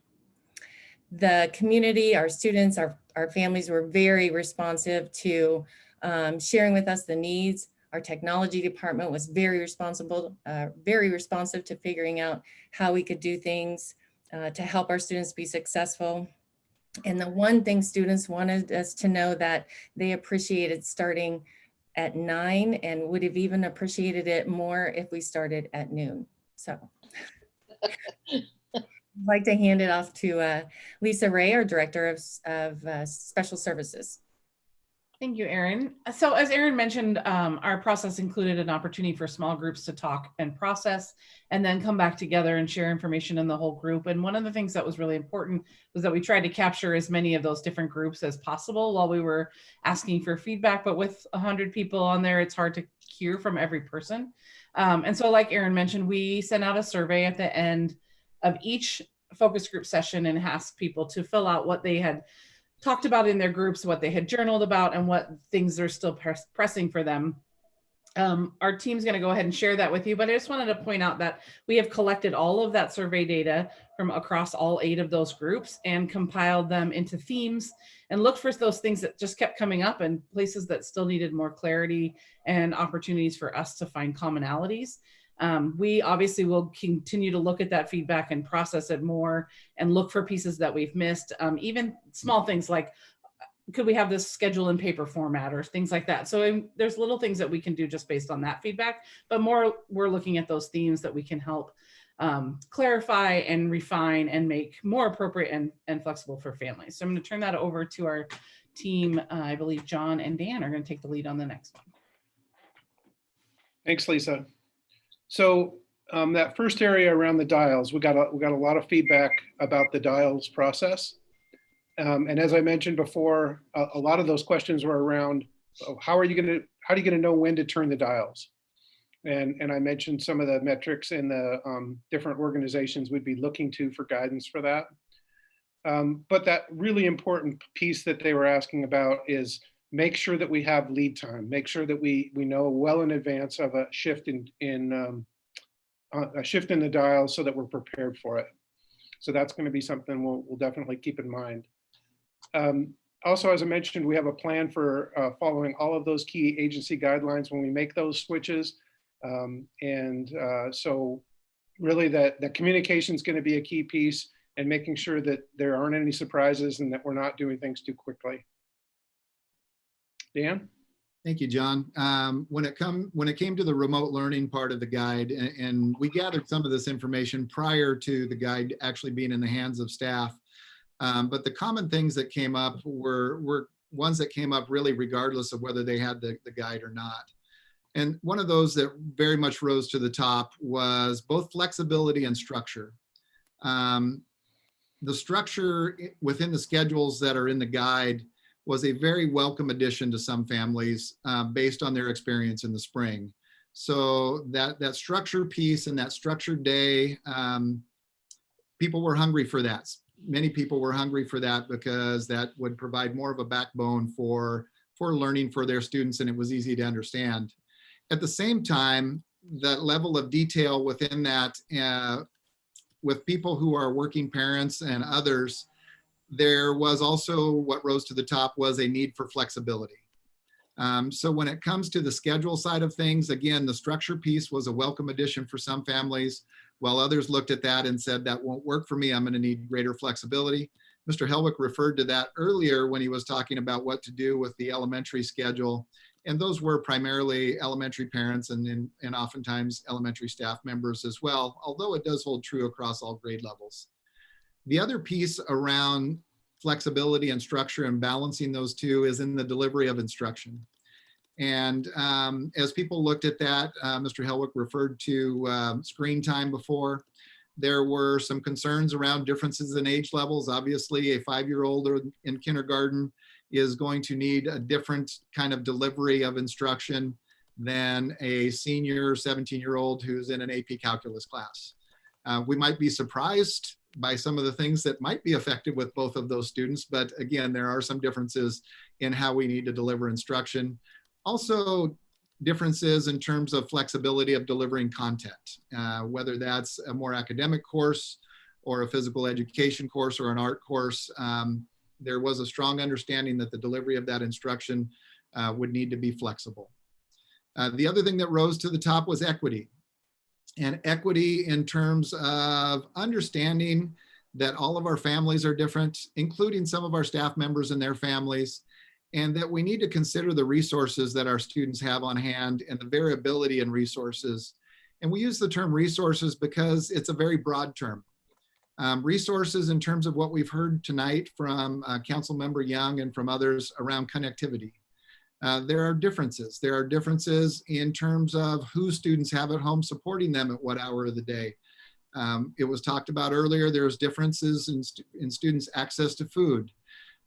The community, our students, our families were very responsive to sharing with us the needs. Our technology department was very responsive to figuring out how we could do things to help our students be successful. And the one thing students wanted us to know that they appreciated starting at 9 and would have even appreciated it more if we started at noon. So I'd like to hand it off to Lisa Ray, our Director of Special Services. Thank you, Erin. So as Erin mentioned, our process included an opportunity for small groups to talk and process, and then come back together and share information in the whole group. And one of the things that was really important was that we tried to capture as many of those different groups as possible while we were asking for feedback. But with 100 people on there, it's hard to hear from every person. And so like Erin mentioned, we sent out a survey at the end of each focus group session and asked people to fill out what they had talked about in their groups, what they had journaled about, and what things are still pressing for them. Our team's going to go ahead and share that with you, but I just wanted to point out that we have collected all of that survey data from across all 8 of those groups and compiled them into themes and looked for those things that just kept coming up and places that still needed more clarity and opportunities for us to find commonalities. We obviously will continue to look at that feedback and process it more and look for pieces that we've missed, even small things like, could we have this schedule in paper format or things like that? So there's little things that we can do just based on that feedback, but more we're looking at those themes that we can help clarify and refine and make more appropriate and flexible for families. So I'm going to turn that over to our team. I believe John and Dan are going to take the lead on the next one. Thanks, Lisa. So that first area around the dials, we got a lot of feedback about the dials process. And as I mentioned before, a lot of those questions were around how are you going to know when to turn the dials? And I mentioned some of the metrics in the different organizations we'd be looking to for guidance for that. But that really important piece that they were asking about is make sure that we have lead time, make sure that we know well in advance of a shift in the dial so that we're prepared for it. So that's going to be something we'll definitely keep in mind. Also, as I mentioned, we have a plan for following all of those key agency guidelines when we make those switches. So really the communication is going to be a key piece, and making sure that there aren't any surprises and that we're not doing things too quickly. Dan? Thank you, John. When it came to the remote learning part of the guide, and we gathered some of this information prior to the guide actually being in the hands of staff, but the common things that came up were ones that came up really regardless of whether they had the guide or not. And one of those that very much rose to the top was both flexibility and structure. The structure within the schedules that are in the guide was a very welcome addition to some families based on their experience in the spring. So that structure piece and that structured day, people were hungry for that. Many people were hungry for that because that would provide more of a backbone for learning for their students, and it was easy to understand. At the same time, that level of detail within that, with people who are working parents and others, there was also what rose to the top was a need for flexibility. So when it comes to the schedule side of things, again, the structure piece was a welcome addition for some families, while others looked at that and said, that won't work for me, I'm going to need greater flexibility. Mr. Helwick referred to that earlier when he was talking about what to do with the elementary schedule. And those were primarily elementary parents and oftentimes elementary staff members as well, although it does hold true across all grade levels. The other piece around flexibility and structure and balancing those two is in the delivery of instruction. And as people looked at that, Mr. Helwick referred to screen time before. There were some concerns around differences in age levels. Obviously, a 5-year-old in kindergarten is going to need a different kind of delivery of instruction than a senior 17-year-old who's in an AP calculus class. We might be surprised by some of the things that might be effective with both of those students, but again, there are some differences in how we need to deliver instruction. Also, differences in terms of flexibility of delivering content, whether that's a more academic course or a physical education course or an art course. There was a strong understanding that the delivery of that instruction would need to be flexible. The other thing that rose to the top was equity. And equity in terms of understanding that all of our families are different, including some of our staff members and their families, and that we need to consider the resources that our students have on hand and the variability in resources. And we use the term resources because it's a very broad term. Resources in terms of what we've heard tonight from Councilmember Young and from others around connectivity. There are differences. There are differences in terms of who students have at home supporting them at what hour of the day. It was talked about earlier, there's differences in students' access to food.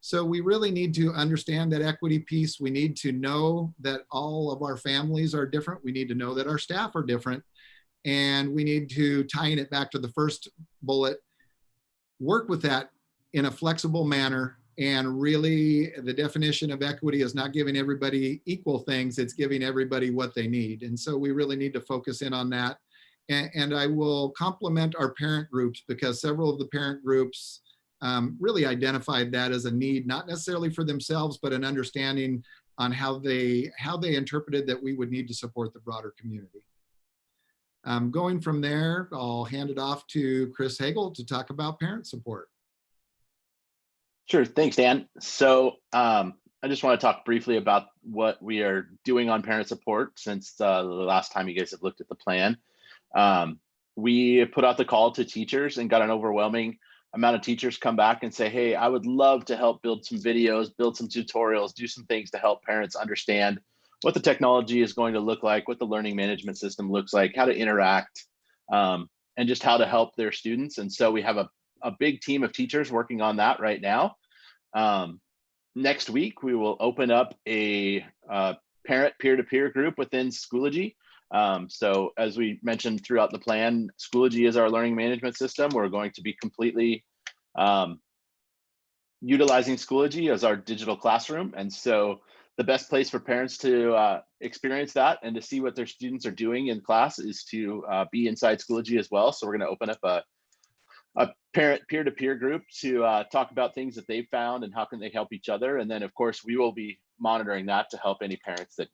So we really need to understand that equity piece. We need to know that all of our families are different. We need to know that our staff are different. And we need to, tying it back to the first bullet, work with that in a flexible manner. And really, the definition of equity is not giving everybody equal things, it's giving everybody what they need. And so we really need to focus in on that. And I will compliment our parent groups because several of the parent groups really identified that as a need, not necessarily for themselves, but an understanding on how they interpreted that we would need to support the broader community. Going from there, I'll hand it off to Chris Hagel to talk about parent support. Sure, thanks, Dan. So I just want to talk briefly about what we are doing on parent support since the last time you guys have looked at the plan. We put out the call to teachers and got an overwhelming amount of teachers come back and say, hey, I would love to help build some videos, build some tutorials, do some things to help parents understand what the technology is going to look like, what the learning management system looks like, how to interact, and just how to help their students. And so we have a big team of teachers working on that right now. Next week, we will open up a parent peer-to-peer group within Schoology. So as we mentioned throughout the plan, Schoology is our learning management system. We're going to be completely utilizing Schoology as our digital classroom. And so the best place for parents to experience that and to see what their students are doing in class is to be inside Schoology as well. So we're going to open up a parent peer-to-peer group to talk about things that they've found and how can they help each other. And then of course, we will be monitoring that to help any parents that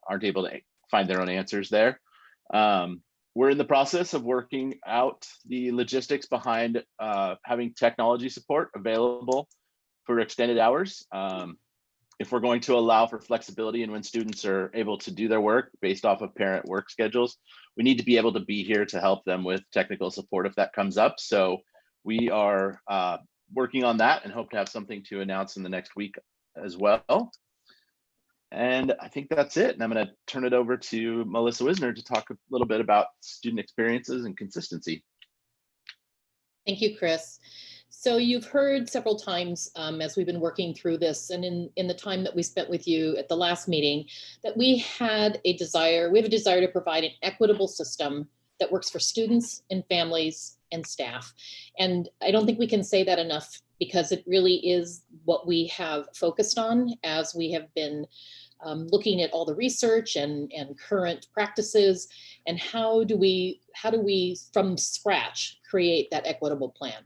aren't able to find their own answers there. We're in the process of working out the logistics behind having technology support available for extended hours. If we're going to allow for flexibility and when students are able to do their work based off of parent work schedules, we need to be able to be here to help them with technical support if that comes up. So we are working on that and hope to have something to announce in the next week as well. And I think that's it. And I'm going to turn it over to Melissa Wisner to talk a little bit about student experiences and consistency. Thank you, Chris. So you've heard several times as we've been working through this and in the time that we spent with you at the last meeting, that we have a desire to provide an equitable system that works for students and families and staff. And I don't think we can say that enough, because it really is what we have focused on as we have been looking at all the research and current practices, and how do we from scratch create that equitable plan.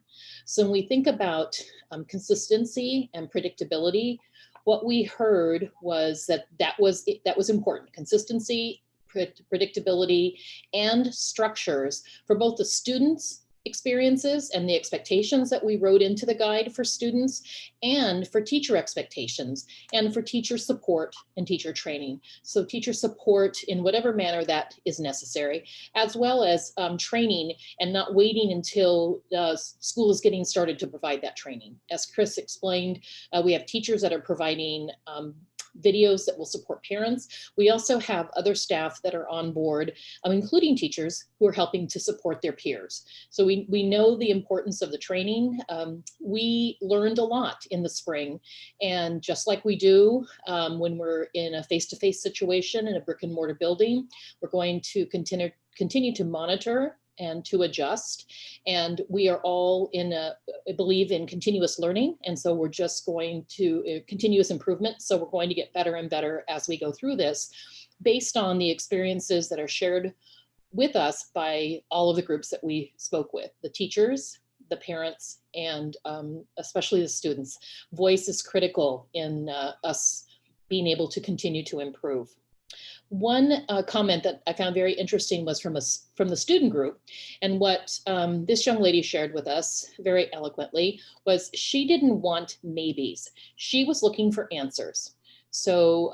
So when we think about consistency and predictability, what we heard was that was important. Consistency, predictability, and structures for both the students' experiences and the expectations that we wrote into the guide for students, and for teacher expectations, and for teacher support and teacher training. So teacher support in whatever manner that is necessary, as well as training, and not waiting until school is getting started to provide that training. As Chris explained, we have teachers that are providing videos that will support parents. We also have other staff that are on board, including teachers who are helping to support their peers. So we know the importance of the training. We learned a lot in the spring, and just like we do when we're in a face-to-face situation in a brick and mortar building, we're going to continue to monitor and to adjust. And we are all I believe in continuous learning. And so we're just going to continuous improvement. So we're going to get better and better as we go through this, based on the experiences that are shared with us by all of the groups that we spoke with, the teachers, the parents, and especially the students. Voice is critical in us being able to continue to improve. One comment that I found very interesting was from the student group, and what this young lady shared with us very eloquently was she didn't want maybes. She was looking for answers. So,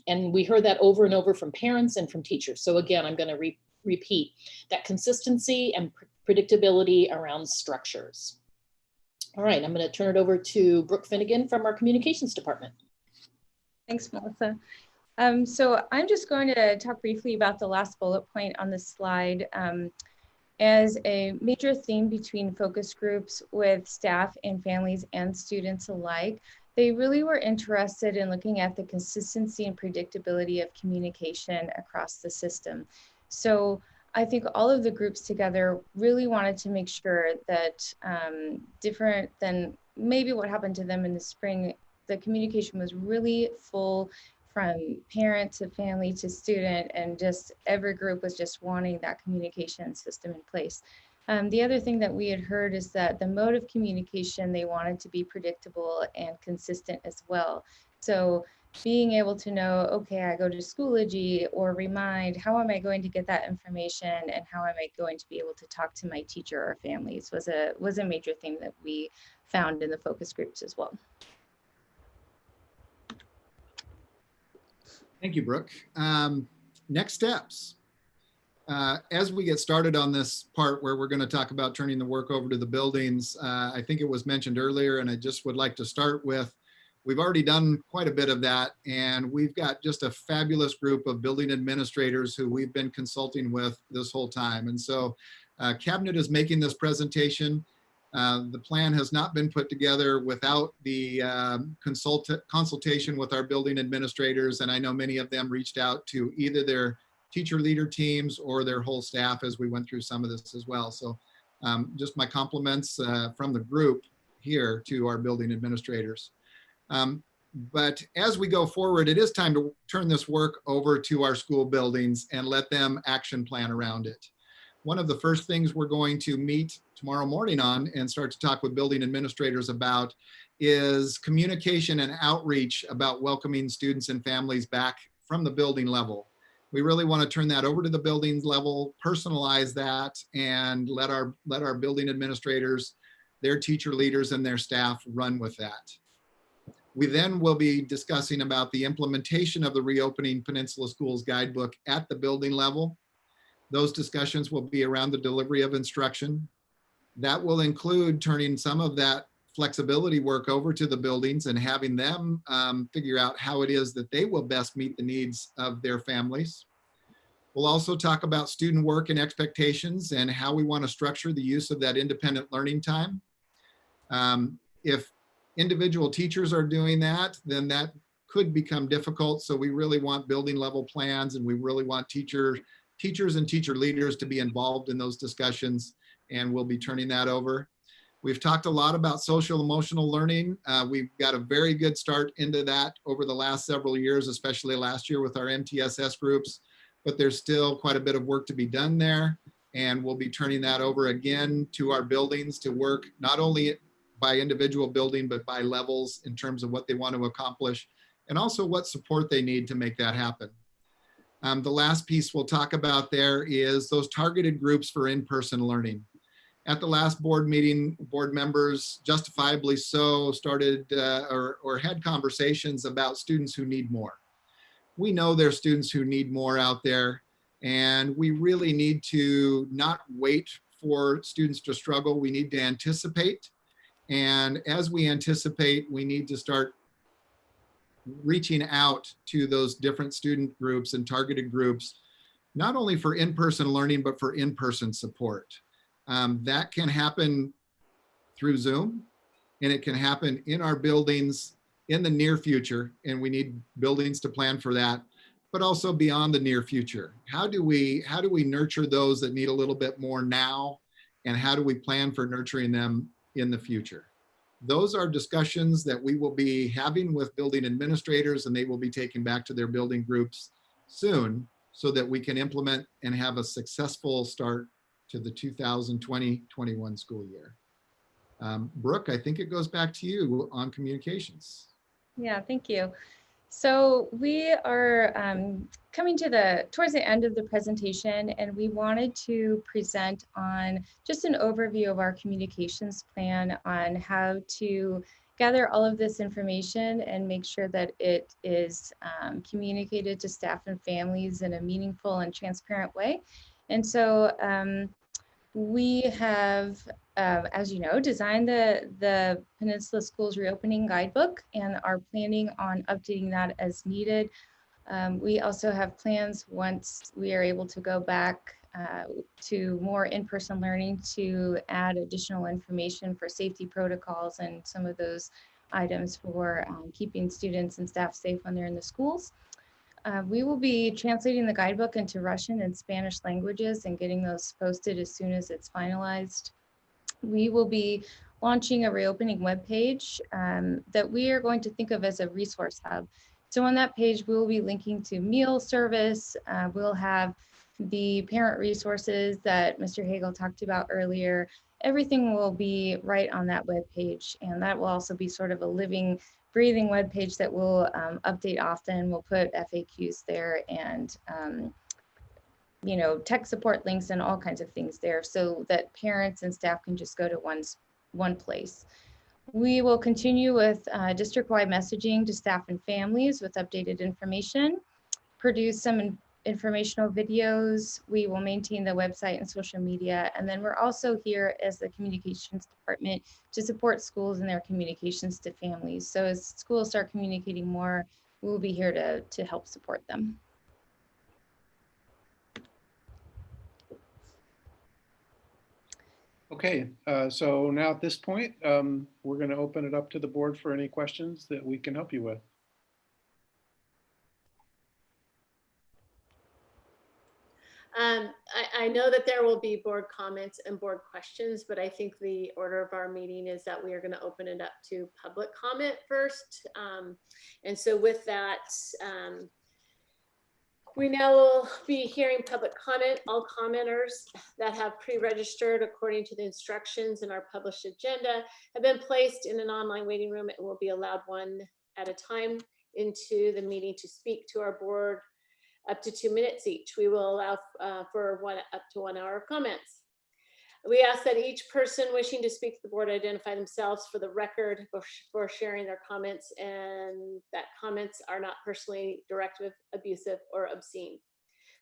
and we heard that over and over from parents and from teachers. So again, I'm going to repeat that consistency and predictability around structures. All right, I'm going to turn it over to Brooke Finnegan from our communications department. Thanks, Melissa. So I'm just going to talk briefly about the last bullet point on the slide. As a major theme between focus groups with staff and families and students alike, they really were interested in looking at the consistency and predictability of communication across the system. So I think all of the groups together really wanted to make sure that different than maybe what happened to them in the spring, the communication was really full, from parent to family to student, and just every group was just wanting that communication system in place. The other thing that we had heard is that the mode of communication, they wanted to be predictable and consistent as well. So being able to know, okay, I go to Schoology or Remind, how am I going to get that information, and how am I going to be able to talk to my teacher or families was a major thing that we found in the focus groups as well. Thank you, Brooke. Next steps. As we get started on this part where we're going to talk about turning the work over to the buildings, I think it was mentioned earlier, and I just would like to start with, we've already done quite a bit of that, and we've got just a fabulous group of building administrators who we've been consulting with this whole time. And so Cabinet is making this presentation. The plan has not been put together without the consultation with our building administrators, and I know many of them reached out to either their teacher leader teams or their whole staff as we went through some of this as well. So just my compliments from the group here to our building administrators. But as we go forward, it is time to turn this work over to our school buildings and let them action plan around it. One of the first things we're going to meet tomorrow morning on and start to talk with building administrators about is communication and outreach about welcoming students and families back from the building level. We really want to turn that over to the buildings level, personalize that, and let our building administrators, their teacher leaders, and their staff run with that. We then will be discussing about the implementation of the Reopening Peninsula Schools Guidebook at the building level. Those discussions will be around the delivery of instruction. That will include turning some of that flexibility work over to the buildings and having them figure out how it is that they will best meet the needs of their families. We'll also talk about student work and expectations and how we want to structure the use of that independent learning time. If individual teachers are doing that, then that could become difficult. So we really want building level plans, and we really want teachers and teacher leaders to be involved in those discussions, and we'll be turning that over. We've talked a lot about social emotional learning. We've got a very good start into that over the last several years, especially last year with our MTSS groups, but there's still quite a bit of work to be done there. And we'll be turning that over again to our buildings to work not only by individual building, but by levels in terms of what they want to accomplish and also what support they need to make that happen. The last piece we'll talk about there is those targeted groups for in-person learning. At the last board meeting, board members, justifiably so, started or had conversations about students who need more. We know there's students who need more out there, and we really need to not wait for students to struggle. We need to anticipate. And as we anticipate, we need to start reaching out to those different student groups and targeted groups, not only for in-person learning, but for in-person support. That can happen through Zoom, and it can happen in our buildings in the near future, and we need buildings to plan for that, but also beyond the near future. How do we nurture those that need a little bit more now, and how do we plan for nurturing them in the future? Those are discussions that we will be having with building administrators, and they will be taken back to their building groups soon so that we can implement and have a successful start to the 2020-21 school year. Brooke, I think it goes back to you on communications. Yeah, thank you. So we are coming to towards the end of the presentation, and we wanted to present on just an overview of our communications plan on how to gather all of this information and make sure that it is communicated to staff and families in a meaningful and transparent way. And so we have, as you know, designed the Peninsula Schools Reopening Guidebook and are planning on updating that as needed. We also have plans once we are able to go back to more in-person learning to add additional information for safety protocols and some of those items for keeping students and staff safe when they're in the schools. We will be translating the guidebook into Russian and Spanish languages and getting those posted as soon as it's finalized. We will be launching a reopening webpage that we are going to think of as a resource hub. So on that page, we'll be linking to meal service. We'll have the parent resources that Mr. Hagel talked about earlier. Everything will be right on that webpage, and that will also be sort of a living, breathing webpage that we'll update often. We'll put FAQs there and you know, tech support links and all kinds of things there so that parents and staff can just go to one place. We will continue with district-wide messaging to staff and families with updated information, produce some informational videos. We will maintain the website and social media. And then we're also here as the communications department to support schools in their communications to families. So as schools start communicating more, we'll be here to help support them. Okay, so now at this point, we're going to open it up to the board for any questions that we can help you with. I know that there will be board comments and board questions, but I think the order of our meeting is that we are going to open it up to public comment first. And so with that, we now will be hearing public comment. All commenters that have pre-registered according to the instructions in our published agenda have been placed in an online waiting room and will be allowed one at a time into the meeting to speak to our board up to 2 minutes each. We will allow for up to 1 hour of comments. We ask that each person wishing to speak to the board identify themselves for the record before sharing their comments, and that comments are not personally directive, abusive, or obscene.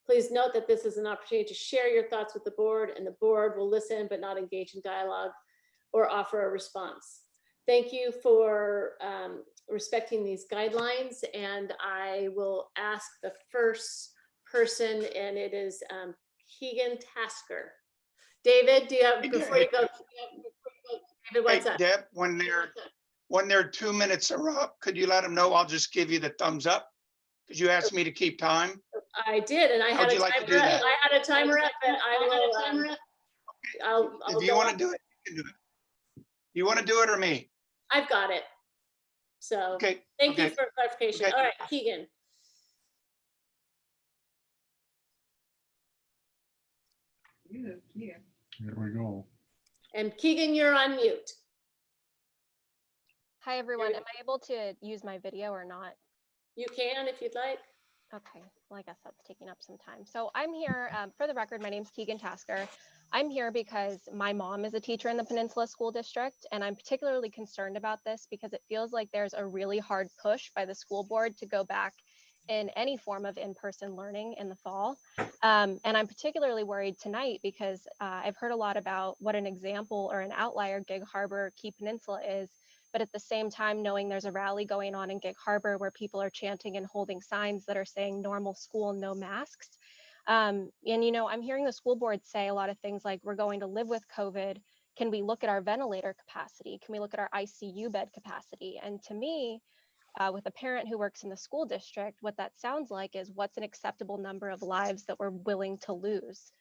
Please note that this is an opportunity to share your thoughts with the board, and the board will listen but not engage in dialogue or offer a response. Thank you for respecting these guidelines, and I will ask the first person, and it is Keegan Tasker. David, do you have, before you go, David, what's Hey, up? Deb, when their 2 minutes are up, could you let them know? I'll just give you the thumbs up. Because you asked me to keep time. I did, and I How had would a you like to timer do up. that? I had a timer up, but I will, I'll If you go want on. to do it, you can do it. You want to do it or me? I've got it. So, Okay. thank you okay. for clarification. Okay. All right, Keegan. There we go. And Keegan, you're on mute. Hi, everyone. Am I able to use my video or not? You can if you'd like. Okay, well, I guess that's taking up some time. So I'm here, for the record, my name's Keegan Tasker. I'm here because my mom is a teacher in the Peninsula School District, and I'm particularly concerned about this because it feels like there's a really hard push by the school board to go back in any form of in-person learning in the fall. And I'm particularly worried tonight because I've heard a lot about what an example or an outlier Gig Harbor Key Peninsula is, but at the same time, knowing there's a rally going on in Gig Harbor where people are chanting and holding signs that are saying normal school, no masks. And, you know, I'm hearing the school board say a lot of things like, we're going to live with COVID. Can we look at our ventilator capacity? Can we look at our ICU bed capacity? And to me, with a parent who works in the school district, what that sounds like is what's an acceptable number of lives that we're willing to lose.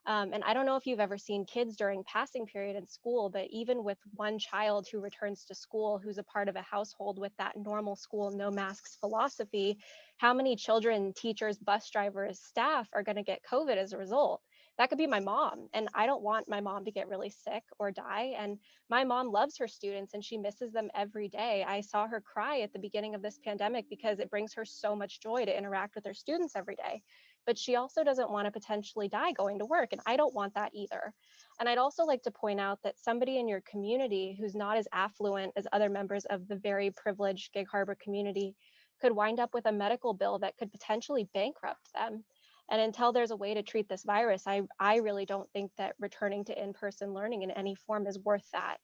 And I don't know if you've ever seen kids during passing period in school, but even with one child who returns to school, who's a part of a household with that normal school, no masks philosophy, how many children, teachers, bus drivers, staff are going to get COVID as a result? That could be my mom. And I don't want my mom to get really sick or die. And my mom loves her students and she misses them every day. I saw her cry at the beginning of this pandemic because it brings her so much joy to interact with her students every day. But she also doesn't want to potentially die going to work. And I don't want that either. And I'd also like to point out that somebody in your community who's not as affluent as other members of the very privileged Gig Harbor community could wind up with a medical bill that could potentially bankrupt them. And until there's a way to treat this virus, I really don't think that returning to in-person learning in any form is worth that.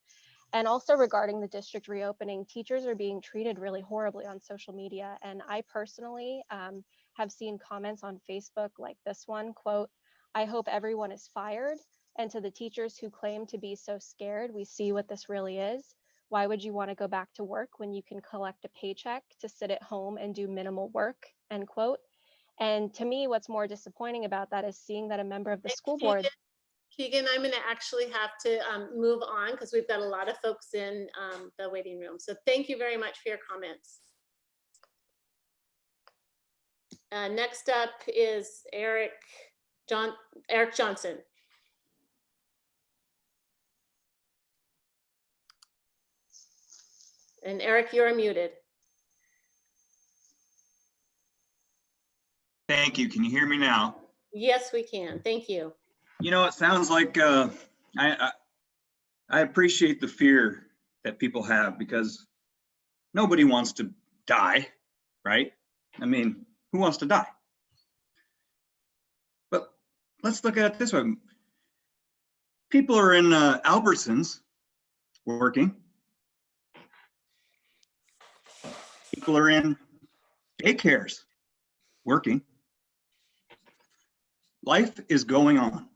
And also regarding the district reopening, teachers are being treated really horribly on social media. And I personally have seen comments on Facebook like this one, quote, "I hope everyone is fired." And to the teachers who claim to be so scared, we see what this really is. Why would you want to go back to work when you can collect a paycheck to sit at home and do minimal work, end quote. And to me, what's more disappointing about that is seeing that a member of the school board. Keegan, I'm going to actually have to move on because we've got a lot of folks in the waiting room. So thank you very much for your comments. Next up is Eric Johnson. And Eric, you're muted. Thank you. Can you hear me now? Yes, we can. Thank you. You know, it sounds like I appreciate the fear that people have because nobody wants to die, right? I mean, who wants to die? But let's look at it this way. People are in Albertsons working. People are in daycares working. Life is going on.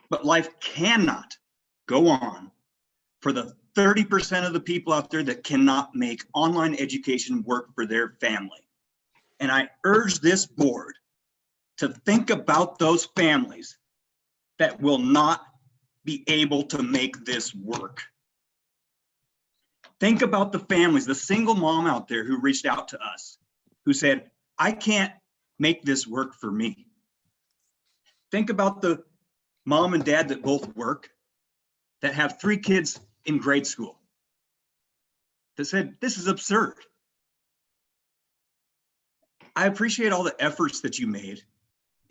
But life cannot go on for the 30% of the people out there that cannot make online education work for their family. And I urge this board to think about those families that will not be able to make this work. Think about the families, the single mom out there who reached out to us, who said, I can't make this work for me. Think about the mom and dad that both work, that have 3 kids in grade school, that said, this is absurd. I appreciate all the efforts that you made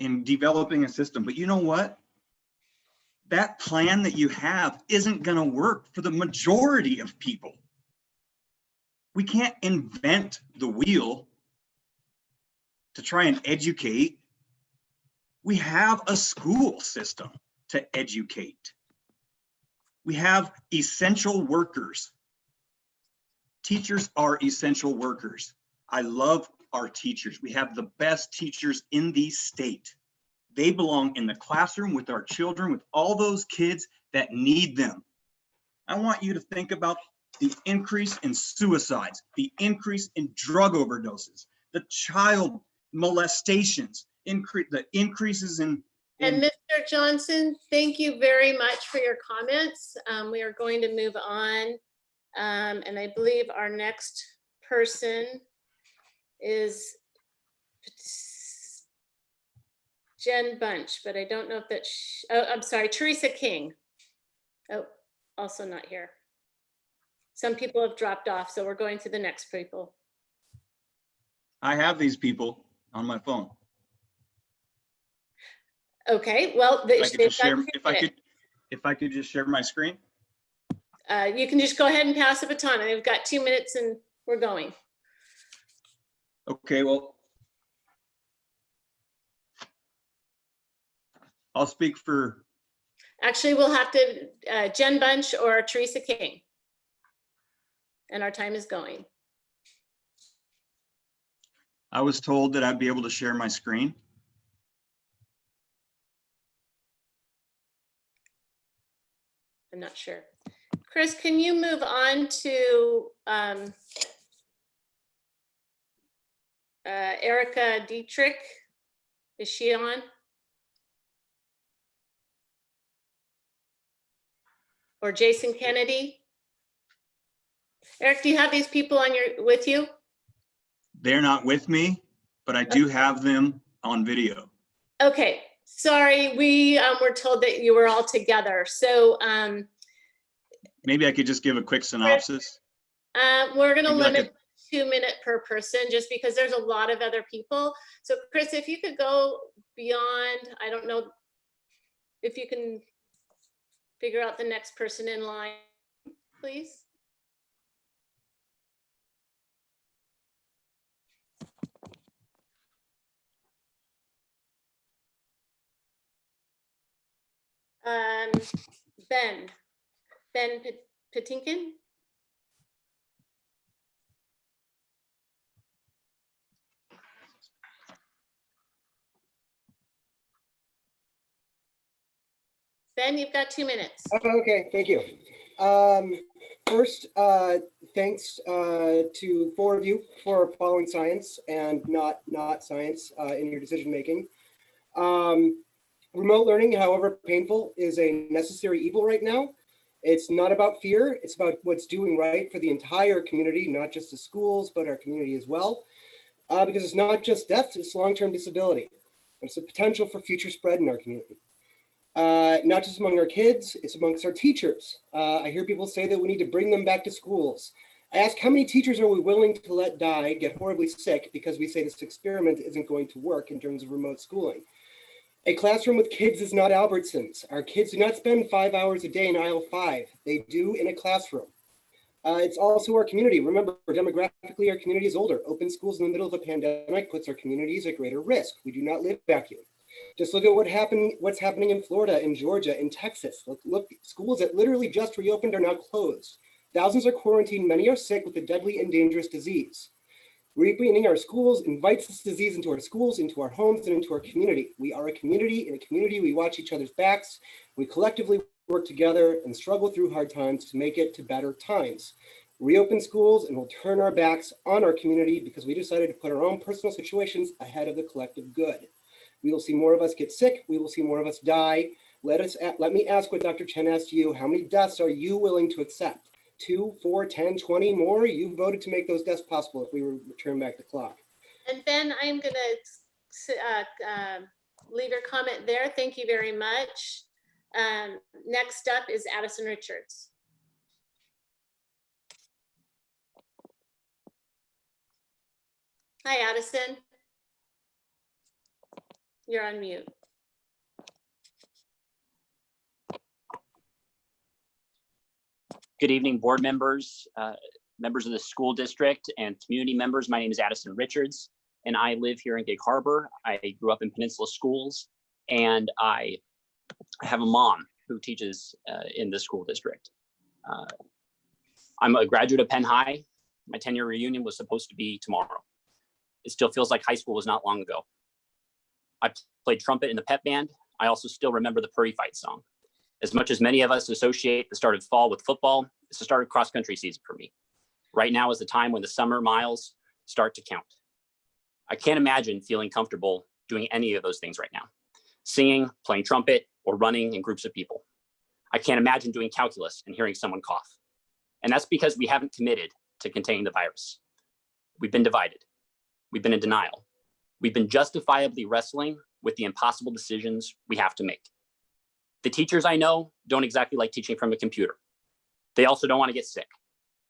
in developing a system, but you know what? That plan that you have isn't going to work for the majority of people. We can't invent the wheel to try and educate. We have a school system to educate. We have essential workers. Teachers are essential workers. I love our teachers. We have the best teachers in the state. They belong in the classroom with our children, with all those kids that need them. I want you to think about the increase in suicides, the increase in drug overdoses, the child molestations, the increases in. And Mr. Johnson, thank you very much for your comments. We are going to move on. And I believe our next person is Jen Bunch, but I don't know if that's, oh, I'm sorry, Teresa King. Oh, also not here. Some people have dropped off, so we're going to the next people. I have these people on my phone. Okay, well, If I could just share my screen. You can just go ahead and pass the baton. I've got 2 minutes and we're going. Okay, well, I'll speak for. Actually, we'll have to Jen Bunch or Teresa King. And our time is going. I was told that I'd be able to share my screen. I'm not sure. Chris, can you move on to Erica Dietrich? Is she on? Or Jason Kennedy? Eric, do you have these people on with you? They're not with me, but I do have them on video. Okay, sorry, we were told that you were all together. So maybe I could just give a quick synopsis. we're gonna limit 2 minutes per person just because there's a lot of other people. So Chris, if you could go beyond, I don't know if you can figure out the next person in line, please. Ben Patinkin. Ben, you've got 2 minutes. Okay, thank you. First, thanks to 4 of you for following science and not science in your decision making. Remote learning, however painful, is a necessary evil right now. It's not about fear, it's about what's doing right for the entire community, not just the schools, but our community as well. Because it's not just death, it's long-term disability. It's a potential for future spread in our community. Not just among our kids, it's amongst our teachers. I hear people say that we need to bring them back to schools. I ask, how many teachers are we willing to let die, get horribly sick, because we say this experiment isn't going to work in terms of remote schooling? A classroom with kids is not Albertsons. Our kids do not spend 5 hours a day in aisle 5. They do in a classroom. It's also our community. Remember, demographically, our community is older. Open schools in the middle of a pandemic puts our communities at greater risk. We do not live vacuum. Just look at what's happening in Florida, in Georgia, in Texas. Look, schools that literally just reopened are now closed. Thousands are quarantined, many are sick with a deadly and dangerous disease. Reopening our schools invites this disease into our schools, into our homes, and into our community. We are a community. In a community, we watch each other's backs. We collectively work together and struggle through hard times to make it to better times. Reopen schools and we'll turn our backs on our community because we decided to put our own personal situations ahead of the collective good. We will see more of us get sick. We will see more of us die. Let me ask what Dr. Chen asked you. How many deaths are you willing to accept? 2, 4, 10, 20 more? You voted to make those deaths possible if we return back the clock. And Ben, I'm going to leave your comment there. Thank you very much. Next up is Addison Richards. Hi, Addison. You're on mute. Good evening, board members, members of the school district, and community members. My name is Addison Richards, and I live here in Gig Harbor. I grew up in Peninsula schools, and I have a mom who teaches in the school district. I'm a graduate of Penn High. My 10-year reunion was supposed to be tomorrow. It still feels like high school was not long ago. I played trumpet in the pep band. I also still remember the Prairie Fight song. As much as many of us associate the start of fall with football, it's the start of cross-country season for me. Right now is the time when the summer miles start to count. I can't imagine feeling comfortable doing any of those things right now. Singing, playing trumpet, or running in groups of people. I can't imagine doing calculus and hearing someone cough. And that's because we haven't committed to containing the virus. We've been divided. We've been in denial. We've been justifiably wrestling with the impossible decisions we have to make. The teachers I know don't exactly like teaching from a computer. They also don't want to get sick.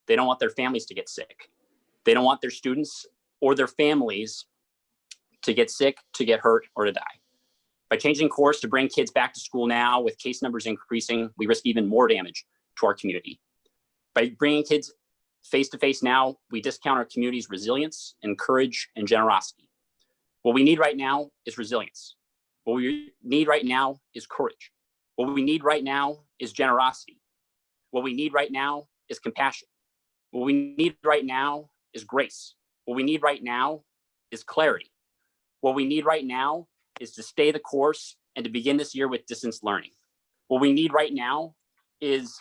They don't want their families to get sick. They don't want their students or their families to get sick, to get hurt, or to die. By changing course to bring kids back to school now with case numbers increasing, we risk even more damage to our community. By bringing kids face-to-face now, we discount our community's resilience and courage and generosity. What we need right now is resilience. What we need right now is courage. What we need right now is generosity. What we need right now is compassion. What we need right now is grace. What we need right now is clarity. What we need right now is to stay the course and to begin this year with distance learning. What we need right now is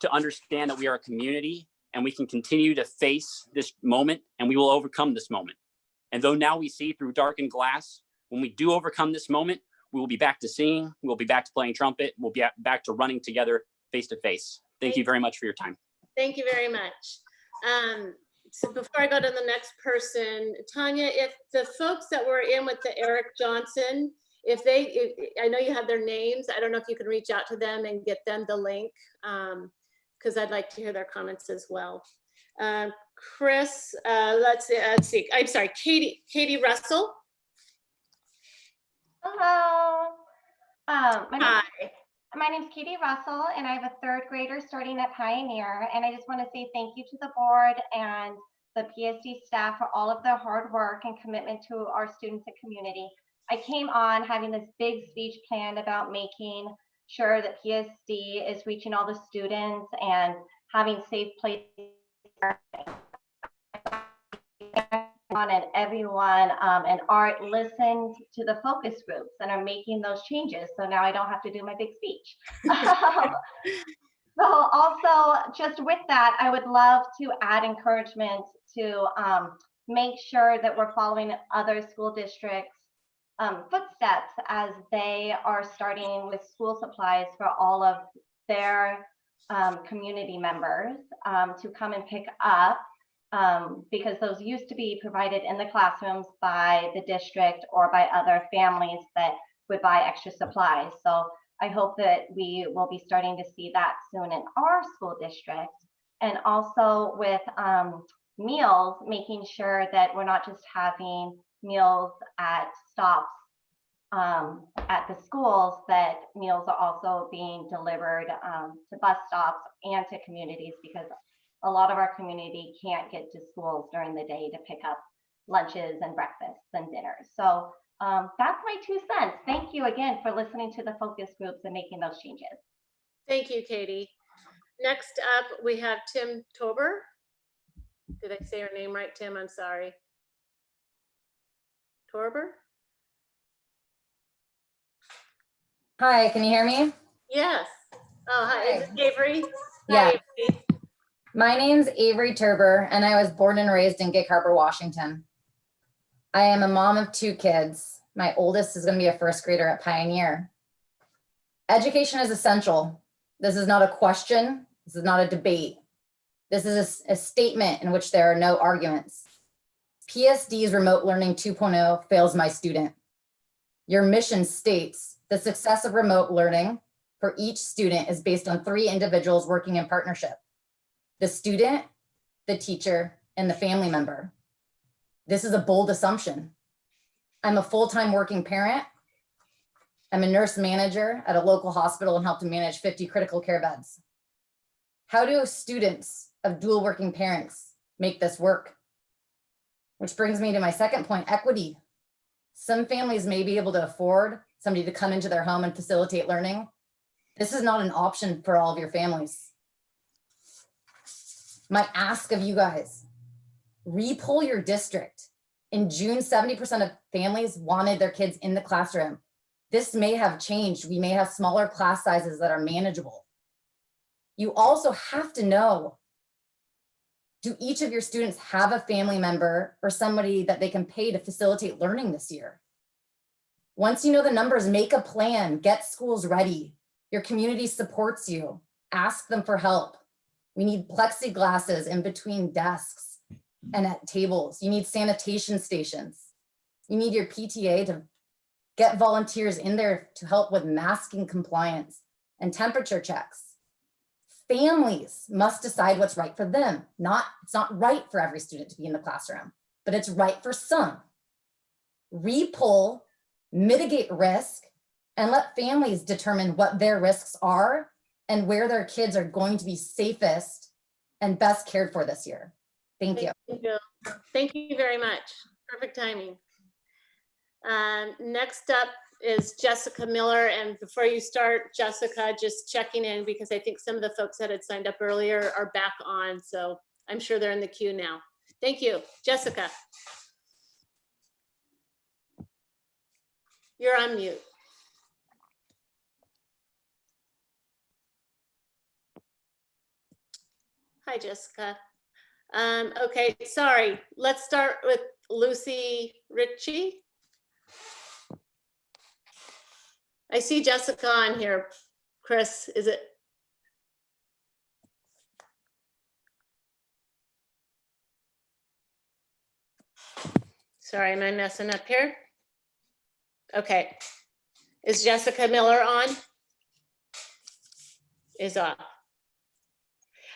to understand that we are a community and we can continue to face this moment and we will overcome this moment. And though now we see through darkened glass, when we do overcome this moment, we will be back to singing, we will be back to playing trumpet, we'll be back to running together face to face. Thank you very much for your time. Thank you very much. So before I go to the next person, Tanya, if the folks that were in with the Eric Johnson, I know you have their names, I don't know if you can reach out to them and get them the link, because I'd like to hear their comments as well. Chris, let's see, I'm sorry, Katie Russell. Hello. My name's Katie Russell, and I have a third grader starting at Pioneer. And I just want to say thank you to the board and the PSD staff for all of their hard work and commitment to our students and community. I came on having this big speech planned about making sure that PSD is reaching all the students and having safe places and everyone and Art listened to the focus groups and are making those changes. So now I don't have to do my big speech. So also just with that, I would love to add encouragement to make sure that we're following other school districts footsteps as they are starting with school supplies for all of their community members to come and pick up. Because those used to be provided in the classrooms by the district or by other families that would buy extra supplies. So I hope that we will be starting to see that soon in our school district. And also with meals, making sure that we're not just having meals at stops at the schools, that meals are also being delivered to bus stops and to communities, because a lot of our community can't get to schools during the day to pick up lunches and breakfasts and dinners. So that's my 2 cents. Thank you again for listening to the focus groups and making those changes. Thank you, Katie. Next up, we have Tim Tober. Did I say your name right, Tim? I'm sorry. Torber? Hi, can you hear me? Yes. Oh, hi. Is it Avery? Yeah. Hi, Avery. My name's Avery Turber, and I was born and raised in Gig Harbor, Washington. I am a mom of 2 kids. My oldest is going to be a first grader at Pioneer. Education is essential. This is not a question. This is not a debate. This is a statement in which there are no arguments. PSD's Remote Learning 2.0 fails my student. Your mission states the success of remote learning for each student is based on 3 individuals working in partnership: the student, the teacher, and the family member. This is a bold assumption. I'm a full-time working parent. I'm a nurse manager at a local hospital and help to manage 50 critical care beds. How do students of dual working parents make this work? Which brings me to my second point, equity. Some families may be able to afford somebody to come into their home and facilitate learning. This is not an option for all of your families. My ask of you guys, repoll your district. In June, 70% of families wanted their kids in the classroom. This may have changed. We may have smaller class sizes that are manageable. You also have to know, do each of your students have a family member or somebody that they can pay to facilitate learning this year? Once you know the numbers, make a plan, get schools ready. Your community supports you. Ask them for help. We need plexiglasses in between desks and at tables. You need sanitation stations. You need your PTA to get volunteers in there to help with masking compliance and temperature checks. Families must decide what's right for them. It's not right for every student to be in the classroom, but it's right for some. Repull, mitigate risk, and let families determine what their risks are and where their kids are going to be safest and best cared for this year. Thank you. Thank you very much. Perfect timing. Next up is Jessica Miller. And before you start, Jessica, just checking in because I think some of the folks that had signed up earlier are back on. So I'm sure they're in the queue now. Thank you. Jessica. You're on mute. Hi, Jessica. Okay, sorry. Let's start with Lucy Ritchie. I see Jessica on here. Chris, is it? Sorry, am I messing up here? Okay. Is Jessica Miller on? Is off.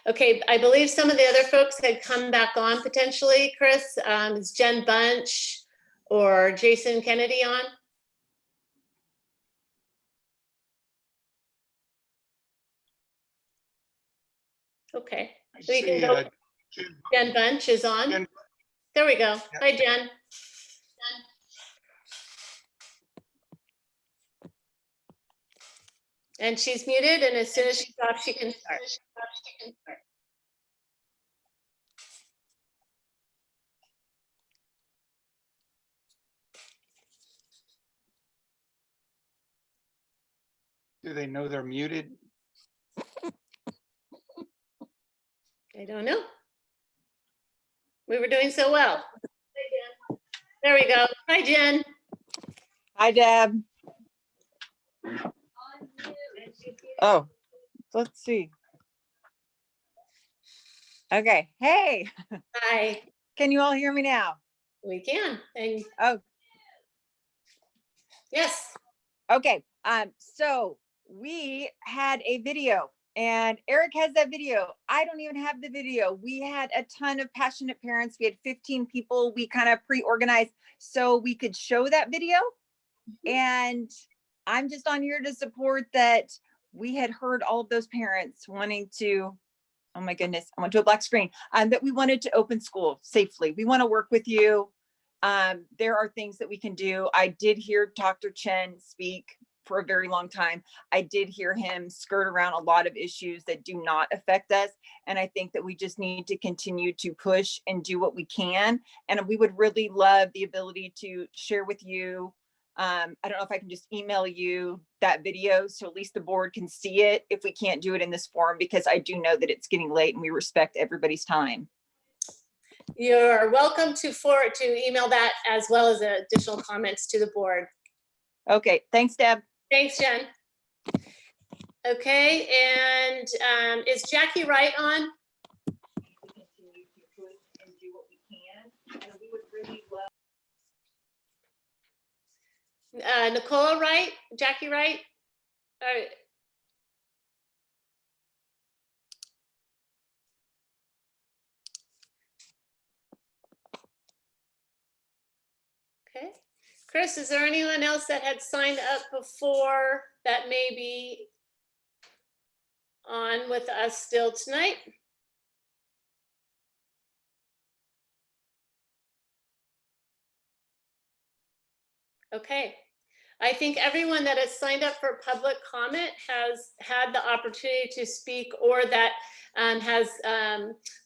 Okay, I believe some of the other folks had come back on potentially, Chris. Is Jen Bunch or Jason Kennedy on? Okay, we can go. Jen Bunch is on. There we go. Hi, Jen. And she's muted, and as soon as she's off, she can start. Do they know they're muted? I don't know. We were doing so well. There we go. Hi, Jen. Hi, Deb. Oh, let's see. Okay. Hey. Hi. Can you all hear me now? We can. And oh, yes. Okay. So we had a video and Eric has that video. I don't even have the video. We had a ton of passionate parents. We had 15 people. We kind of pre-organized so we could show that video. And I'm just on here to support that. We had heard all of those parents wanting to, oh my goodness, I went to a black screen, that we wanted to open school safely. We want to work with you. There are things that we can do. I did hear Dr. Chen speak for a very long time. I did hear him skirt around a lot of issues that do not affect us. And I think that we just need to continue to push and do what we can. And we would really love the ability to share with you. I don't know if I can just email you that video so at least the board can see it if we can't do it in this forum, because I do know that it's getting late and we respect everybody's time. You're welcome to email that as well as additional comments to the board. Okay, thanks, Deb. Thanks, Jen. Okay, and is Jackie Wright on? Nicola Wright, Jackie Wright? Okay. Chris, is there anyone else that had signed up before that may be on with us still tonight? Okay. I think everyone that has signed up for public comment has had the opportunity to speak or that has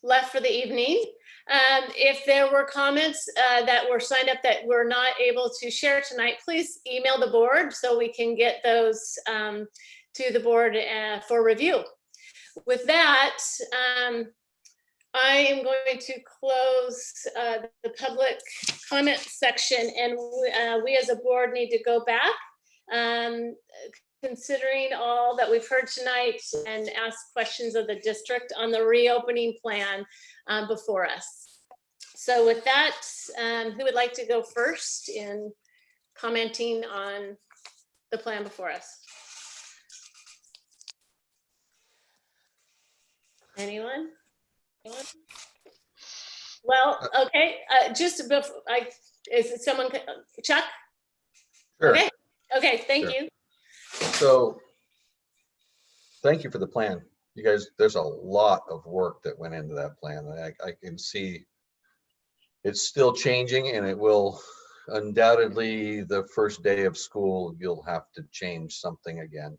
left for the evening. If there were comments that were signed up that we're not able to share tonight, please email the board so we can get those to the board for review. With that, I am going to close the public comment section, and we as a board need to go back, considering all that we've heard tonight, and ask questions of the district on the reopening plan before us. So with that, who would like to go first in commenting on the plan before us? Anyone? Well, okay, just before is it someone, Chuck? Sure. Okay, thank Sure. you. So thank you for the plan. You guys, there's a lot of work that went into that plan. I can see it's still changing, and it will undoubtedly, the first day of school, you'll have to change something again.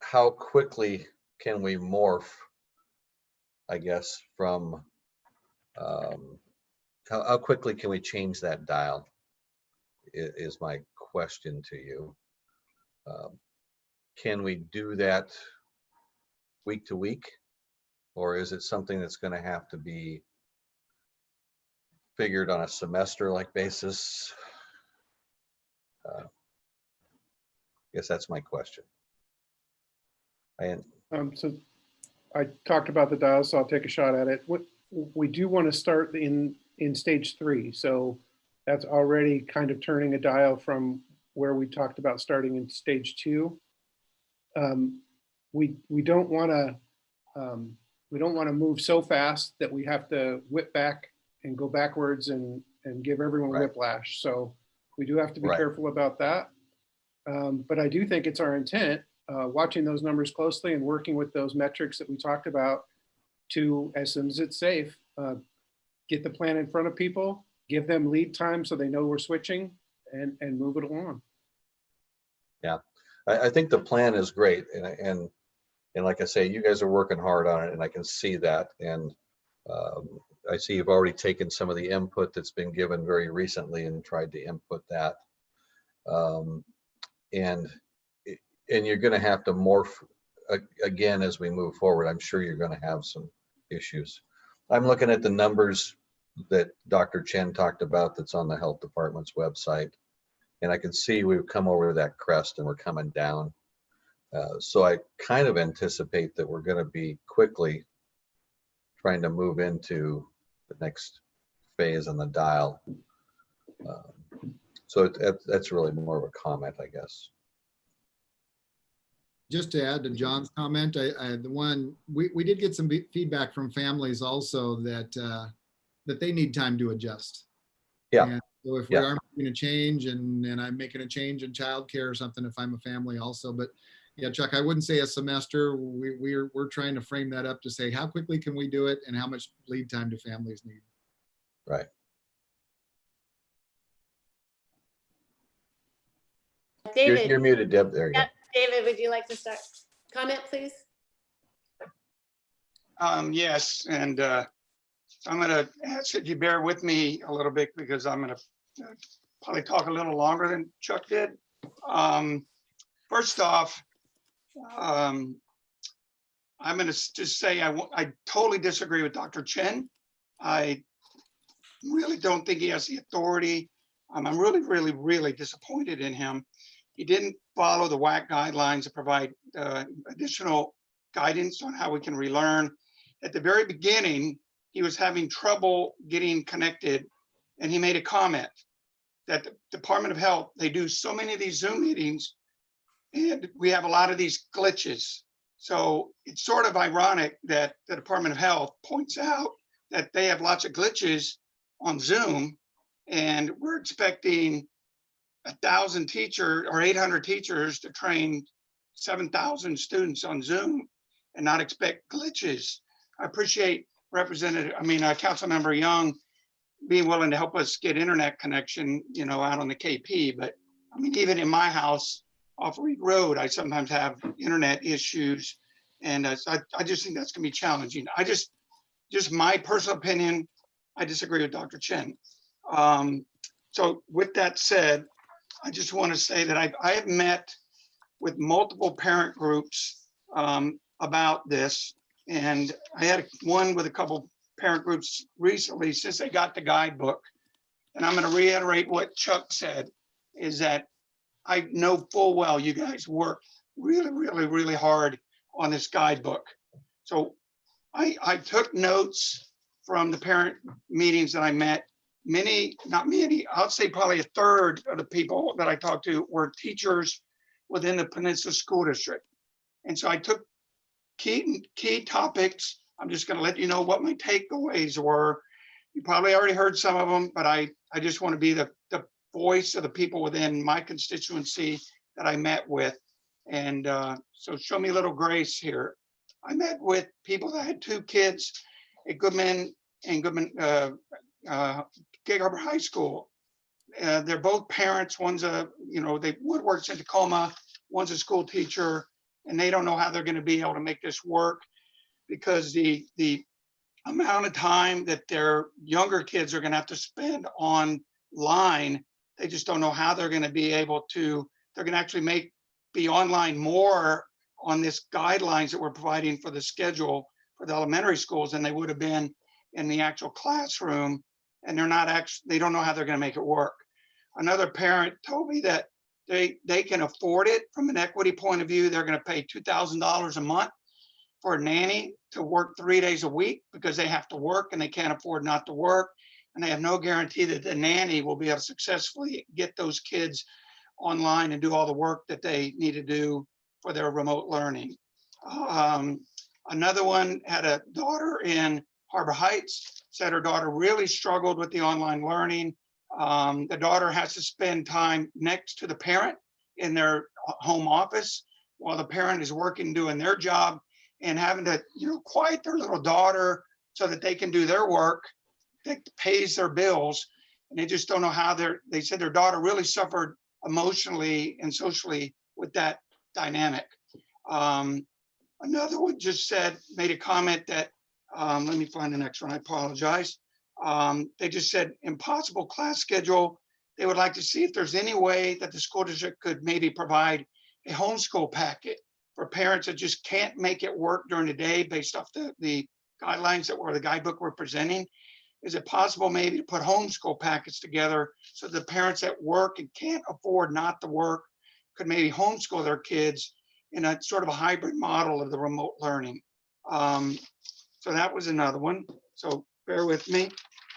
How quickly can we morph, I guess, from how quickly can we change that dial is my question to you. Can we do that week to week, or is it something that's going to have to be figured on a semester-like basis? I guess that's my question. So I talked about the dial, so I'll take a shot at it. What we do want to start in stage 3. So that's already kind of turning a dial from where we talked about starting in stage 2. We don't want to move so fast that we have to whip back and go backwards and give everyone whiplash. So we do have to be careful about that. But I do think it's our intent, watching those numbers closely and working with those metrics that we talked about, to, as soon as it's safe, get the plan in front of people, give them lead time so they know we're switching, and move it along. Yeah, I think the plan is great, and like I say, you guys are working hard on it, and I can see that. And I see you've already taken some of the input that's been given very recently and tried to input that. And you're going to have to morph again as we move forward. I'm sure you're going to have some issues. I'm looking at the numbers that Dr. Chen talked about that's on the health department's website, and I can see we've come over that crest and we're coming down. So I kind of anticipate that we're going to be quickly trying to move into the next phase on the dial. So that's really more of a comment, I guess. Just to add to John's comment, we did get some feedback from families also that they need time to adjust. Yeah. And so if we are making a change, and I'm making a change in childcare or something, if I'm a family also, but yeah, Chuck, I wouldn't say a semester. We're trying to frame that up to say how quickly can we do it and how much lead time do families need. Right. David, you're muted, Deb. There you go. David, would you like to start? Comment, please. Yes, and I'm going to ask that you bear with me a little bit, because I'm going to probably talk a little longer than Chuck did. First off, I'm going to just say I totally disagree with Dr. Chen. I really don't think he has the authority. I'm really, really, really disappointed in him. He didn't follow the WAC guidelines to provide additional guidance on how we can relearn. At the very beginning, he was having trouble getting connected, and he made a comment that the Department of Health, they do so many of these Zoom meetings, and we have a lot of these glitches. So it's sort of ironic that the Department of Health points out that they have lots of glitches on Zoom, and we're expecting 1,000 teachers or 800 teachers to train 7,000 students on Zoom and not expect glitches. I appreciate Councilmember Young being willing to help us get internet connection, you know, out on the KP. But I mean, even in my house off Reed Road, I sometimes have internet issues. And I just think that's gonna be challenging. Just my personal opinion, I disagree with Dr. Chen. So with that said, I just want to say that I have met with multiple parent groups about this. And I had one with a couple parent groups recently since they got the guidebook. And I'm going to reiterate what Chuck said, is that I know full well you guys work really, really, really hard on this guidebook. So I took notes from the parent meetings that I met. Many, not many, I'll say probably a third of the people that I talked to were teachers within the Peninsula School District. And so I took key topics. I'm just going to let you know what my takeaways were. You probably already heard some of them, but I just want to be the voice of the people within my constituency that I met with. And so show me a little grace here. I met with people that had 2 kids at Goodman and Goodman Gig Harbor High School. They're both parents. One's one works in Tacoma, one's a school teacher, and they don't know how they're going to be able to make this work because the amount of time that their younger kids are going to have to spend online, they just don't know how they're going to be able to. They're going to actually be online more on this guidelines that we're providing for the schedule for the elementary schools than they would have been in the actual classroom. And they don't know how they're going to make it work. Another parent told me that they can afford it from an equity point of view. They're going to pay $2,000 a month for a nanny to work 3 days a week because they have to work and they can't afford not to work. And they have no guarantee that the nanny will be able to successfully get those kids online and do all the work that they need to do for their remote learning. Another one had a daughter in Harbor Heights, said her daughter really struggled with the online learning. The daughter has to spend time next to the parent in their home office while the parent is working, doing their job, and having to, quiet their little daughter so that they can do their work that pays their bills. And they just don't know how they said their daughter really suffered emotionally and socially with that dynamic. Another one just made a comment that, let me find the next one, I apologize. They just said impossible class schedule. They would like to see if there's any way that the school district could maybe provide a homeschool packet for parents that just can't make it work during the day based off the guidelines the guidebook we're presenting. Is it possible maybe to put homeschool packets together so the parents that work and can't afford not to work could maybe homeschool their kids in a sort of a hybrid model of the remote learning? So that was another one. So bear with me.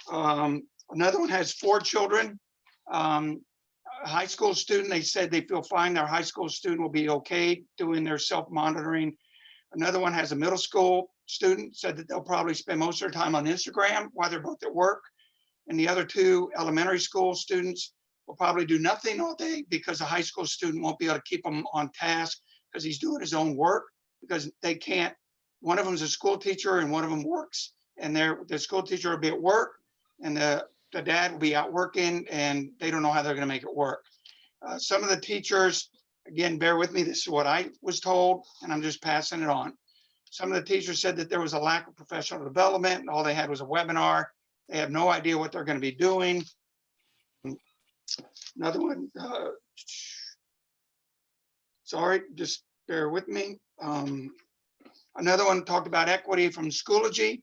Another one has 4 children. A high school student, they said they feel fine. Their high school student will be okay doing their self-monitoring. Another one has a middle school student, said that they'll probably spend most of their time on Instagram while they're both at work. And the other 2 elementary school students will probably do nothing all day because a high school student won't be able to keep them on task because he's doing his own work because they can't. One of them is a school teacher and one of them works, and the school teacher will be at work and the dad will be out working, and they don't know how they're going to make it work. Some of the teachers, again, bear with me, this is what I was told, and I'm just passing it on. Some of the teachers said that there was a lack of professional development, and all they had was a webinar. They have no idea what they're going to be doing. Another one, sorry, just bear with me. Another one talked about equity from Schoology.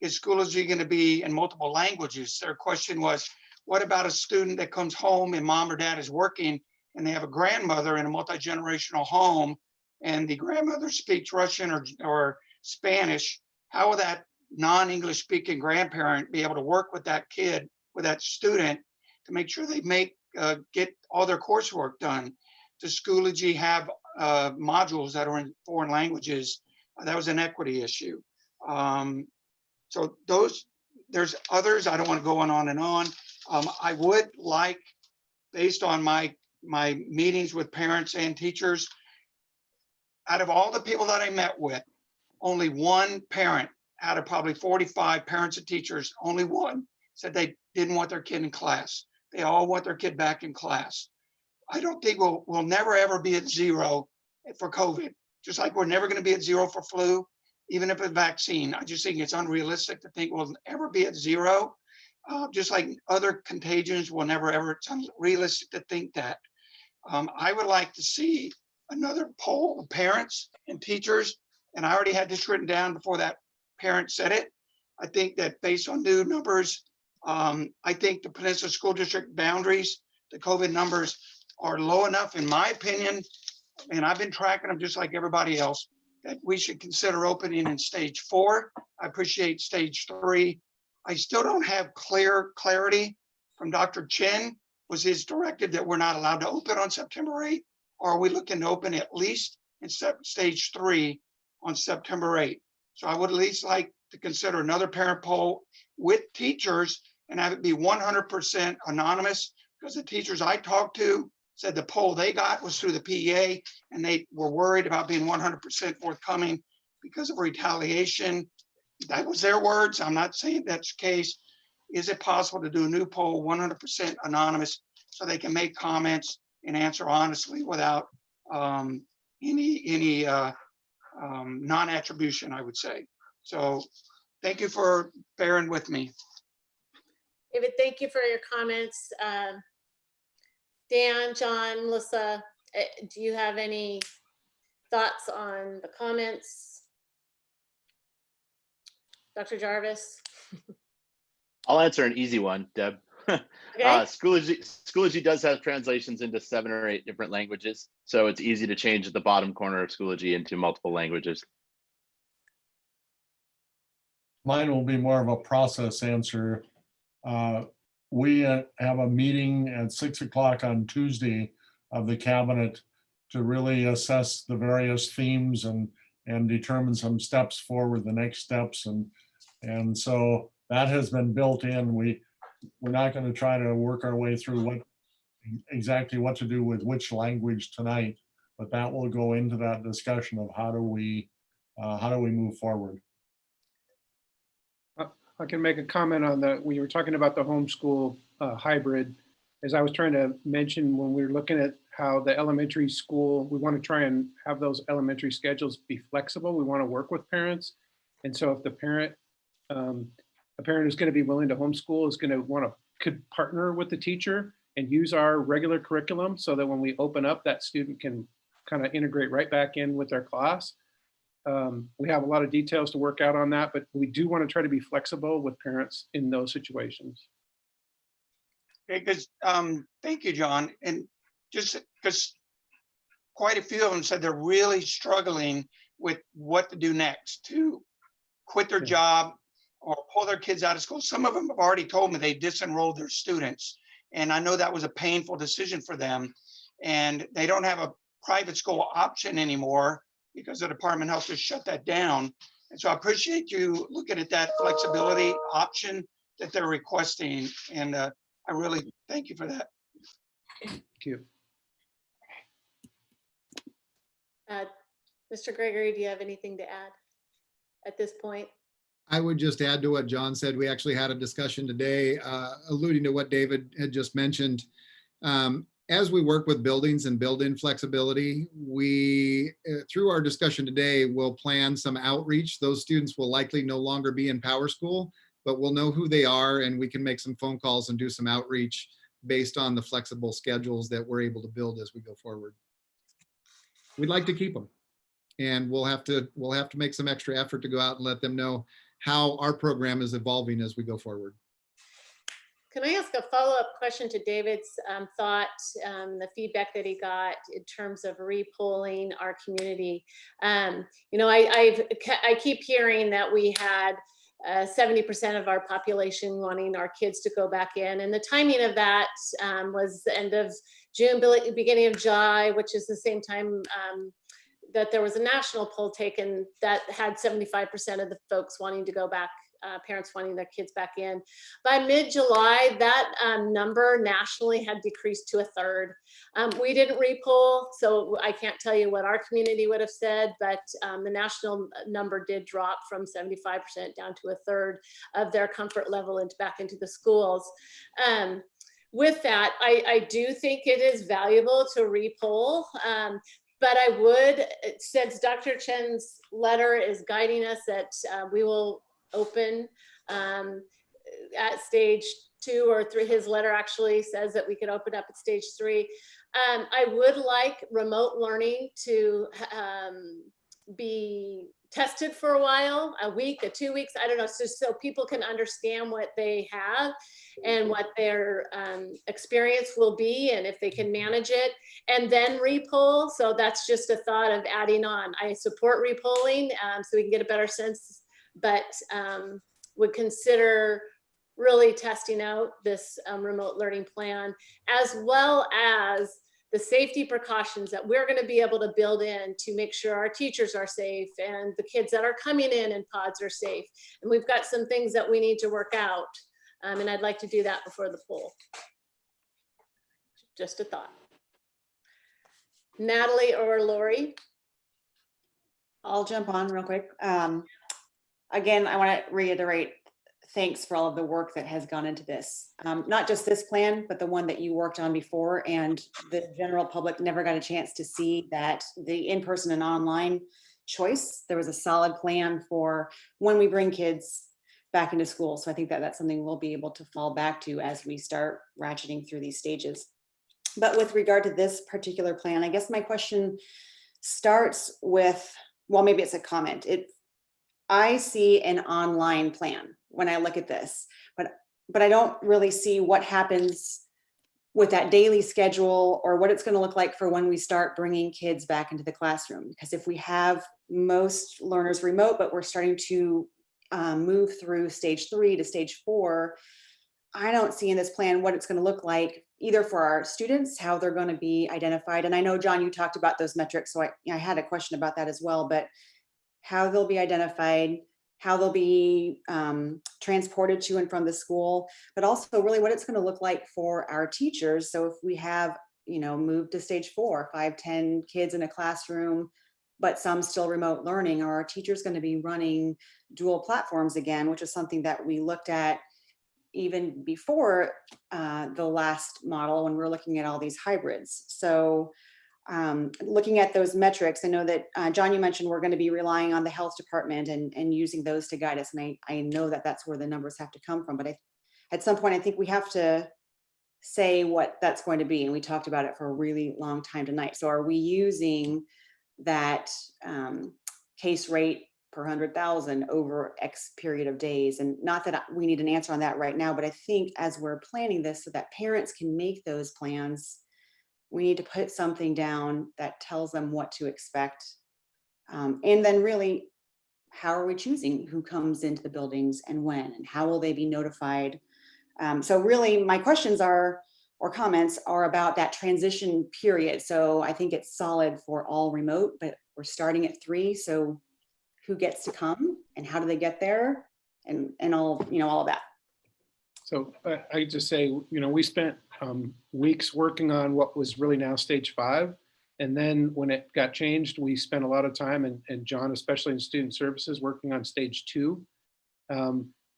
Is Schoology going to be in multiple languages? Their question was, what about a student that comes home and mom or dad is working and they have a grandmother in a multi-generational home and the grandmother speaks Russian or Spanish? How will that non-English speaking grandparent be able to work with that kid, with that student, to make sure they get all their coursework done? Does Schoology have modules that are in foreign languages? That was an equity issue. So there's others. I don't want to go on and on. I would like, based on my meetings with parents and teachers, out of all the people that I met with, only one parent out of probably 45 parents and teachers, only one said they didn't want their kid in class. They all want their kid back in class. I don't think we'll never ever be at zero for COVID, just like we're never going to be at zero for flu, even if a vaccine. I just think it's unrealistic to think we'll ever be at zero. Just like other contagions will never ever, it's unrealistic to think that. I would like to see another poll of parents and teachers, and I already had this written down before that parent said it. I think that based on new numbers, I think the Peninsula School District boundaries, the COVID numbers are low enough, in my opinion, and I've been tracking them just like everybody else, that we should consider opening in stage 4. I appreciate stage 3. I still don't have clarity from Dr. Chen. Was his directive that we're not allowed to open on September 8th? Or are we looking to open at least in stage 3 on September 8th? So I would at least like to consider another parent poll with teachers and have it be 100% anonymous, because the teachers I talked to said the poll they got was through the PEA and they were worried about being 100% forthcoming because of retaliation. That was their words. I'm not saying that's the case. Is it possible to do a new poll 100% anonymous so they can make comments and answer honestly without any non-attribution, I would say. So thank you for bearing with me. David, thank you for your comments. Dan, John, Melissa, do you have any thoughts on the comments? Dr. Jarvis? I'll answer an easy one, Deb. Okay. Schoology does have translations into 7 or 8 different languages, so it's easy to change at the bottom corner of Schoology into multiple languages. Mine will be more of a process answer. We have a meeting at 6 o'clock on Tuesday of the cabinet to really assess the various themes and determine some steps forward, the next steps. And so that has been built in. We're not going to try to work our way through exactly what to do with which language tonight, but that will go into that discussion of how do we move forward. I can make a comment on that. We were talking about the homeschool hybrid. As I was trying to mention, when we were looking at how the elementary school, we want to try and have those elementary schedules be flexible. We want to work with parents. And so if the parent, a parent who's going to be willing to homeschool is going to could partner with the teacher and use our regular curriculum so that when we open up, that student can kind of integrate right back in with their class. We have a lot of details to work out on that, but we do want to try to be flexible with parents in those situations. Because thank you, John. And just because quite a few of them said they're really struggling with what to do next, to quit their job or pull their kids out of school. Some of them have already told me they disenrolled their students. And I know that was a painful decision for them. And they don't have a private school option anymore because the Department of Health just shut that down. And so I appreciate you looking at that flexibility option that they're requesting. And I really thank you for that. Thank you. Mr. Gregory, do you have anything to add at this point? I would just add to what John said. We actually had a discussion today alluding to what David had just mentioned. As we work with buildings and build in flexibility, we, through our discussion today, will plan some outreach. Those students will likely no longer be in Power School, but we'll know who they are and we can make some phone calls and do some outreach based on the flexible schedules that we're able to build as we go forward. We'd like to keep them, and we'll have to make some extra effort to go out and let them know how our program is evolving as we go forward. Can I ask a follow-up question to David's thought, the feedback that he got in terms of repolling our community? You know, I keep hearing that we had 70% of our population wanting our kids to go back in, and the timing of that was the end of June, beginning of July, which is the same time that there was a national poll taken that had 75% of the folks wanting to go back parents wanting their kids back in. By mid-July, that number nationally had decreased to a third. We didn't repoll, so I can't tell you what our community would have said, but the national number did drop from 75% down to a third of their comfort level and back into the schools. With that, I do think it is valuable to repoll, but I would, since Dr. Chen's letter is guiding us that we will open at stage 2 or 3, his letter actually says that we could open up at stage 3. I would like remote learning to be tested for a while, a week, 2 weeks, I don't know, so people can understand what they have and what their experience will be and if they can manage it, and then repoll. So that's just a thought of adding on. I support repolling so we can get a better sense, but would consider really testing out this remote learning plan, as well as the safety precautions that we're going to be able to build in to make sure our teachers are safe and the kids that are coming in pods are safe. And we've got some things that we need to work out. And I'd like to do that before the poll. Just a thought. Natalie or Lori? I'll jump on real quick. Again, I want to reiterate thanks for all of the work that has gone into this. Not just this plan, but the one that you worked on before, and the general public never got a chance to see that the in-person and online choice. There was a solid plan for when we bring kids back into school. So I think that that's something we'll be able to fall back to as we start ratcheting through these stages. But with regard to this particular plan, I guess my question starts with, well, maybe it's a comment. I see an online plan when I look at this, but I don't really see what happens with that daily schedule or what it's going to look like for when we start bringing kids back into the classroom. Because if we have most learners remote, but we're starting to move through stage 3 to stage 4, I don't see in this plan what it's going to look like either for our students, how they're going to be identified. And I know, John, you talked about those metrics, so I had a question about that as well, but how they'll be identified, how they'll be transported to and from the school, but also really what it's going to look like for our teachers. So if we have, moved to stage 4, 5, 10 kids in a classroom, but some still remote learning, are our teachers going to be running dual platforms again, which is something that we looked at even before the last model when we were looking at all these hybrids. So looking at those metrics, I know that John, you mentioned we're going to be relying on the health department and using those to guide us. And I know that that's where the numbers have to come from, but at some point, I think we have to say what that's going to be. And we talked about it for a really long time tonight. So are we using that case rate per 100,000 over X period of days? And not that we need an answer on that right now, but I think as we're planning this so that parents can make those plans, we need to put something down that tells them what to expect. And then really, how are we choosing who comes into the buildings and when, and how will they be notified? So really my questions or comments are about that transition period. So I think it's solid for all remote, but we're starting at 3. So who gets to come and how do they get there and all, all of that. So I just say, we spent weeks working on what was really now stage 5. And then when it got changed, we spent a lot of time, and John, especially in student services, working on stage 2.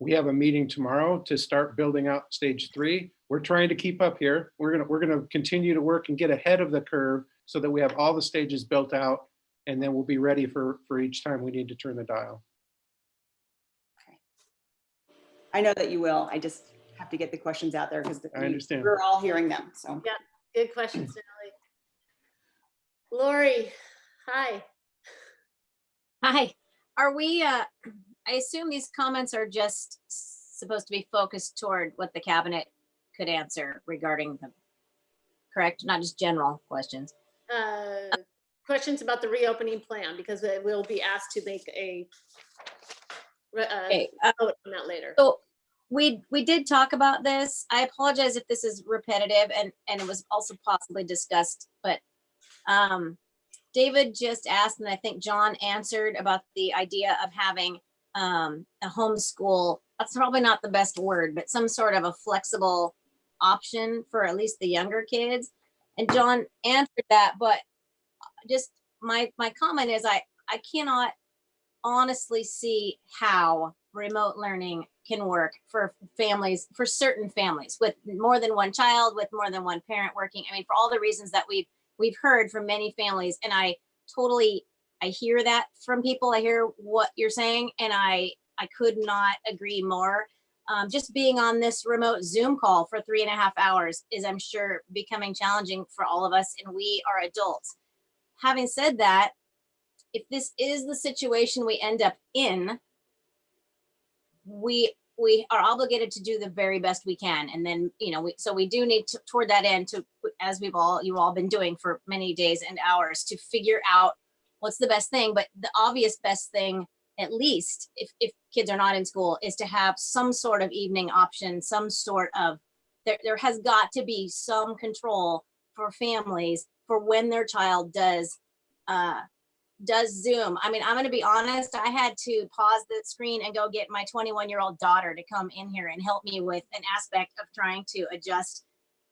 We have a meeting tomorrow to start building out stage 3. We're trying to keep up here. We're gonna continue to work and get ahead of the curve so that we have all the stages built out, and then we'll be ready for each time we need to turn the dial. Okay. I know that you will. I just have to get the questions out there because I understand. We're all hearing them. So yeah, good questions, Natalie. Lori, hi. Hi. Are we, I assume these comments are just supposed to be focused toward what the cabinet could answer regarding the, correct? Not just general questions. Questions about the reopening plan, because we'll be asked to make a vote on that later. So we did talk about this. I apologize if this is repetitive and it was also possibly discussed, but David just asked, and I think John answered about the idea of having a homeschool, that's probably not the best word, but some sort of a flexible option for at least the younger kids. And John answered that, but just my comment is I cannot honestly see how remote learning can work for families, for certain families with more than one child, with more than one parent working. I mean, for all the reasons that we've heard from many families, and I hear that from people. I hear what you're saying, and I could not agree more. Just being on this remote Zoom call for 3.5 hours is, I'm sure, becoming challenging for all of us, and we are adults. Having said that, if this is the situation we end up in, we are obligated to do the very best we can. And then, so we do need to, toward that end, to, as you've all been doing for many days and hours, to figure out what's the best thing. But the obvious best thing, at least if kids are not in school, is to have some sort of evening option, some sort of, there has got to be some control for families for when their child does Zoom. I mean, I'm going to be honest, I had to pause the screen and go get my 21-year-old daughter to come in here and help me with an aspect of trying to adjust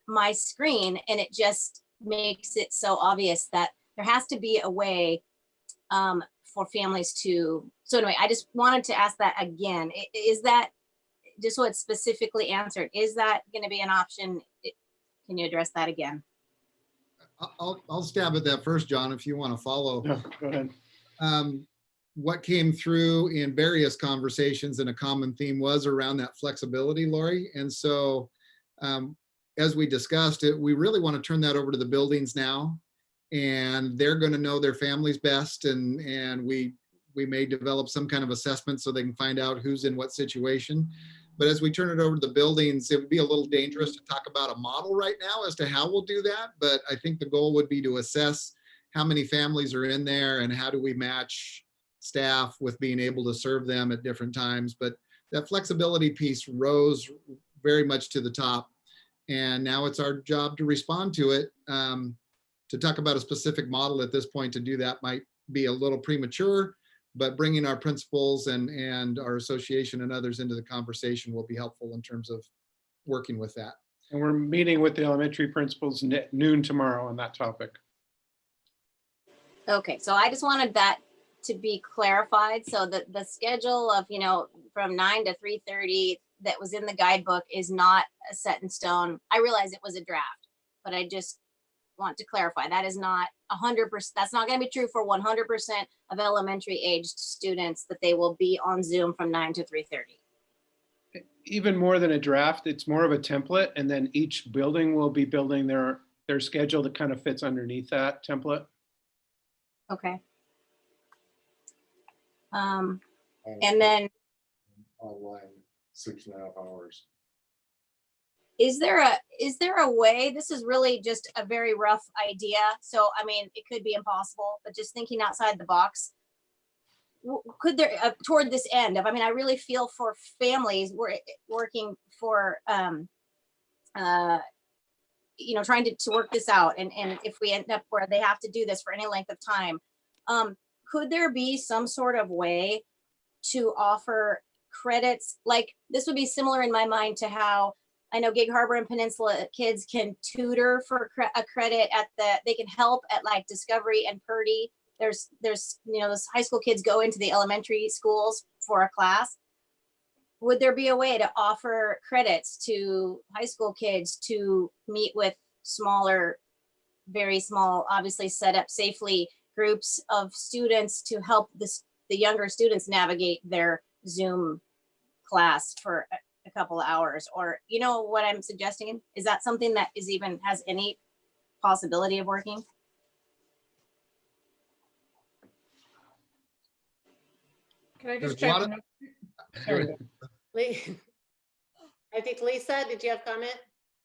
my screen. And it just makes it so obvious that there has to be a way for families to, so anyway, I just wanted to ask that again. Is that, just so it's specifically answered, is that going to be an option? Can you address that again? I'll stab at that first, John, if you want to follow. No, go ahead. What came through in various conversations and a common theme was around that flexibility, Lori. And so as we discussed it, we really want to turn that over to the buildings now, and they're going to know their families best. And we may develop some kind of assessment so they can find out who's in what situation. But as we turn it over to the buildings, it would be a little dangerous to talk about a model right now as to how we'll do that. But I think the goal would be to assess how many families are in there and how do we match staff with being able to serve them at different times. But that flexibility piece rose very much to the top. And now it's our job to respond to it. To talk about a specific model at this point to do that might be a little premature, but bringing our principals and our association and others into the conversation will be helpful in terms of working with that. And we're meeting with the elementary principals at noon tomorrow on that topic. Okay, so I just wanted that to be clarified. So that the schedule of, from 9 to 3:30 that was in the guidebook is not set in stone. I realize it was a draft, but I just want to clarify that is not 100%. That's not going to be true for 100% of elementary aged students, that they will be on Zoom from 9 to 3:30. Even more than a draft, it's more of a template, and then each building will be building their schedule that kind of fits underneath that template. Okay. And then online 6.5 hours. Is there a way, this is really just a very rough idea, so I mean, it could be impossible, but just thinking outside the box, could there, toward this end of, I mean, I really feel for families working for, trying to work this out, and if we end up where they have to do this for any length of time, could there be some sort of way to offer credits? Like, this would be similar in my mind to how I know Gig Harbor and Peninsula kids can tutor for a credit they can help at like Discovery and Purdy. There's those high school kids go into the elementary schools for a class. Would there be a way to offer credits to high school kids to meet with smaller, very small, obviously set up safely groups of students to help the younger students navigate their Zoom class for a couple of hours? Or what I'm suggesting? Is that something that has any possibility of working? Can I just check? I think Lisa, did you have comment?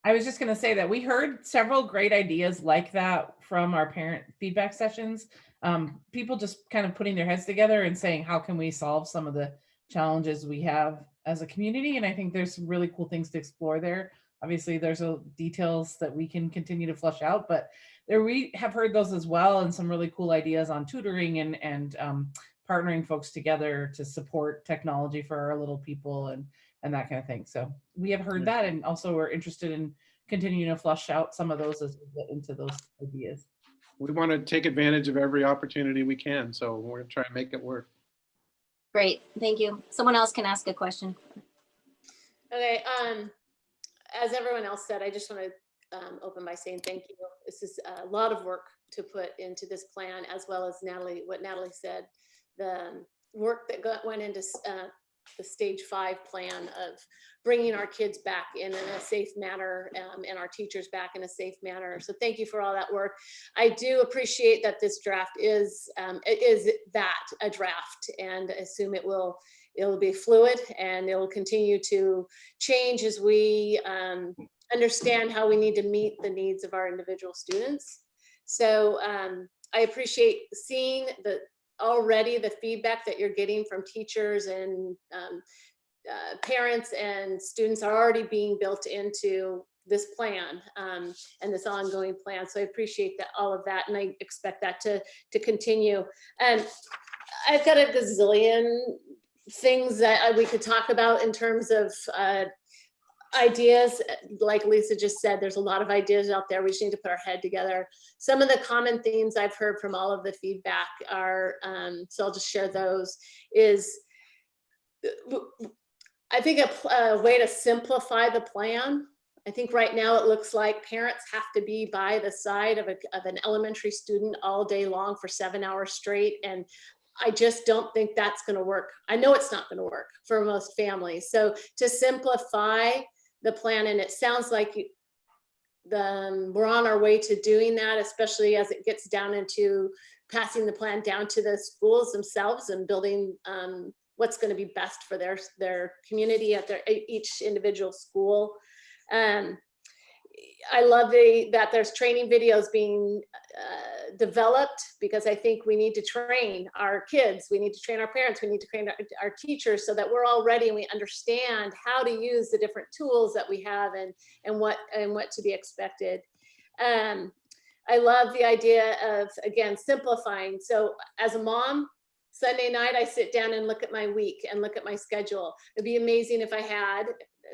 I was just going to say that we heard several great ideas like that from our parent feedback sessions. People just kind of putting their heads together and saying, how can we solve some of the challenges we have as a community? And I think there's some really cool things to explore there. Obviously, there's details that we can continue to flush out, but we have heard those as well, and some really cool ideas on tutoring and partnering folks together to support technology for our little people and that kind of thing. So we have heard that, and also we're interested in continuing to flush out some of those as we get into those ideas. We want to take advantage of every opportunity we can, so we're going to try and make it work. Great, thank you. Someone else can ask a question. Okay, as everyone else said, I just want to open by saying thank you. This is a lot of work to put into this plan, as well as what Natalie said, the work that went into the stage 5 plan of bringing our kids back in a safe manner, and our teachers back in a safe manner. So thank you for all that work. I do appreciate that this draft is a draft, and assume it'll be fluid, and it will continue to change as we understand how we need to meet the needs of our individual students. So I appreciate seeing already the feedback that you're getting from teachers and parents and students are already being built into this plan, and this ongoing plan. So I appreciate all of that, and I expect that to continue. And I've got a gazillion things that we could talk about in terms of ideas. Like Lisa just said, there's a lot of ideas out there. We just need to put our head together. Some of the common themes I've heard from all of the feedback are, so I'll just share those, is I think a way to simplify the plan. I think right now it looks like parents have to be by the side of an elementary student all day long for 7 hours straight. And I just don't think that's going to work. I know it's not going to work for most families. So to simplify the plan, and it sounds like we're on our way to doing that, especially as it gets down into passing the plan down to the schools themselves and building what's going to be best for their community at each individual school. I love that there's training videos being developed, because I think we need to train our kids, we need to train our parents, we need to train our teachers, so that we're all ready and we understand how to use the different tools that we have and what to be expected. I love the idea of, again, simplifying. So as a mom, Sunday night, I sit down and look at my week and look at my schedule. It'd be amazing if I had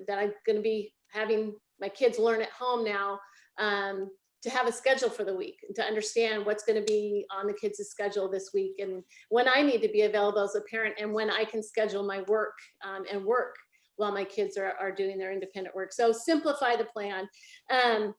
that. I'm going to be having my kids learn at home now, to have a schedule for the week, to understand what's going to be on the kids' schedule this week, and when I need to be available as a parent, and when I can schedule my work and work while my kids are doing their independent work. So simplify the plan. And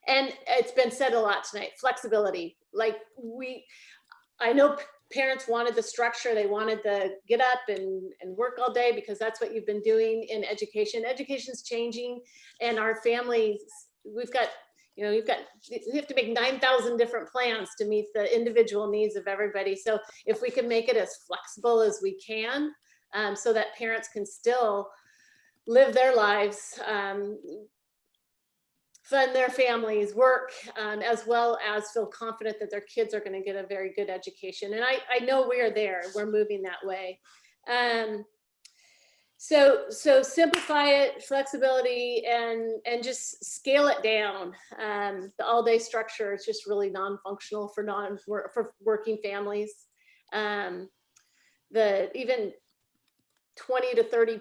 it's been said a lot tonight, flexibility. I know parents wanted the structure, they wanted the get up and work all day, because that's what you've been doing in education. Education's changing, and our families, we have to make 9,000 different plans to meet the individual needs of everybody. So if we can make it as flexible as we can, so that parents can still live their lives, fund their families, work, as well as feel confident that their kids are going to get a very good education. And I know we are there, we're moving that way. So simplify it, flexibility, and just scale it down. The all-day structure is just really non-functional for working families. Even 20 to 30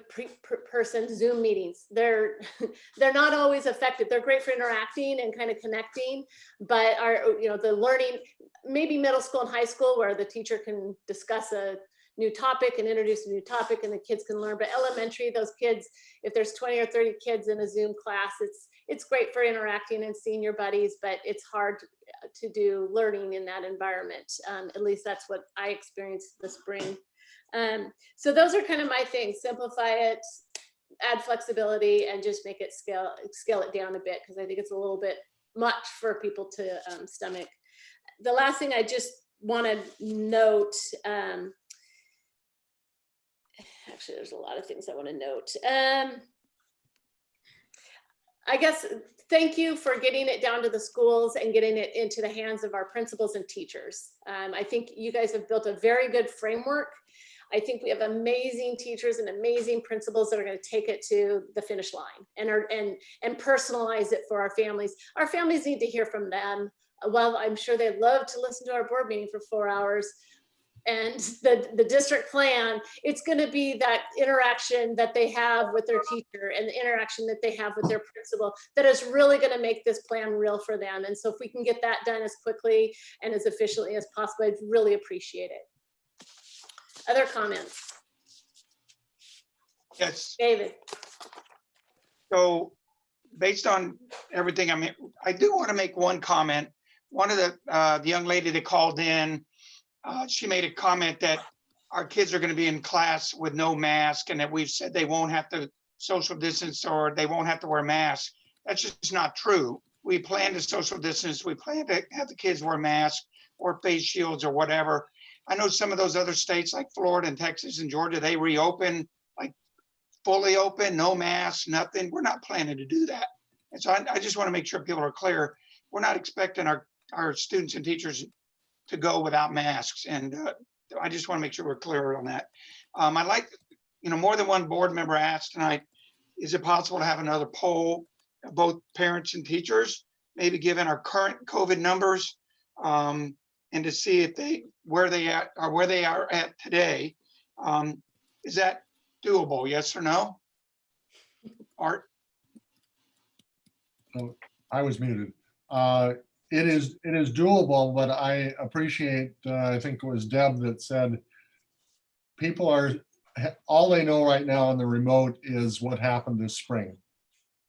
person Zoom meetings, they're not always effective. They're great for interacting and kind of connecting, but the learning, maybe middle school and high school, where the teacher can discuss a new topic and introduce a new topic and the kids can learn. But elementary, those kids, if there's 20 or 30 kids in a Zoom class, it's great for interacting and seeing your buddies, but it's hard to do learning in that environment. At least that's what I experienced this spring. So those are kind of my things: simplify it, add flexibility, and just make it scale it down a bit, because I think it's a little bit much for people to stomach. The last thing I just want to note, actually, there's a lot of things I want to note. I guess, thank you for getting it down to the schools and getting it into the hands of our principals and teachers. I think you guys have built a very good framework. I think we have amazing teachers and amazing principals that are going to take it to the finish line and personalize it for our families. Our families need to hear from them. While I'm sure they'd love to listen to our board meeting for 4 hours, and the district plan, it's going to be that interaction that they have with their teacher and the interaction that they have with their principal that is really going to make this plan real for them. And so if we can get that done as quickly and as efficiently as possible, I'd really appreciate it. Other comments? Yes. David. So based on everything, I do want to make one comment. One of the young lady that called in, she made a comment that our kids are going to be in class with no mask and that we've said they won't have to social distance or they won't have to wear masks. That's just not true. We plan to social distance. We plan to have the kids wear masks or face shields or whatever. I know some of those other states like Florida and Texas and Georgia, they reopen like fully open, no masks, nothing. We're not planning to do that. And so I just want to make sure people are clear. We're not expecting our students and teachers to go without masks. And I just want to make sure we're clear on that. I'd like, more than one board member asked tonight, is it possible to have another poll of both parents and teachers, maybe given our current COVID numbers, and to see if where they are at today. Is that doable? Yes or no? Art? Oh, I was muted. It is doable, but I appreciate, I think it was Deb that said, all they know right now on the remote is what happened this spring.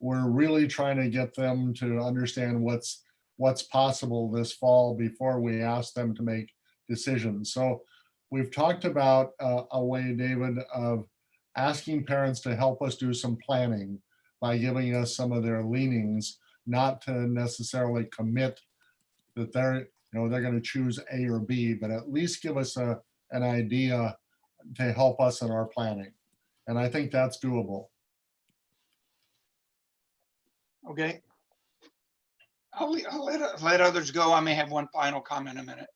We're really trying to get them to understand what's possible this fall before we ask them to make decisions. So we've talked about a way, David, of asking parents to help us do some planning by giving us some of their leanings, not to necessarily commit that they're going to choose A or B, but at least give us an idea to help us in our planning. And I think that's doable. Okay. I'll let others go. I may have one final comment in a minute.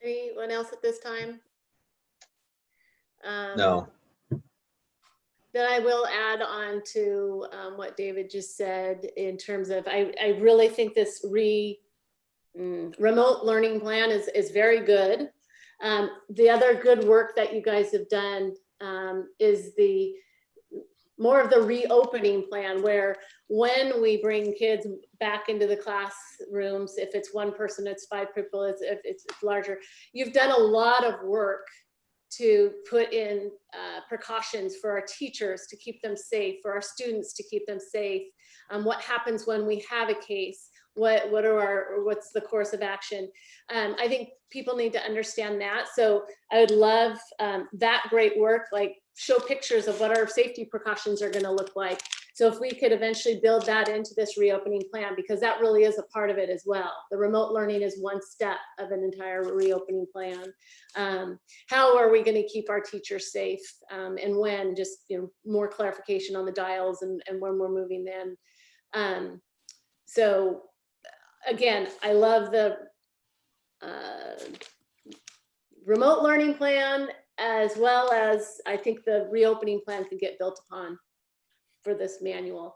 Anyone else at this time? No. Then I will add on to what David just said in terms of, I really think this remote learning plan is very good. The other good work that you guys have done is more of the reopening plan, where when we bring kids back into the classrooms, if it's one person, it's 5 people, if it's larger, you've done a lot of work to put in precautions for our teachers to keep them safe, for our students to keep them safe. What happens when we have a case? What's the course of action? I think people need to understand that. So I would love that great work, like show pictures of what our safety precautions are going to look like. So if we could eventually build that into this reopening plan, because that really is a part of it as well. The remote learning is one step of an entire reopening plan. How are we going to keep our teachers safe, and when? Just more clarification on the dials and when we're moving them. So again, I love the remote learning plan, as well as I think the reopening plan can get built upon for this manual.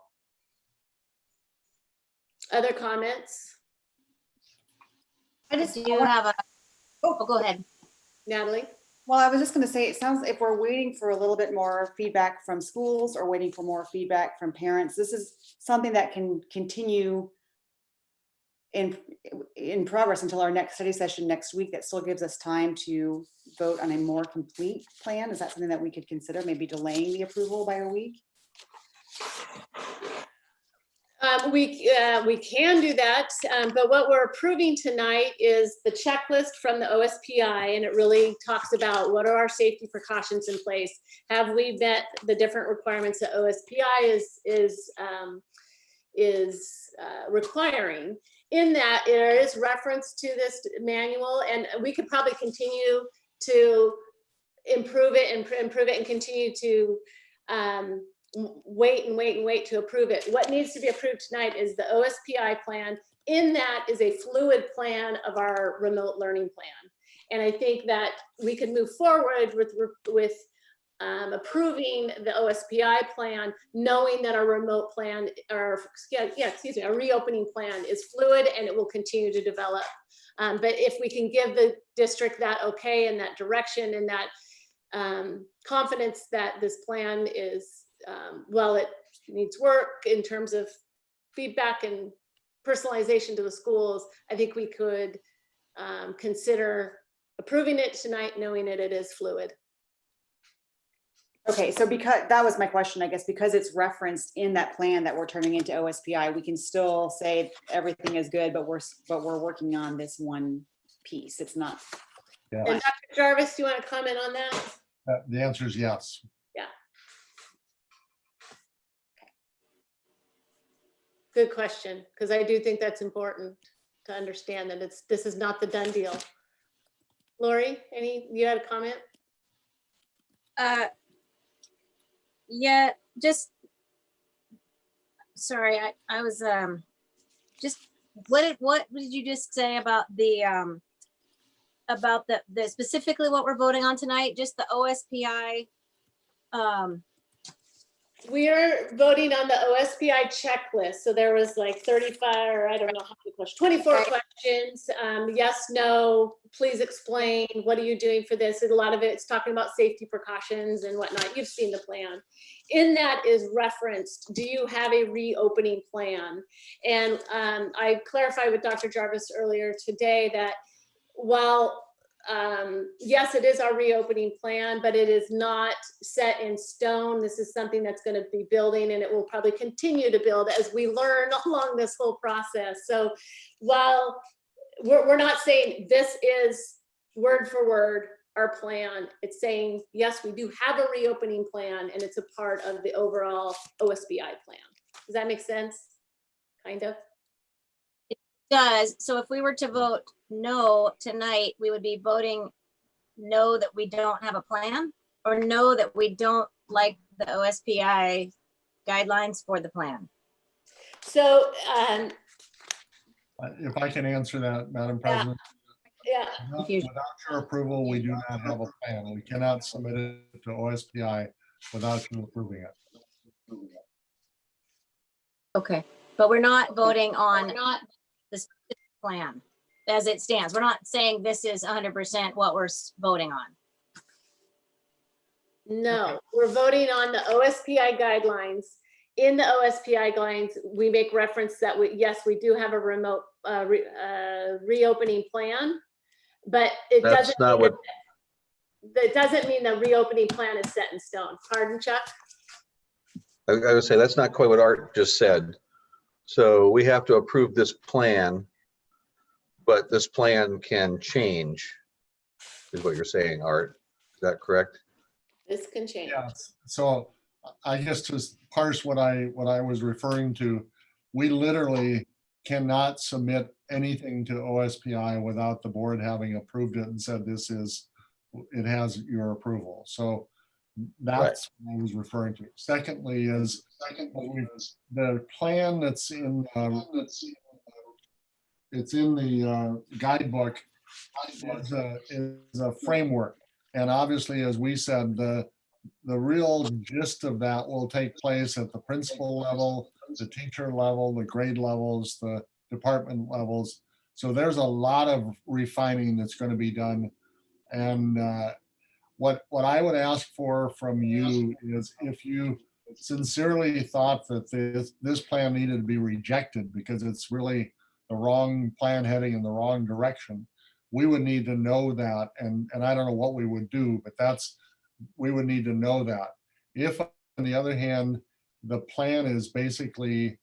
Other comments? I just do have a, oh, go ahead. Natalie? Well, I was just going to say, it sounds if we're waiting for a little bit more feedback from schools or waiting for more feedback from parents, this is something that can continue in progress until our next study session next week. That still gives us time to vote on a more complete plan. Is that something that we could consider, maybe delaying the approval by a week? We can do that, but what we're approving tonight is the checklist from the OSPI, and it really talks about what are our safety precautions in place. Have we met the different requirements that OSPI is requiring? In that, there is reference to this manual, and we could probably continue to improve it and continue to wait to approve it. What needs to be approved tonight is the OSPI plan. In that is a fluid plan of our remote learning plan. And I think that we could move forward with approving the OSPI plan, knowing that our remote plan, or excuse me, our reopening plan is fluid and it will continue to develop. But if we can give the district that okay and that direction and that confidence that this plan is, while it needs work in terms of feedback and personalization to the schools, I think we could consider approving it tonight, knowing that it is fluid. Okay, so because that was my question, I guess, because it's referenced in that plan that we're turning into OSPI, we can still say everything is good, but we're working on this one piece. It's not. Yeah. And Dr. Jarvis, do you want to comment on that? The answer is yes. Yeah. Good question, because I do think that's important to understand that this is not the done deal. Lori, you had a comment? Yeah, just sorry, I was just what did you just say about the specifically what we're voting on tonight? Just the OSPI. We are voting on the OSPI checklist. So there was like 35, or I don't know how many questions, 24 questions. Yes, no, please explain. What are you doing for this? And a lot of it's talking about safety precautions and whatnot. You've seen the plan. In that is referenced, do you have a reopening plan? And I clarified with Dr. Jarvis earlier today that while yes, it is our reopening plan, but it is not set in stone. This is something that's going to be building, and it will probably continue to build as we learn along this whole process. So while we're not saying this is word for word our plan, it's saying, yes, we do have a reopening plan, and it's a part of the overall OSBI plan. Does that make sense? Kind of. It does. So if we were to vote no tonight, we would be voting no that we don't have a plan, or no that we don't like the OSPI guidelines for the plan. So if I can answer that, Madam President. Yeah. Without your approval, we do not have a plan. We cannot submit it to OSPI without you approving it. Okay, but we're not voting on the specific plan as it stands. We're not saying this is 100% what we're voting on. No, we're voting on the OSPI guidelines. In the OSPI guidelines, we make reference that yes, we do have a remote reopening plan, but it doesn't mean the reopening plan is set in stone. Pardon, Chuck? I would say that's not quite what Art just said. So we have to approve this plan, but this plan can change, is what you're saying, Art. Is that correct? This can change. Yeah. So I guess to parse what I was referring to, we literally cannot submit anything to OSPI without the board having approved it and said it has your approval. So that's what I was referring to. Secondly is the plan that's in it's in the guidebook is a framework. And obviously, as we said, the real gist of that will take place at the principal level, the teacher level, the grade levels, the department levels. So there's a lot of refining that's going to be done. And what I would ask for from you is if you sincerely thought that this plan needed to be rejected because it's really the wrong plan heading in the wrong direction, we would need to know that. And I don't know what we would do, but we would need to know that. If, on the other hand, the plan is basically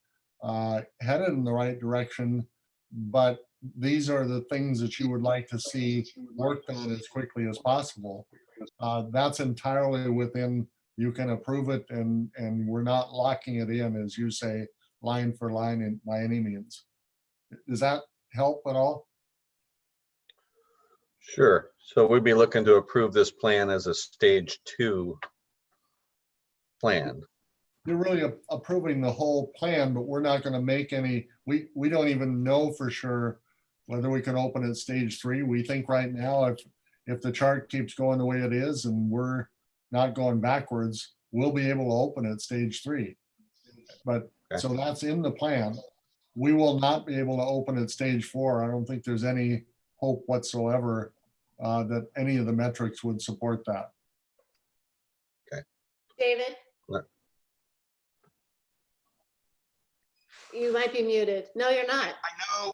headed in the right direction, but these are the things that you would like to see worked on as quickly as possible, that's entirely within, you can approve it, and we're not locking it in, as you say, line for line by any means. Does that help at all? Sure. So we'd be looking to approve this plan as a stage 2 plan. You're really approving the whole plan, but we're not going to make any, we don't even know for sure whether we can open at stage 3. We think right now, if the chart keeps going the way it is and we're not going backwards, we'll be able to open at stage 3. But so that's in the plan. We will not be able to open at stage 4. I don't think there's any hope whatsoever that any of the metrics would support that. David? You might be muted. No, you're not. I know.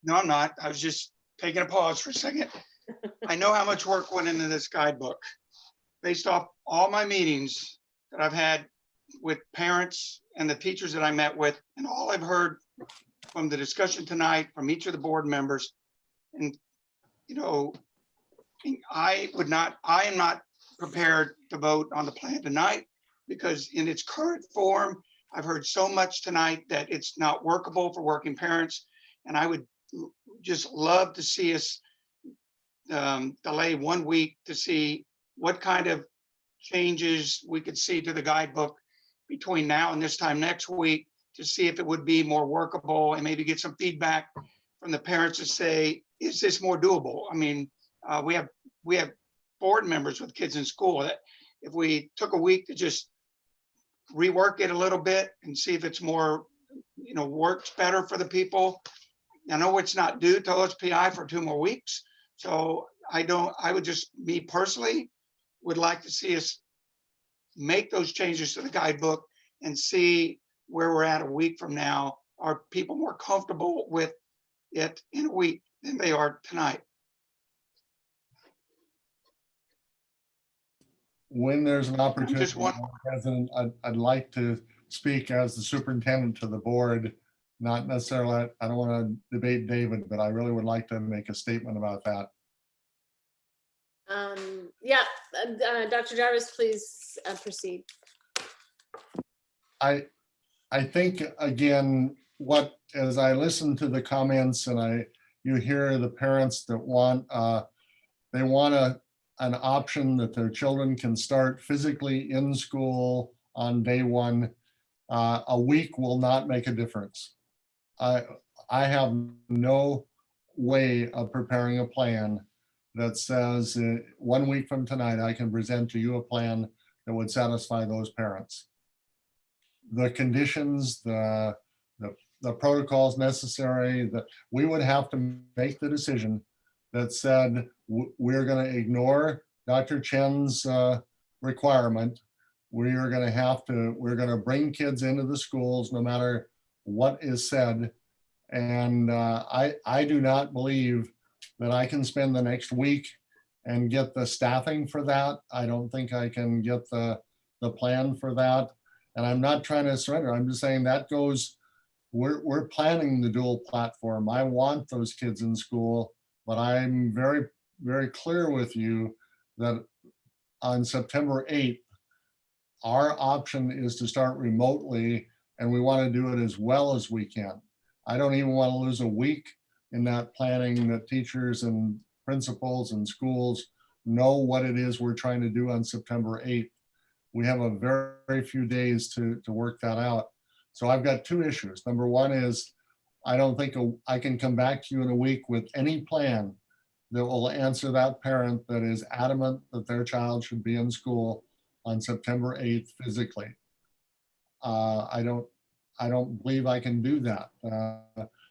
No, I'm not. I was just taking a pause for a second. I know how much work went into this guidebook. Based off all my meetings that I've had with parents and the teachers that I met with, and all I've heard from the discussion tonight from each of the board members, and you know, I am not prepared to vote on the plan tonight because in its current form, I've heard so much tonight that it's not workable for working parents. And I would just love to see us delay 1 week to see what kind of changes we could see to the guidebook between now and this time next week to see if it would be more workable and maybe get some feedback from the parents to say, is this more doable? I mean, we have board members with kids in school that if we took a week to just rework it a little bit and see if it's more, you know, works better for the people. I know it's not due to OSPI for 2 more weeks. So I would just, me personally, would like to see us make those changes to the guidebook and see where we're at a week from now. Are people more comfortable with it in a week than they are tonight? When there's an opportunity, President, I'd like to speak as the superintendent to the board, not necessarily, I don't want to debate David, but I really would like to make a statement about that. Yeah, Dr. Jarvis, please proceed. I think, again, as I listen to the comments and you hear the parents that want, they want an option that their children can start physically in school on day 1, a week will not make a difference. I have no way of preparing a plan that says 1 week from tonight, I can present to you a plan that would satisfy those parents. The conditions, the protocols necessary, that we would have to make the decision that said, we're going to ignore Dr. Chen's requirement. We're going to bring kids into the schools no matter what is said. And I do not believe that I can spend the next week and get the staffing for that. I don't think I can get the plan for that. And I'm not trying to surrender. I'm just saying that goes, we're planning the dual platform. I want those kids in school, but I'm very, very clear with you that on September 8th, our option is to start remotely, and we want to do it as well as we can. I don't even want to lose a week in that planning, that teachers and principals and schools know what it is we're trying to do on September 8th. We have a very, very few days to work that out. So I've got 2 issues. Number 1 is I don't think I can come back to you in a week with any plan that will answer that parent that is adamant that their child should be in school on September 8th physically. I don't believe I can do that.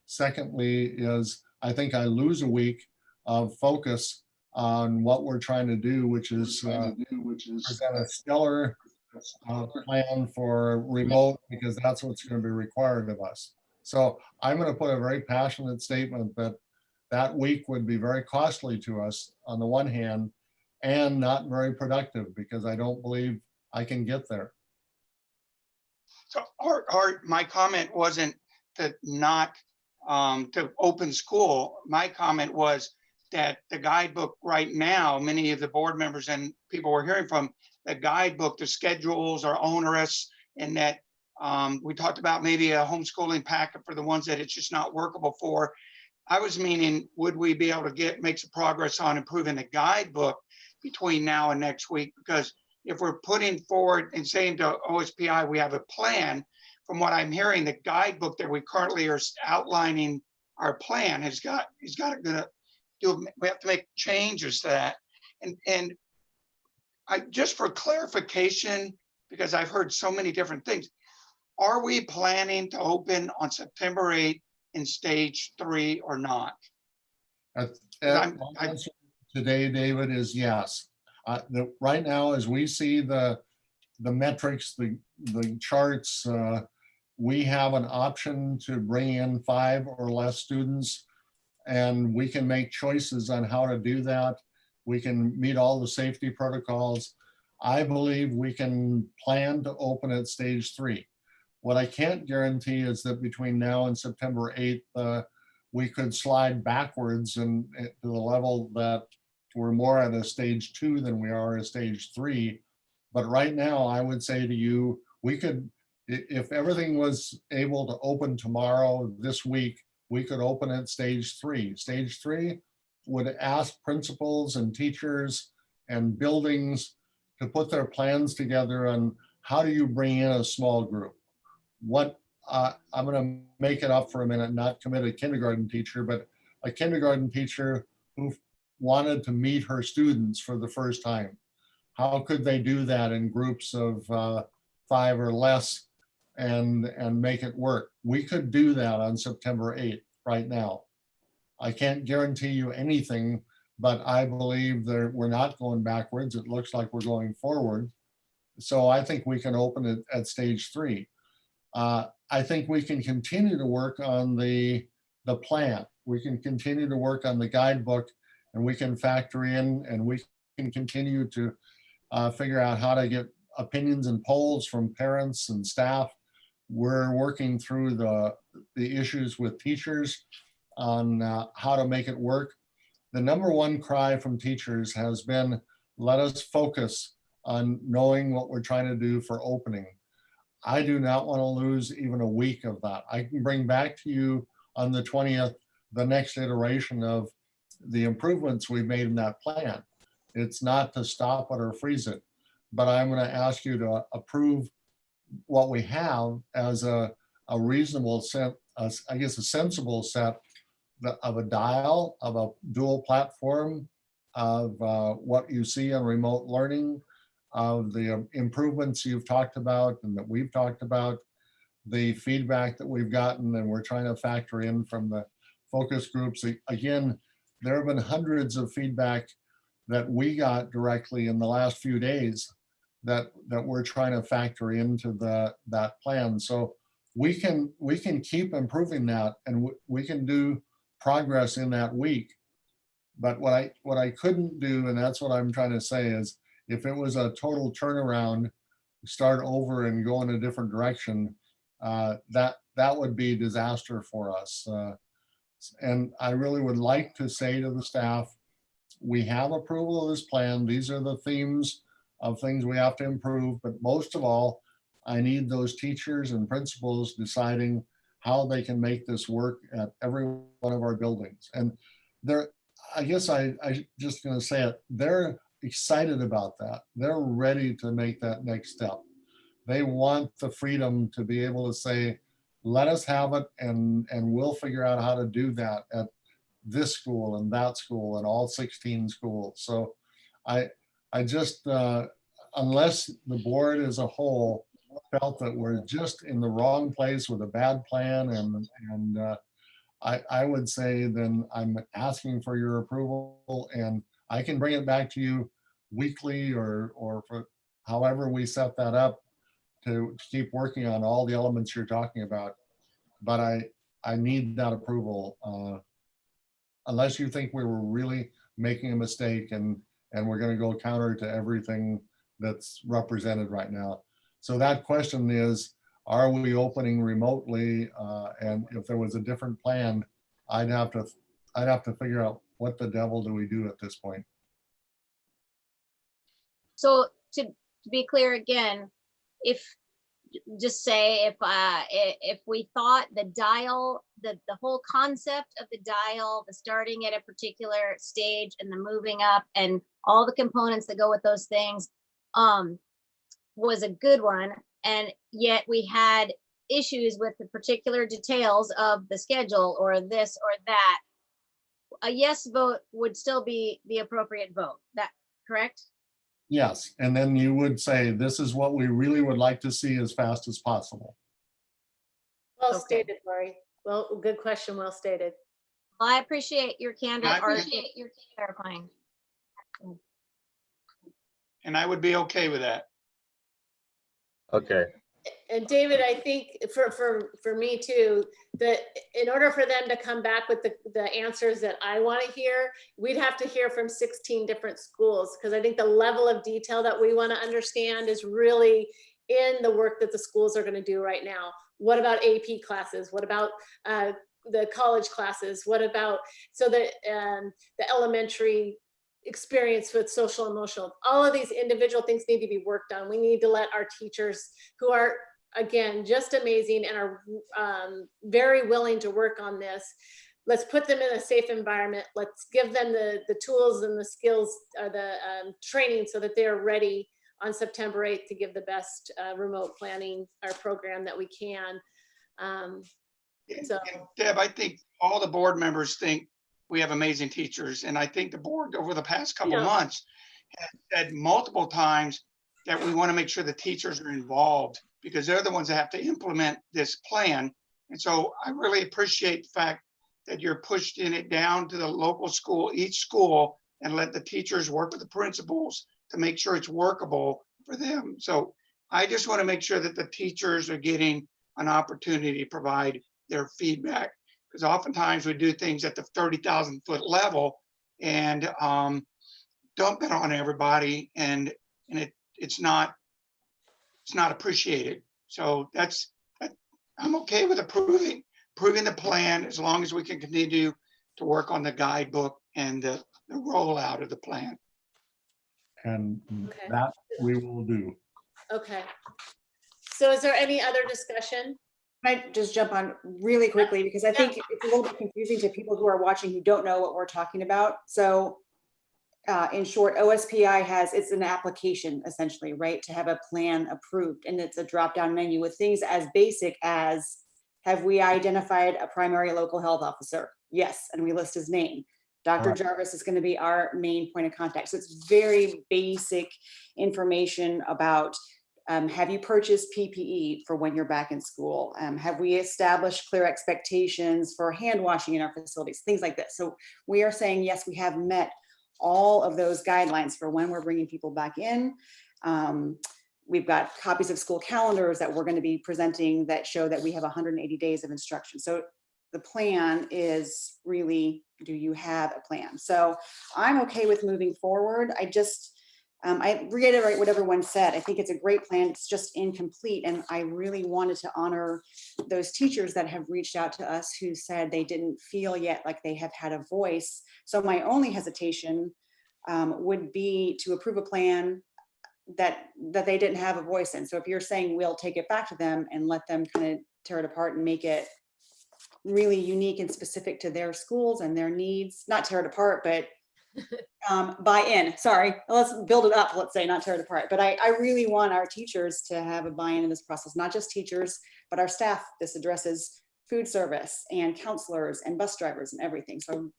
Secondly is I think I lose a week of focus on what we're trying to do, which is present a stellar plan for remote, because that's what's going to be required of us. So I'm going to put a very passionate statement that week would be very costly to us on the one hand, and not very productive, because I don't believe I can get there. So Art, my comment wasn't to not to open school. My comment was that the guidebook right now, many of the board members and people we're hearing from, the guidebook, the schedules are onerous, and that we talked about maybe a homeschooling packet for the ones that it's just not workable for. I was meaning, would we be able to make some progress on improving the guidebook between now and next week? Because if we're putting forward and saying to OSPI, we have a plan, from what I'm hearing, the guidebook that we currently are outlining our plan we have to make changes to that. And just for clarification, because I've heard so many different things, are we planning to open on September 8th in stage 3 or not? My answer today, David, is yes. Right now, as we see the metrics, the charts, we have an option to bring in 5 or less students, and we can make choices on how to do that. We can meet all the safety protocols. I believe we can plan to open at stage 3. What I can't guarantee is that between now and September 8th, we could slide backwards and to the level that we're more at a stage 2 than we are at stage 3. But right now, I would say to you, we could, if everything was able to open tomorrow, this week, we could open at stage 3. Stage 3 would ask principals and teachers and buildings to put their plans together on how do you bring in a small group. What I'm going to make it up for a minute, not commit a kindergarten teacher, but a kindergarten teacher who wanted to meet her students for the first time. How could they do that in groups of 5 or less and make it work? We could do that on September 8th right now. I can't guarantee you anything, but I believe that we're not going backwards. It looks like we're going forward. So I think we can open it at stage 3. I think we can continue to work on the plan. We can continue to work on the guidebook, and we can factor in, and we can continue to figure out how to get opinions and polls from parents and staff. We're working through the issues with teachers on how to make it work. The number one cry from teachers has been, let us focus on knowing what we're trying to do for opening. I do not want to lose even a week of that. I can bring back to you on the 20th the next iteration of the improvements we've made in that plan. It's not to stop it or freeze it, but I'm going to ask you to approve what we have as a reasonable set, I guess a sensible set of a dial, of a dual platform, of what you see on remote learning, of the improvements you've talked about and that we've talked about, the feedback that we've gotten and we're trying to factor in from the focus groups. Again, there have been hundreds of feedback that we got directly in the last few days that we're trying to factor into that plan. So we can keep improving that, and we can do progress in that week. But what I couldn't do, and that's what I'm trying to say, is if it was a total turnaround, start over and go in a different direction, that would be disaster for us. And I really would like to say to the staff, we have approval of this plan. These are the themes of things we have to improve. But most of all, I need those teachers and principals deciding how they can make this work at every one of our buildings. And I guess I just going to say it, they're excited about that. They're ready to make that next step. They want the freedom to be able to say, let us have it, and we'll figure out how to do that at this school and that school and all 16 schools. So I just, unless the board as a whole felt that we're just in the wrong place with a bad plan, and I would say then I'm asking for your approval, and I can bring it back to you weekly or for however we set that up to keep working on all the elements you're talking about. But I need that approval, unless you think we were really making a mistake and we're going to go counter to everything that's represented right now. So that question is, are we opening remotely? And if there was a different plan, I'd have to figure out what the devil do we do at this point. So to be clear again, if just say if we thought the dial, the whole concept of the dial, the starting at a particular stage and the moving up and all the components that go with those things was a good one, and yet we had issues with the particular details of the schedule or this or that, a yes vote would still be the appropriate vote. That correct? Yes, and then you would say, this is what we really would like to see as fast as possible. Well Okay. stated, Lori. Well, good question, well stated. I appreciate your candor. I or appreciate your clarifying. And I would be okay with that. Okay, And David, I think for me too, that in order for them to come back with the answers that I want to hear, we'd have to hear from 16 different schools, because I think the level of detail that we want to understand is really in the work that the schools are going to do right now. What about AP classes? What about the college classes? What about, so that the elementary experience with social emotional, all of these individual things need to be worked on. We need to let our teachers, who are again just amazing and are very willing to work on this, let's put them in a safe environment. Let's give them the tools and the skills, the training, so that they're ready on September 8th to give the best remote planning or program that we can. So And Deb, I think all the board members think we have amazing teachers. And I think the board over the past couple months has said multiple times that we want to make sure the teachers are involved, because they're the ones that have to implement this plan. And so I really appreciate the fact that you're pushing it down to the local school, each school, and let the teachers work with the principals to make sure it's workable for them. So I just want to make sure that the teachers are getting an opportunity to provide their feedback, because oftentimes we do things at the 30,000 foot level and dump it on everybody, and it's not appreciated. So I'm okay with approving the plan, as long as we can continue to work on the guidebook and the rollout of the plan. And that we will do. okay. So is there any other discussion? Can I just jump on really quickly, because I think it's a little bit confusing to people who are watching who don't know what we're talking about. So in short, OSPI it's an application essentially, right, to have a plan approved, and it's a drop-down menu with things as basic as, have we identified a primary local health officer? Yes, and we list his name. Dr. Jarvis is going to be our main point of contact. So it's very basic information about, have you purchased PPE for when you're back in school? Have we established clear expectations for hand washing in our facilities? Things like this. So we are saying, yes, we have met all of those guidelines for when we're bringing people back in. We've got copies of school calendars that we're going to be presenting that show that we have 180 days of instruction. So the plan is really, do you have a plan? So I'm okay with moving forward. I reiterate what everyone said. I think it's a great plan. It's just incomplete. And I really wanted to honor those teachers that have reached out to us who said they didn't feel yet like they have had a voice. So my only hesitation would be to approve a plan that they didn't have a voice in. So if you're saying we'll take it back to them and let them kind of tear it apart and make it really unique and specific to their schools and their needs, not tear it apart, but buy in. Sorry, let's build it up, let's say, not tear it apart. But I really want our teachers to have a buy-in in this process, not just teachers, but our staff. This addresses food service and counselors and bus drivers and everything. So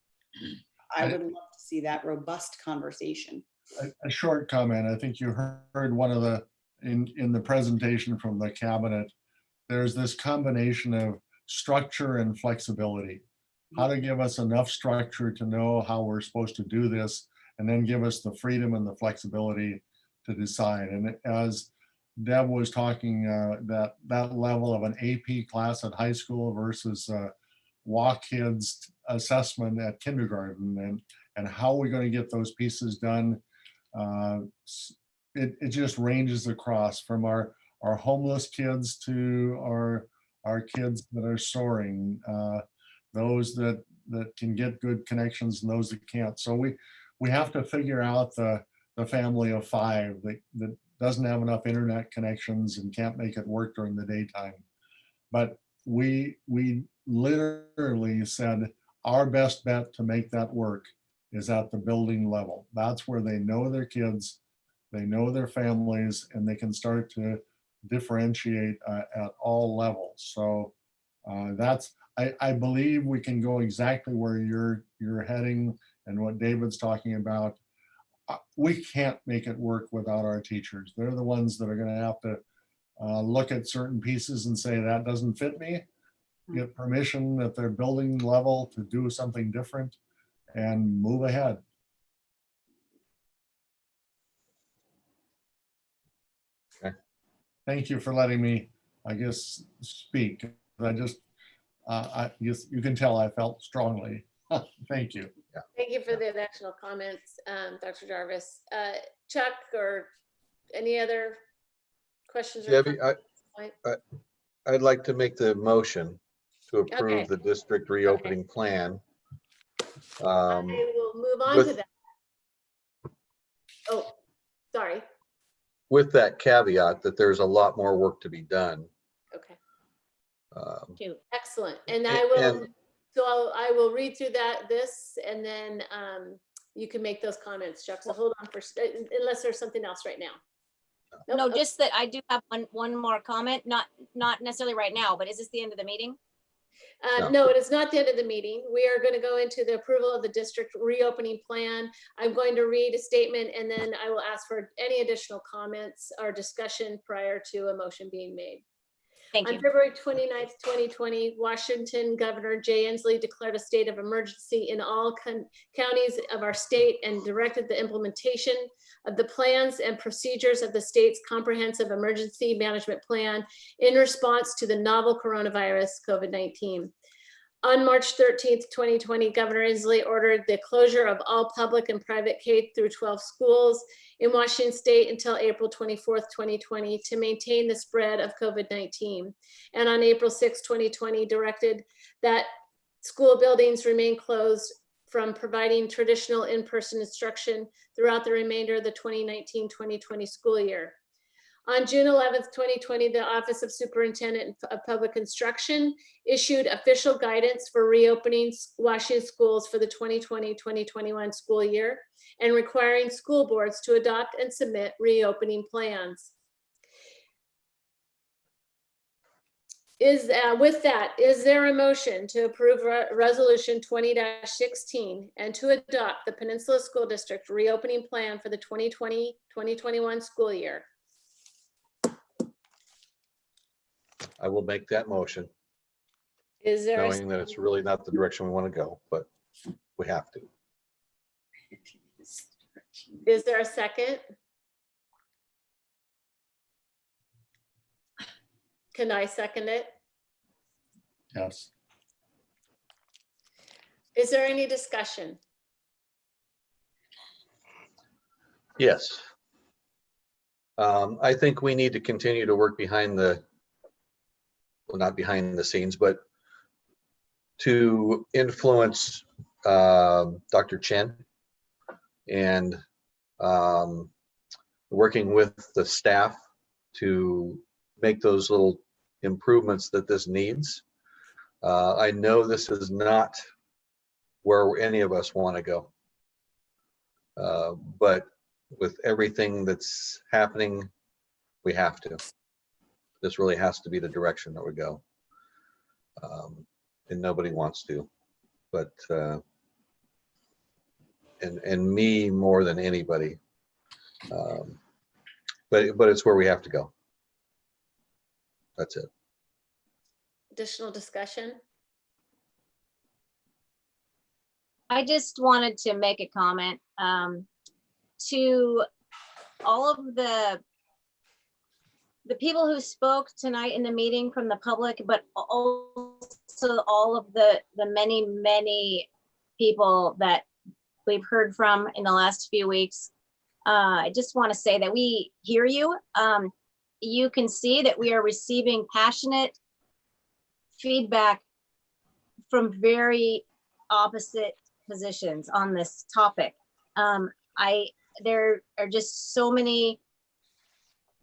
I would love to see that robust conversation. A short comment. I think you heard one of the, in the presentation from the cabinet, there's this combination of structure and flexibility. How to give us enough structure to know how we're supposed to do this, and then give us the freedom and the flexibility to decide. And as Deb was talking, that level of an AP class at high school versus walk kids assessment at kindergarten, and how we're going to get those pieces done. It just ranges across from our homeless kids to our kids that are soaring. Those that can get good connections and those that can't. So we have to figure out the family of five that doesn't have enough internet connections and can't make it work during the daytime. But we literally said our best bet to make that work is at the building level. That's where they know their kids, they know their families, and they can start to differentiate at all levels. So I believe we can go exactly where you're heading and what David's talking about. we can't make it work without our teachers. They're the ones that are going to have to look at certain pieces and say that doesn't fit me, get permission at their building level to do something different and move ahead. Okay. Thank you for letting me, I guess, speak. I just, you can tell I felt strongly. Thank you. Yeah. Thank you for the additional comments, Dr. Jarvis. Chuck, or any other questions? Or Debbie, I'd like to make the motion to approve Okay. the district reopening plan. I will move on to that. Oh, sorry. With that caveat that there's a lot more work to be done. Okay. Um, Excellent. And I will, so I will read through this, and then you can make those comments, Chuck. So hold on for, unless there's something else right now. Nope. No, just that I do have one more comment, not necessarily right now, but is this the end of the meeting? No, it is not the end of the meeting. We are going to go into the approval of the district reopening plan. I'm going to read a statement, and then I will ask for any additional comments or discussion prior to a motion being made. Thank you. On February 29th, 2020, Washington Governor Jay Inslee declared a state of emergency in all counties of our state and directed the implementation of the plans and procedures of the state's comprehensive emergency management plan in response to the novel coronavirus COVID-19. On March 13th, 2020, Governor Inslee ordered the closure of all public and private K through 12 schools in Washington state until April 24th, 2020 to maintain the spread of COVID-19. And on April 6th, 2020, directed that school buildings remain closed from providing traditional in-person instruction throughout the remainder of the 2019-2020 school year. On June 11th, 2020, the Office of Superintendent of Public Instruction issued official guidance for reopening Washington schools for the 2020-2021 school year and requiring school boards to adopt and submit reopening plans. With that, is there a motion to approve Resolution 20-16 and to adopt the Peninsula School District reopening plan for the 2020-2021 school year? I will make that motion, Is there a knowing that it's really not the direction we want to go, but we have to. Is there a second? Can I second it? Yes. Is there any discussion? Yes. I think we need to continue to work behind the, well, not behind the scenes, but to influence Dr. Chen and working with the staff to make those little improvements that this needs. I know this is not where any of us want to go, but with everything that's happening, we have to. This really has to be the direction that we go. And nobody wants to, but and me more than anybody. But it's where we have to go. That's it. Additional discussion? I just wanted to make a comment to all of the people who spoke tonight in the meeting from the public, but also all of the many people that we've heard from in the last few weeks. I just want to say that we hear you. You can see that we are receiving passionate feedback from very opposite positions on this topic. There are just so many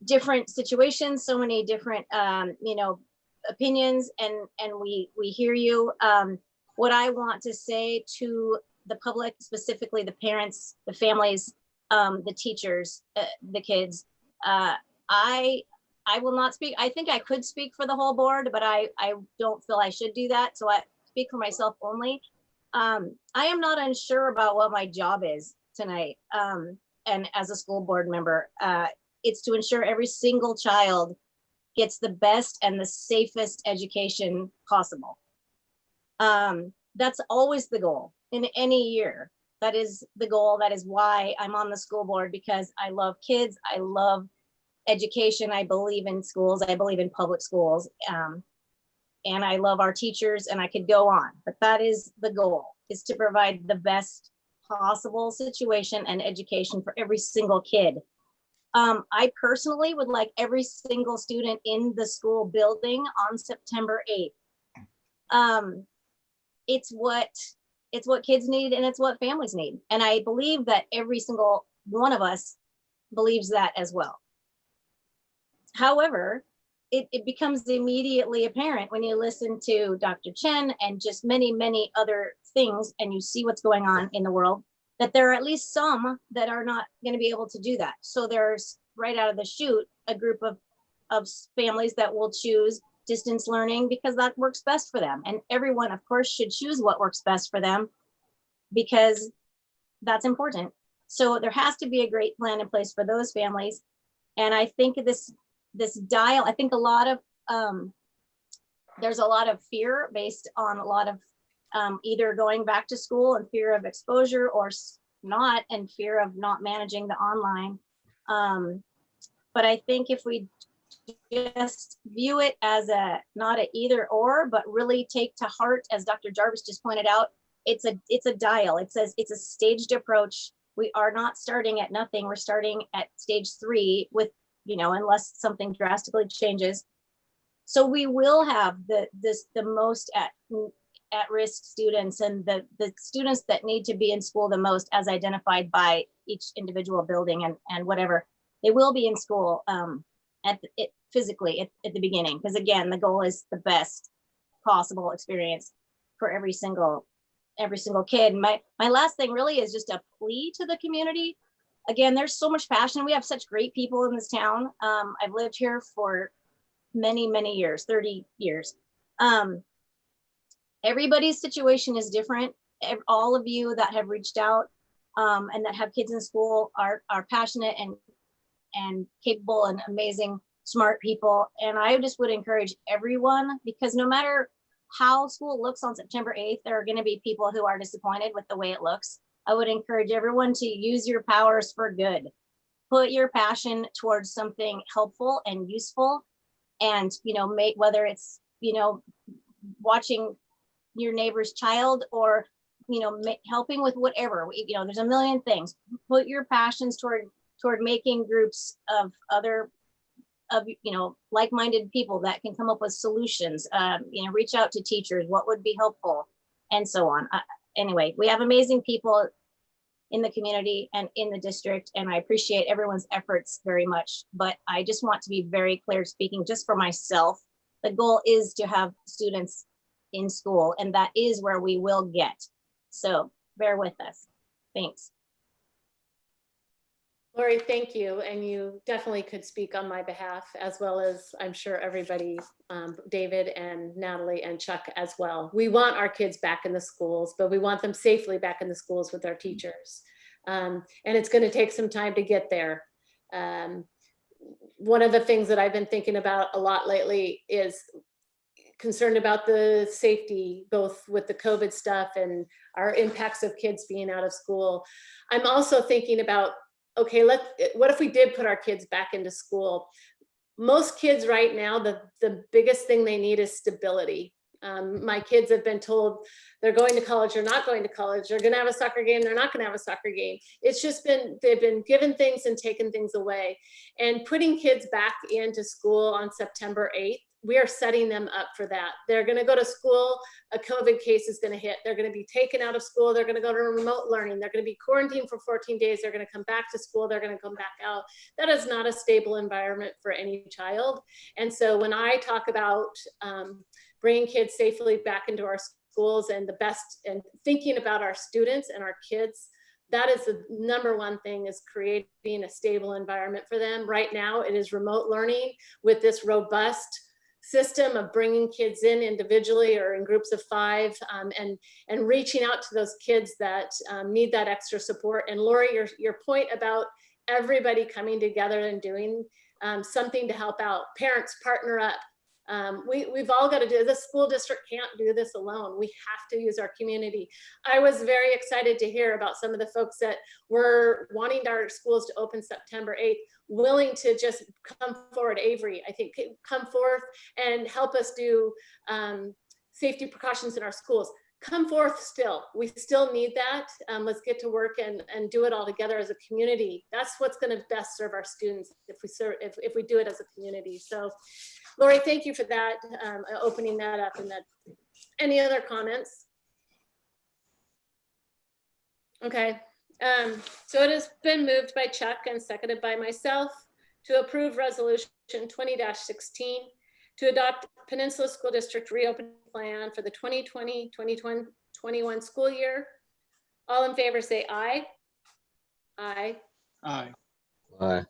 different situations, so many different opinions, and we hear you. What I want to say to the public, specifically the parents, the families, the teachers, the kids, I will not speak. I think I could speak for the whole board, but I don't feel I should do that. So I speak for myself only. I am not unsure about what my job is tonight. and as a school board member. It's to ensure every single child gets the best and the safest education possible. That's always the goal in any year. That is the goal. That is why I'm on the school board, because I love kids. I love education. I believe in schools. I believe in public schools. And I love our teachers, and I could go on, but that is the goal, is to provide the best possible situation and education for every single kid. I personally would like every single student in the school building on September 8th. It's what kids need, and it's what families need. And I believe that every single one of us believes that as well. However, it becomes immediately apparent when you listen to Dr. Chen and just many, many other things, and you see what's going on in the world, that there are at least some that are not going to be able to do that. So there's right out of the chute a group of families that will choose distance learning because that works best for them. And everyone, of course, should choose what works best for them because that's important. So there has to be a great plan in place for those families. And I think this dial, I think a lot of, there's a lot of fear based on a lot of either going back to school and fear of exposure or not, and fear of not managing the online. But I think if we just view it as not a either or, but really take to heart, as Dr. Jarvis just pointed out, it's a dial. It says it's a staged approach. We are not starting at nothing. We're starting at stage 3 with, unless something drastically changes. So we will have the most at risk students and the students that need to be in school the most, as identified by each individual building and whatever. They will be in school physically at the beginning, because again, the goal is the best possible experience for every single kid. My last thing really is just a plea to the community. Again, there's so much passion. We have such great people in this town. I've lived here for many, many years, 30 years. Everybody's situation is different. All of you that have reached out and that have kids in school are passionate and capable and amazing, smart people. And I just would encourage everyone, because no matter how school looks on September 8th, there are going to be people who are disappointed with the way it looks. I would encourage everyone to use your powers for good. Put your passion towards something helpful and useful, and make, whether it's watching your neighbor's child or helping with whatever, there's a million things. Put your passions toward making groups of like-minded people that can come up with solutions. Reach out to teachers, what would be helpful, and so on. Anyway, we have amazing people in the community and in the district, and I appreciate everyone's efforts very much. But I just want to be very clear, speaking just for myself. The goal is to have students in school, and that is where we will get. So bear with us. Thanks. Lori, thank you. And you definitely could speak on my behalf, as well as I'm sure everybody, David and Natalie and Chuck as well. We want our kids back in the schools, but we want them safely back in the schools with our teachers. And it's going to take some time to get there. One of the things that I've been thinking about a lot lately is concerned about the safety, both with the COVID stuff and our impacts of kids being out of school. I'm also thinking about, okay, what if we did put our kids back into school? Most kids right now, the biggest thing they need is stability. My kids have been told they're going to college or not going to college. They're going to have a soccer game. They're not going to have a soccer game. It's just they've been given things and taken things away. And putting kids back into school on September 8th, we are setting them up for that. They're going to go to school. A COVID case is going to hit. They're going to be taken out of school. They're going to go to remote learning. They're going to be quarantined for 14 days. They're going to come back to school. They're going to come back out. That is not a stable environment for any child. And so when I talk about bringing kids safely back into our schools and the best, and thinking about our students and our kids, that is the number one thing, is creating a stable environment for them. Right now, it is remote learning with this robust system of bringing kids in individually or in groups of 5, and reaching out to those kids that need that extra support. And Lori, your point about everybody coming together and doing something to help out. Parents, partner up. We've all got to do this. School district can't do this alone. We have to use our community. I was very excited to hear about some of the folks that were wanting our schools to open September 8th, willing to just come forward. Avery, I think, come forth and help us do safety precautions in our schools. Come forth still. We still need that. Let's get to work and do it all together as a community. That's what's going to best serve our students if we do it as a community. So Lori, thank you for that, opening that up. And that, any other comments? Okay, so it has been moved by Chuck and seconded by myself to approve resolution 20-16 to adopt Peninsula School District reopening plan for the 2020-2021 school year. All in favor say aye. Aye. Aye. Aye.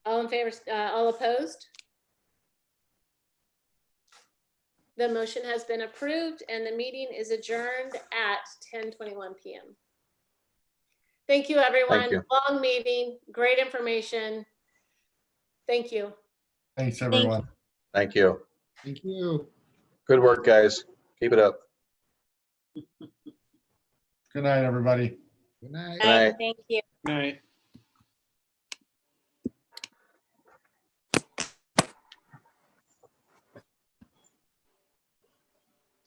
All in favor, all opposed? The motion has been approved and the meeting is adjourned at 10:21 p.m. Thank you, everyone. Thank you. Long meeting, great information. Thank you. Thanks, everyone. Thank you. Thank you. Good work, guys. Keep it up. Good night, everybody. Good night. Good night. Thank you. Night.